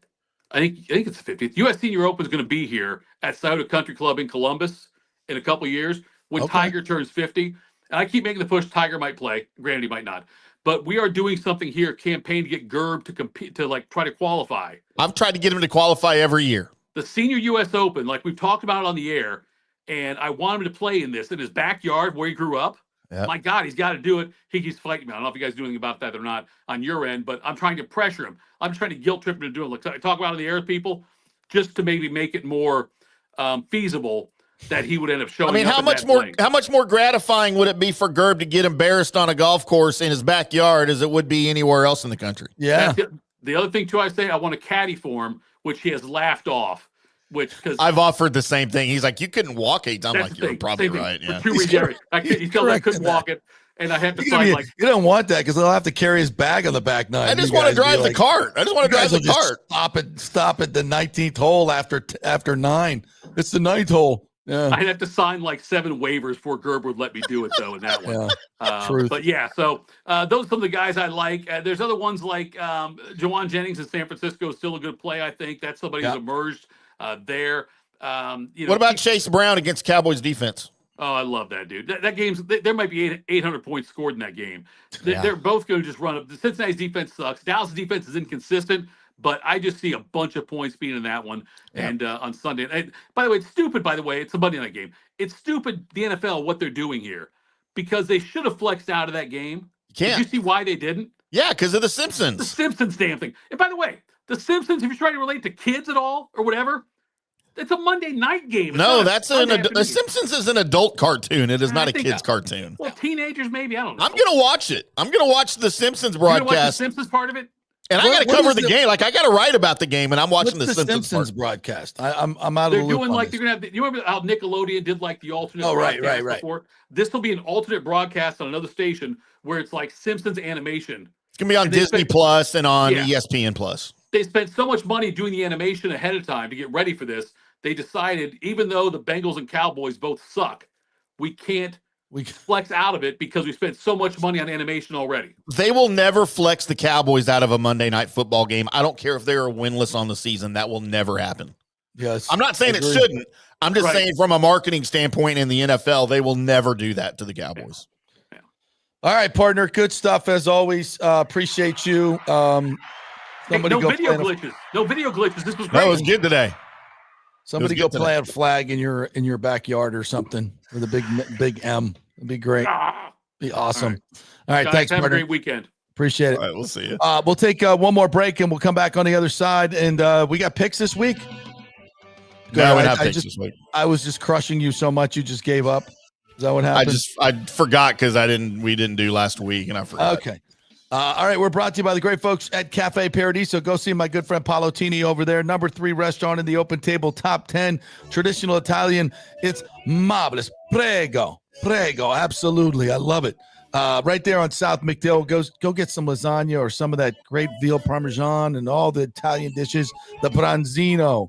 Speaker 10: I think it's the 50th. U.S. Senior Open is going to be here at Scioto Country Club in Columbus in a couple of years when Tiger turns 50. And I keep making the push. Tiger might play. Granted, he might not. But we are doing something here, campaign to get Gerb to compete, to like try to qualify.
Speaker 5: I've tried to get him to qualify every year.
Speaker 10: The Senior U.S. Open, like we've talked about it on the air, and I want him to play in this in his backyard where he grew up. Yep. My God, he's got to do it. He keeps fighting me. I don't know if you guys do anything about that or not on your end, but I'm trying to pressure him. I'm trying to guilt trip him to do it. Like I talk about on the air with people, just to maybe make it more feasible that he would end up showing.
Speaker 5: I mean, how much more gratifying would it be for Gerb to get embarrassed on a golf course in his backyard as it would be anywhere else in the country?
Speaker 4: Yeah.
Speaker 10: The other thing too, I say I want a caddy for him, which he has laughed off. Because
Speaker 5: I've offered the same thing. He's like, you couldn't walk 8 times. I'm like, you're probably right. Yeah.
Speaker 10: He still couldn't walk it, and I had to sign like.
Speaker 4: You don't want that because they'll have to carry his bag on the back nine.
Speaker 5: I just want to drive the cart. I just want to drive the cart.
Speaker 4: Stop at the 19th hole after 9. It's the 9th hole. Yeah.
Speaker 10: I'd have to sign like 7 waivers before Gerber would let me do it though in that one.
Speaker 4: Truth.
Speaker 10: But yeah, so those are some of the guys I like. There's other ones like Jawan Jennings in San Francisco is still a good play. I think that's somebody who's emerged there.
Speaker 5: What about Chase Brown against Cowboys defense?
Speaker 10: Oh, I love that, dude. That game's there might be 800 points scored in that game.
Speaker 5: Yeah.
Speaker 10: They're both going to just run up. The Cincinnati's defense sucks. Dallas' defense is inconsistent, but I just see a bunch of points being in that one.
Speaker 4: Yeah.
Speaker 10: And on Sunday, and by the way, it's stupid. By the way, it's a Monday night game. It's stupid. The NFL what they're doing here because they should have flexed out of that game.
Speaker 5: Can't.
Speaker 10: Did you see why they didn't?
Speaker 5: Yeah, because of The
Speaker 10: The
Speaker 5: Simpsons.
Speaker 10: Simpsons damn thing. And by the way, The Simpsons. If you're trying to relate to kids at all or whatever. It's a Monday night game. It's
Speaker 5: No,
Speaker 10: not a
Speaker 5: that's
Speaker 10: Sunday
Speaker 5: The
Speaker 10: afternoon.
Speaker 5: Simpsons is an adult cartoon. It is not a
Speaker 10: think
Speaker 5: kid's cartoon.
Speaker 10: Well, teenagers maybe. I don't know.
Speaker 5: I'm gonna watch it. I'm gonna watch the Simpsons
Speaker 10: You're gonna watch the
Speaker 5: broadcast,
Speaker 10: Simpsons part of it.
Speaker 5: and I gotta
Speaker 4: What
Speaker 5: cover
Speaker 4: is
Speaker 5: the
Speaker 4: the-
Speaker 5: game. Like I gotta write about the game, and I'm watching
Speaker 4: What's
Speaker 5: the Simpsons part.
Speaker 4: broadcast? I'm out of
Speaker 10: They're
Speaker 4: the loop
Speaker 10: doing
Speaker 4: on
Speaker 10: like
Speaker 4: this.
Speaker 10: they're gonna have. You remember how Nickelodeon did like the alternate?
Speaker 4: Oh, right,
Speaker 10: broadcast
Speaker 4: right.
Speaker 10: Before? This will be an alternate broadcast on another station where it's like Simpsons animation.
Speaker 5: It's gonna be on
Speaker 10: And they
Speaker 5: Disney
Speaker 10: spent-
Speaker 5: Plus and on
Speaker 10: Yeah.
Speaker 5: ESPN Plus.
Speaker 10: They spent so much money doing the animation ahead of time to get ready for this. They decided, even though the Bengals and Cowboys both suck, we can't flex out of it because we spent so much money on animation already.
Speaker 5: They will never flex the Cowboys out of a Monday night football game. I don't care if they're winless on the season. That will never happen.
Speaker 4: Yes,
Speaker 5: I'm not saying it
Speaker 4: Agreed.
Speaker 5: shouldn't. I'm just
Speaker 10: Right.
Speaker 5: saying from a marketing standpoint in the NFL, they will never do that to the Cowboys.
Speaker 4: All right, partner. Good stuff as always. Appreciate you.
Speaker 10: Hey,
Speaker 4: Somebody
Speaker 10: no
Speaker 4: go
Speaker 10: video
Speaker 4: plant
Speaker 10: glitches. No video glitches. This was great.
Speaker 5: That was good today.
Speaker 4: somebody
Speaker 5: It
Speaker 4: go
Speaker 5: was good today.
Speaker 4: plant a flag in your backyard or something with a big M. It'd be great.
Speaker 10: Ah.
Speaker 4: Be awesome.
Speaker 10: All
Speaker 4: All right,
Speaker 10: Guys,
Speaker 4: thanks,
Speaker 10: have
Speaker 4: partner.
Speaker 10: a great weekend.
Speaker 4: Appreciate it.
Speaker 5: All right, we'll see you.
Speaker 4: We'll take one more break and we'll come back on the other side. And we got picks this week.
Speaker 5: No, we
Speaker 4: I-
Speaker 5: have
Speaker 4: I
Speaker 5: picks
Speaker 4: just-
Speaker 5: this week.
Speaker 4: I was just crushing you so much you just gave up. Is that what happened?
Speaker 5: I forgot because we didn't do last week and I forgot.
Speaker 4: Okay. All right, we're brought to you by the great folks at Cafe Paradiso. Go see my good friend Paolo Tini over there. Number 3 restaurant in the Open Table Top 10. Traditional Italian. It's marvelous. Prego. Absolutely. I love it. Right there on South McDill. Go get some lasagna or some of that great veal parmesan and all the Italian dishes. The branzino.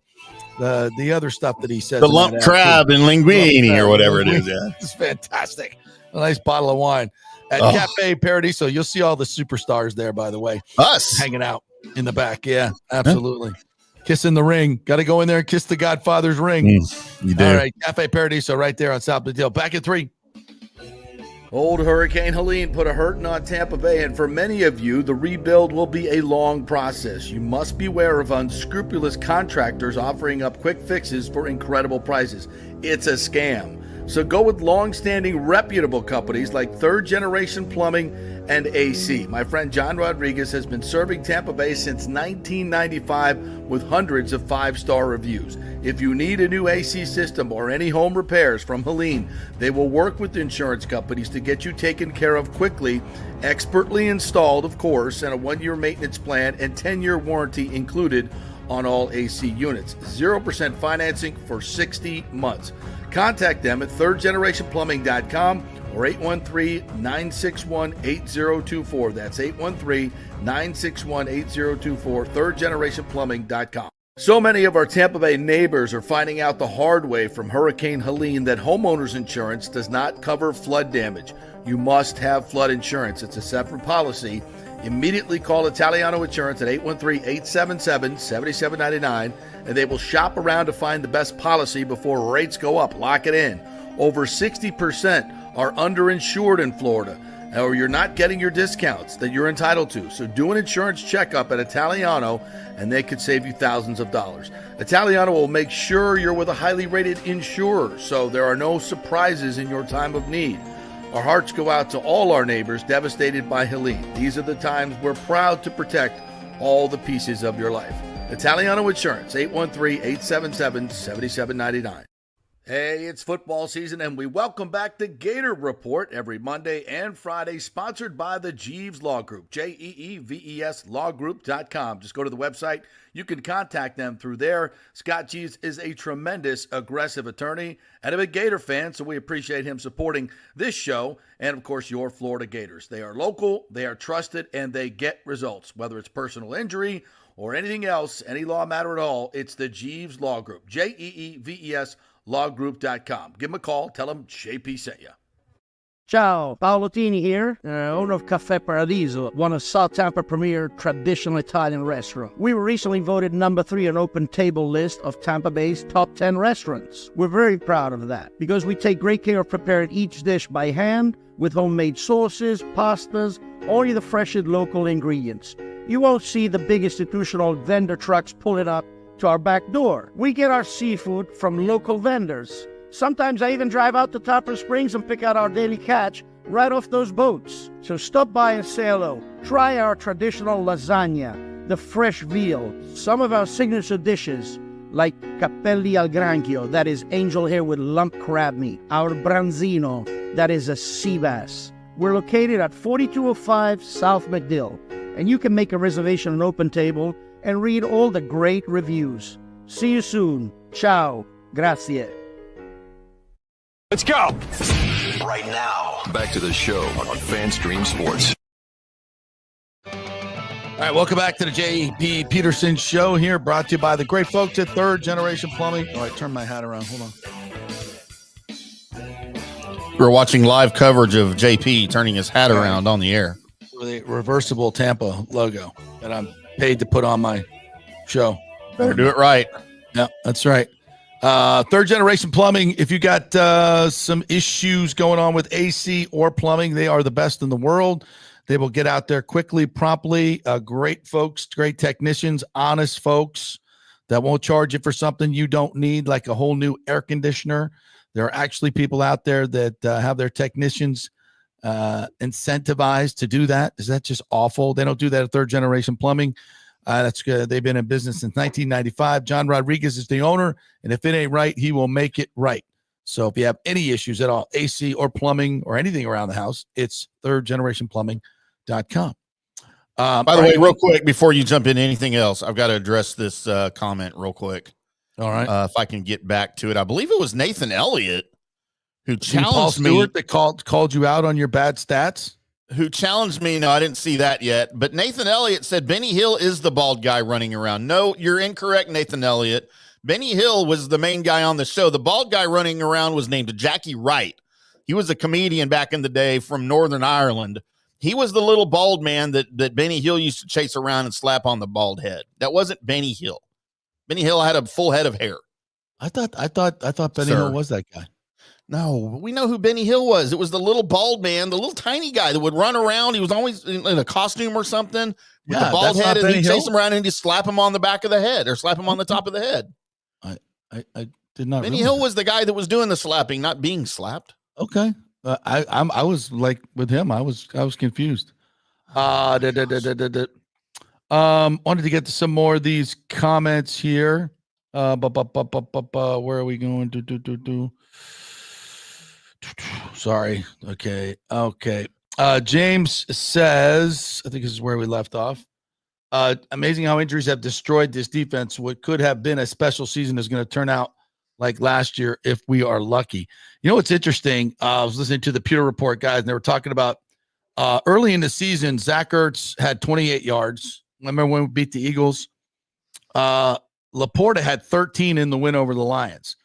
Speaker 4: The other stuff that he says.
Speaker 5: The
Speaker 4: in
Speaker 5: lump
Speaker 4: that ad,
Speaker 5: crab
Speaker 4: too.
Speaker 5: and
Speaker 4: Lump
Speaker 5: linguine
Speaker 4: crab
Speaker 5: or whatever
Speaker 4: and
Speaker 5: it is.
Speaker 4: linguine.
Speaker 5: Yeah.
Speaker 4: It's fantastic. A nice bottle of wine at
Speaker 5: Oh.
Speaker 4: Cafe Paradiso. You'll see all the superstars there, by the way,
Speaker 5: Us.
Speaker 4: hanging out in the back. Yeah, absolutely. Kissing the ring. Got to go in there and kiss the Godfather's ring.
Speaker 5: You do.
Speaker 4: All right, Cafe Paradiso right there on South McDill. Back at 3. Old Hurricane Helene put a hurting on Tampa Bay, and for many of you, the rebuild will be a long process. You must beware of unscrupulous contractors offering up quick fixes for incredible prices. It's a scam. So go with long-standing reputable companies like Third Generation Plumbing and AC. My friend John Rodriguez has been serving Tampa Bay since 1995 with hundreds of 5-star reviews. If you need a new AC system or any home repairs from Helene, they will work with insurance companies to get you taken care of quickly, expertly installed, of course, and a 1-year maintenance plan and 10-year warranty included on all AC units. 0% financing for 60 months. Contact them at thirdgenerationplumbing.com or 813-961-8024. That's 813-961-8024, thirdgenerationplumbing.com. So many of our Tampa Bay neighbors are finding out the hard way from Hurricane Helene that homeowners insurance does not cover flood damage. You must have flood insurance. It's a separate policy. Immediately call Italiano Insurance at 813-877-7799, and they will shop around to find the best policy before rates go up. Lock it in. Over 60% are underinsured in Florida, or you're not getting your discounts that you're entitled to. So do an insurance checkup at Italiano, and they could save you thousands of dollars. Italiano will make sure you're with a highly rated insurer, so there are no surprises in your time of need. Our hearts go out to all our neighbors devastated by Helene. These are the times we're proud to protect all the pieces of your life. Italiano Insurance, 813-877-7799. Hey, it's football season, and we welcome back the Gator Report every Monday and Friday, sponsored by the Jeeves Law Group, Jeeves lawgroup.com. Just go to the website. You can contact them through there. Scott Jeeves is a tremendous, aggressive attorney and a big Gator fan, so we appreciate him supporting this show and, of course, your Florida Gators. They are local, they are trusted, and they get results. Whether it's personal injury or anything else, any law matter at all, it's the Jeeves Law Group, Jeeves lawgroup.com. Give them a call. Tell them JP sent you.
Speaker 6: Ciao, Paolo Tini here, owner of Caffè Paradiso, one of South Tampa premier traditional Italian restaurant. We were recently voted number 3 on Open Table list of Tampa Bay's top 10 restaurants. We're very proud of that because we take great care of preparing each dish by hand with homemade sauces, pastas, only the freshest local ingredients. You won't see the big institutional vendor trucks pulling up to our back door. We get our seafood from local vendors. Sometimes I even drive out to Topper Springs and pick out our daily catch right off those boats. So stop by and say hello. Try our traditional lasagna, the fresh veal, some of our signature dishes like capelli al granchio, that is angel hair with lump crab meat, our branzino, that is a sea bass. We're located at 4205 South McDill, and you can make a reservation on Open Table and read all the great reviews. See you soon. Ciao. Grazie.
Speaker 1: Let's go. Right now. Back to the show on FanStream Sports.
Speaker 4: All right, welcome back to the J.P. Peterson Show here, brought to you by the great folks at Third Generation Plumbing. All right, turn my hat around. Hold on.
Speaker 5: We're watching live coverage of JP turning his hat around on the air.
Speaker 4: The reversible Tampa logo that I'm paid to put on my show.
Speaker 5: Better do it right.
Speaker 4: Yeah, that's right. Third Generation Plumbing. If you got some issues going on with AC or plumbing, they are the best in the world. They will get out there quickly, promptly. Great folks, great technicians, honest folks that won't charge you for something you don't need, like a whole new air conditioner. There are actually people out there that have their technicians incentivized to do that. Is that just awful? They don't do that at Third Generation Plumbing. That's good. They've been in business since 1995. John Rodriguez is the owner, and if it ain't right, he will make it right. So if you have any issues at all, AC or plumbing or anything around the house, it's thirdgenerationplumbing.com.
Speaker 5: By the way, real quick, before you jump into anything else, I've got to address this comment real quick.
Speaker 4: All right.
Speaker 5: If I can get back to it. I believe it was Nathan Elliott who challenged
Speaker 4: Paul Stewart
Speaker 5: me.
Speaker 4: That called you out on your bad stats?
Speaker 5: Who challenged me. No, I didn't see that yet. But Nathan Elliott said Benny Hill is the bald guy running around. No, you're incorrect, Nathan Elliott. Benny Hill was the main guy on the show. The bald guy running around was named Jackie Wright. He was a comedian back in the day from Northern Ireland. He was the little bald man that Benny Hill used to chase around and slap on the bald head. That wasn't Benny Hill. Benny Hill had a full head of hair.
Speaker 4: I thought Benny Hill was that guy.
Speaker 5: No, we know who Benny Hill was. It was the little bald man, the little tiny guy that would run around. He was always in a costume or something with the bald head, and he'd chase him around and just slap him on the back of the head or slap him on the top of the head.
Speaker 4: I did not.
Speaker 5: Benny Hill was the guy that was doing the slapping, not being slapped.
Speaker 4: Okay, I was like with him. I was confused. Wanted to get to some more of these comments here. Where are we going? Sorry. Okay. James says, I think this is where we left off. Amazing how injuries have destroyed this defense. What could have been a special season is going to turn out like last year if we are lucky. You know what's interesting? I was listening to the Pewter Report guys, and they were talking about early in the season, Zach Ertz had 28 yards. Remember when we beat the Eagles? Laporta had 13 in the win over the Lions.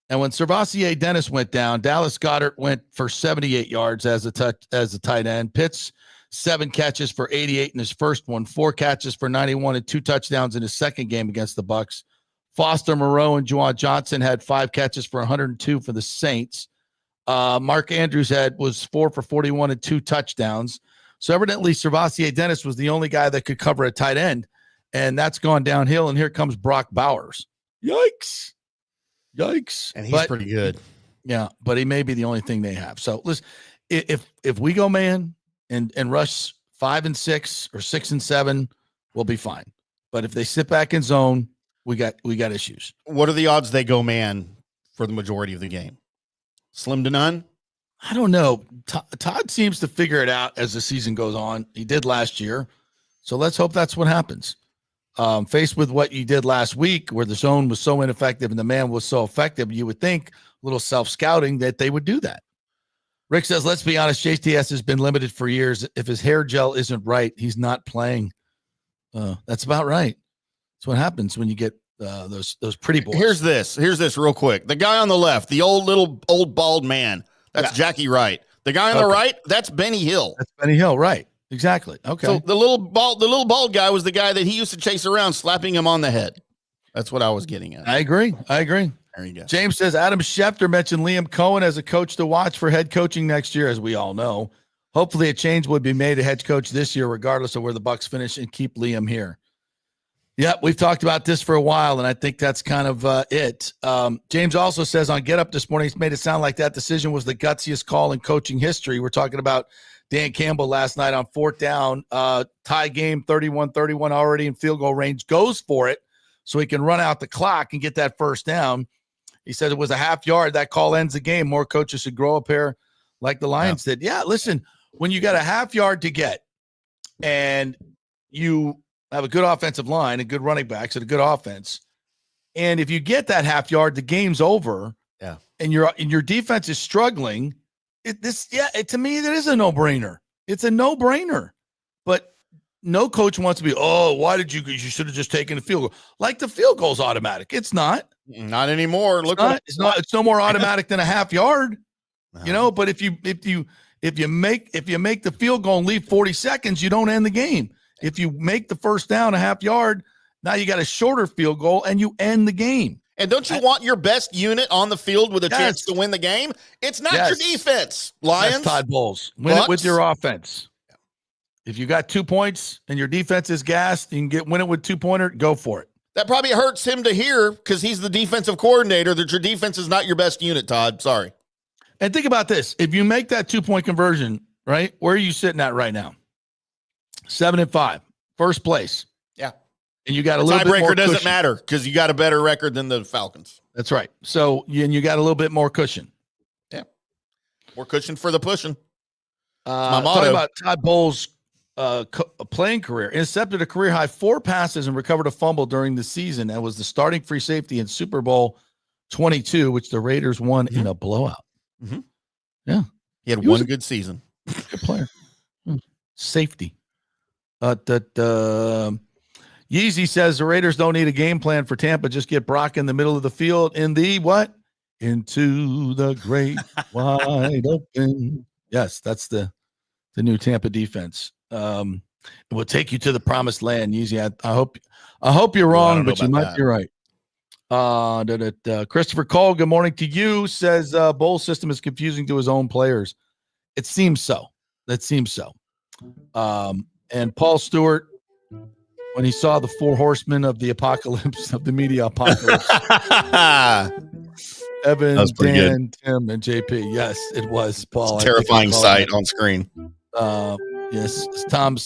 Speaker 4: And when Servassier Dennis went down, Dallas Goedert went for 78 yards as a tight end. Pitts, 7 catches for 88 in his first one, 4 catches for 91 and 2 touchdowns in his second game against the Bucs. Foster Moreau and Juwan Johnson had 5 catches for 102 for the Saints. Mark Andrews was 4 for 41 and 2 touchdowns. So evidently Servassier Dennis was the only guy that could cover a tight end, and that's gone downhill. And here comes Brock Bowers. Yikes.
Speaker 5: And he's pretty good.
Speaker 4: Yeah, but he may be the only thing they have. So listen, if we go man and rush 5 and 6 or 6 and 7, we'll be fine. But if they sit back in zone, we got issues.
Speaker 5: What are the odds they go man for the majority of the game? Slim to none?
Speaker 4: I don't know. Todd seems to figure it out as the season goes on. He did last year. So let's hope that's what happens. Faced with what you did last week, where the zone was so ineffective and the man was so effective, you would think a little self-scouting that they would do that. Rick says, let's be honest, JTS has been limited for years. If his hair gel isn't right, he's not playing. That's about right. That's what happens when you get those pretty boys.
Speaker 5: Here's this real quick. The guy on the left, the old bald man, that's Jackie Wright. The guy on the right, that's Benny Hill.
Speaker 4: That's Benny Hill, right? Exactly. Okay.
Speaker 5: So the little bald guy was the guy that he used to chase around, slapping him on the head. That's what I was getting at.
Speaker 4: I agree.
Speaker 5: There you go.
Speaker 4: James says Adam Schefter mentioned Liam Cohen as a coach to watch for head coaching next year, as we all know. Hopefully a change would be made to head coach this year, regardless of where the Bucs finish, and keep Liam here. Yeah, we've talked about this for a while, and I think that's kind of it. James also says on Get Up this morning, he's made it sound like that decision was the gutsiest call in coaching history. We're talking about Dan Campbell last night on 4th down, tie game, 31-31 already in field goal range, goes for it so he can run out the clock and get that first down. He said it was a half yard. That call ends the game. More coaches should grow up here like the Lions did. Yeah, listen, when you got a half yard to get and you have a good offensive line and good running backs and a good offense, and if you get that half yard, the game's over.
Speaker 5: Yeah,
Speaker 4: and your defense is struggling. To me, that is a no-brainer. It's a no-brainer. But no coach wants to be, why did you should have just taken the field goal. Like the field goal's automatic. It's not.
Speaker 5: Not anymore.
Speaker 4: It's no more automatic than a half yard. But if you make the field goal and leave 40 seconds, you don't end the game. If you make the first down a half yard, now you got a shorter field goal and you end the game.
Speaker 5: And don't you want your best unit on the field with a chance to win the game? It's not your defense, Lions.
Speaker 4: That's Todd Bowles. Win it with your offense. If you got 2 points and your defense is gassed, you can win it with 2-pointer, go for it.
Speaker 5: That probably hurts him to hear because he's the defensive coordinator that your defense is not your best unit, Todd. Sorry.
Speaker 4: And think about this. If you make that 2-point conversion, right, where are you sitting at right now? 7-5, first place.
Speaker 5: Yeah.
Speaker 4: And you got a little bit more
Speaker 5: tiebreaker doesn't matter because you got a better record than the Falcons.
Speaker 4: That's right. So you got a little bit more cushion.
Speaker 5: Yeah. More cushion for the pushing.
Speaker 4: My motto. Talking about Todd Bowles' playing career. Intercepted a career-high 4 passes and recovered a fumble during the season. That was the starting free safety in Super Bowl 22, which the Raiders won in a blowout.
Speaker 5: Mm-hmm.
Speaker 4: Yeah.
Speaker 5: He had one good season.
Speaker 4: Good player. Safety. Yeezy says the Raiders don't need a game plan for Tampa. Just get Brock in the middle of the field in the what? Into the great wide open. Yes, that's the new Tampa defense. It will take you to the promised land, Yeezy. I hope you're wrong, but you might be right. Christopher Cole, good morning to you. Says Bowles' system is confusing to his own players. It seems so. And Paul Stewart, when he saw the 4 horsemen of the apocalypse, of the media apocalypse, Evan, Dan, Tim, and JP. Yes, it was, Paul.
Speaker 5: Terrifying sight on screen.
Speaker 4: Yes, Tom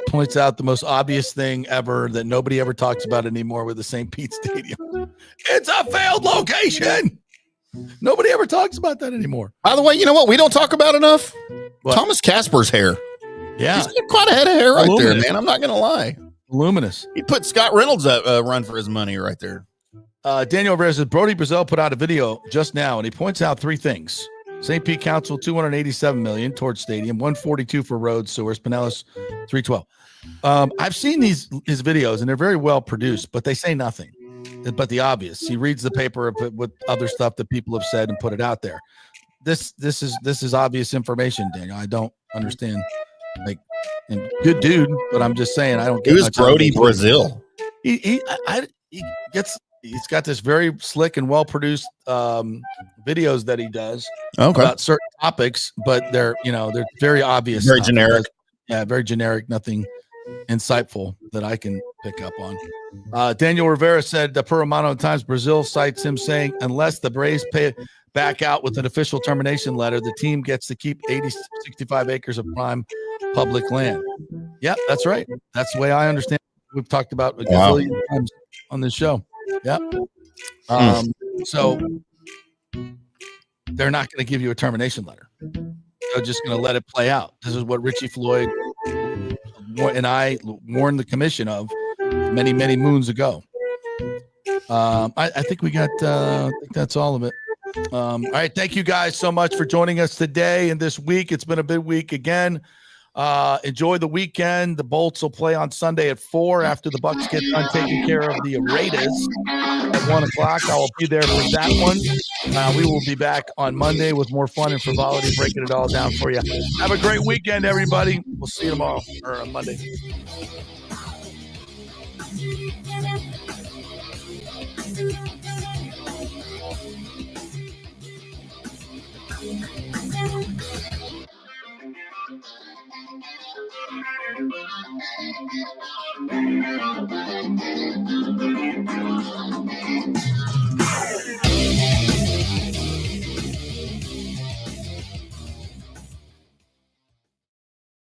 Speaker 4: points out the most obvious thing ever that nobody ever talks about anymore with the St. Pete Stadium. It's a failed location. Nobody ever talks about that anymore.
Speaker 5: By the way, you know what we don't talk about enough?
Speaker 4: What?
Speaker 5: Thomas Casper's hair.
Speaker 4: Yeah.
Speaker 5: He's got quite a head of hair right there, man. I'm not going to lie.
Speaker 4: Luminous.
Speaker 5: He put Scott Reynolds a run for his money right there.
Speaker 4: Daniel Rivera says Brody Brazil put out a video just now, and he points out 3 things. St. Pete Council, $287 million towards stadium, $142 for roads, sewers, Pinellas, $312. I've seen his videos, and they're very well produced, but they say nothing but the obvious. He reads the paper with other stuff that people have said and put it out there. This is obvious information, Daniel. I don't understand. Like, and good dude, but I'm just saying I don't get.
Speaker 5: It was Brody Brazil.
Speaker 4: He's got this very slick and well produced videos that he does about certain topics, but they're very obvious,
Speaker 5: very generic.
Speaker 4: Very generic, nothing insightful that I can pick up on. Daniel Rivera said the per Romano Times Brazil cites him saying unless the Braves pay back out with an official termination letter, the team gets to keep 65 acres of prime public land. Yeah, that's right. That's the way I understand it. We've talked about a gazillion times on this show. Yeah. So they're not going to give you a termination letter. They're just going to let it play out. This is what Richie Floyd and I warned the commission of many, many moons ago. I think we got, I think that's all of it. All right. Thank you guys so much for joining us today and this week. It's been a big week again. Enjoy the weekend. The Bolts will play on Sunday at 4 after the Bucs get done taking care of the Raiders at 1 o'clock. I will be there for that one. We will be back on Monday with more fun and frivolity, breaking it all down for you. Have a great weekend, everybody. We'll see you tomorrow or on Monday.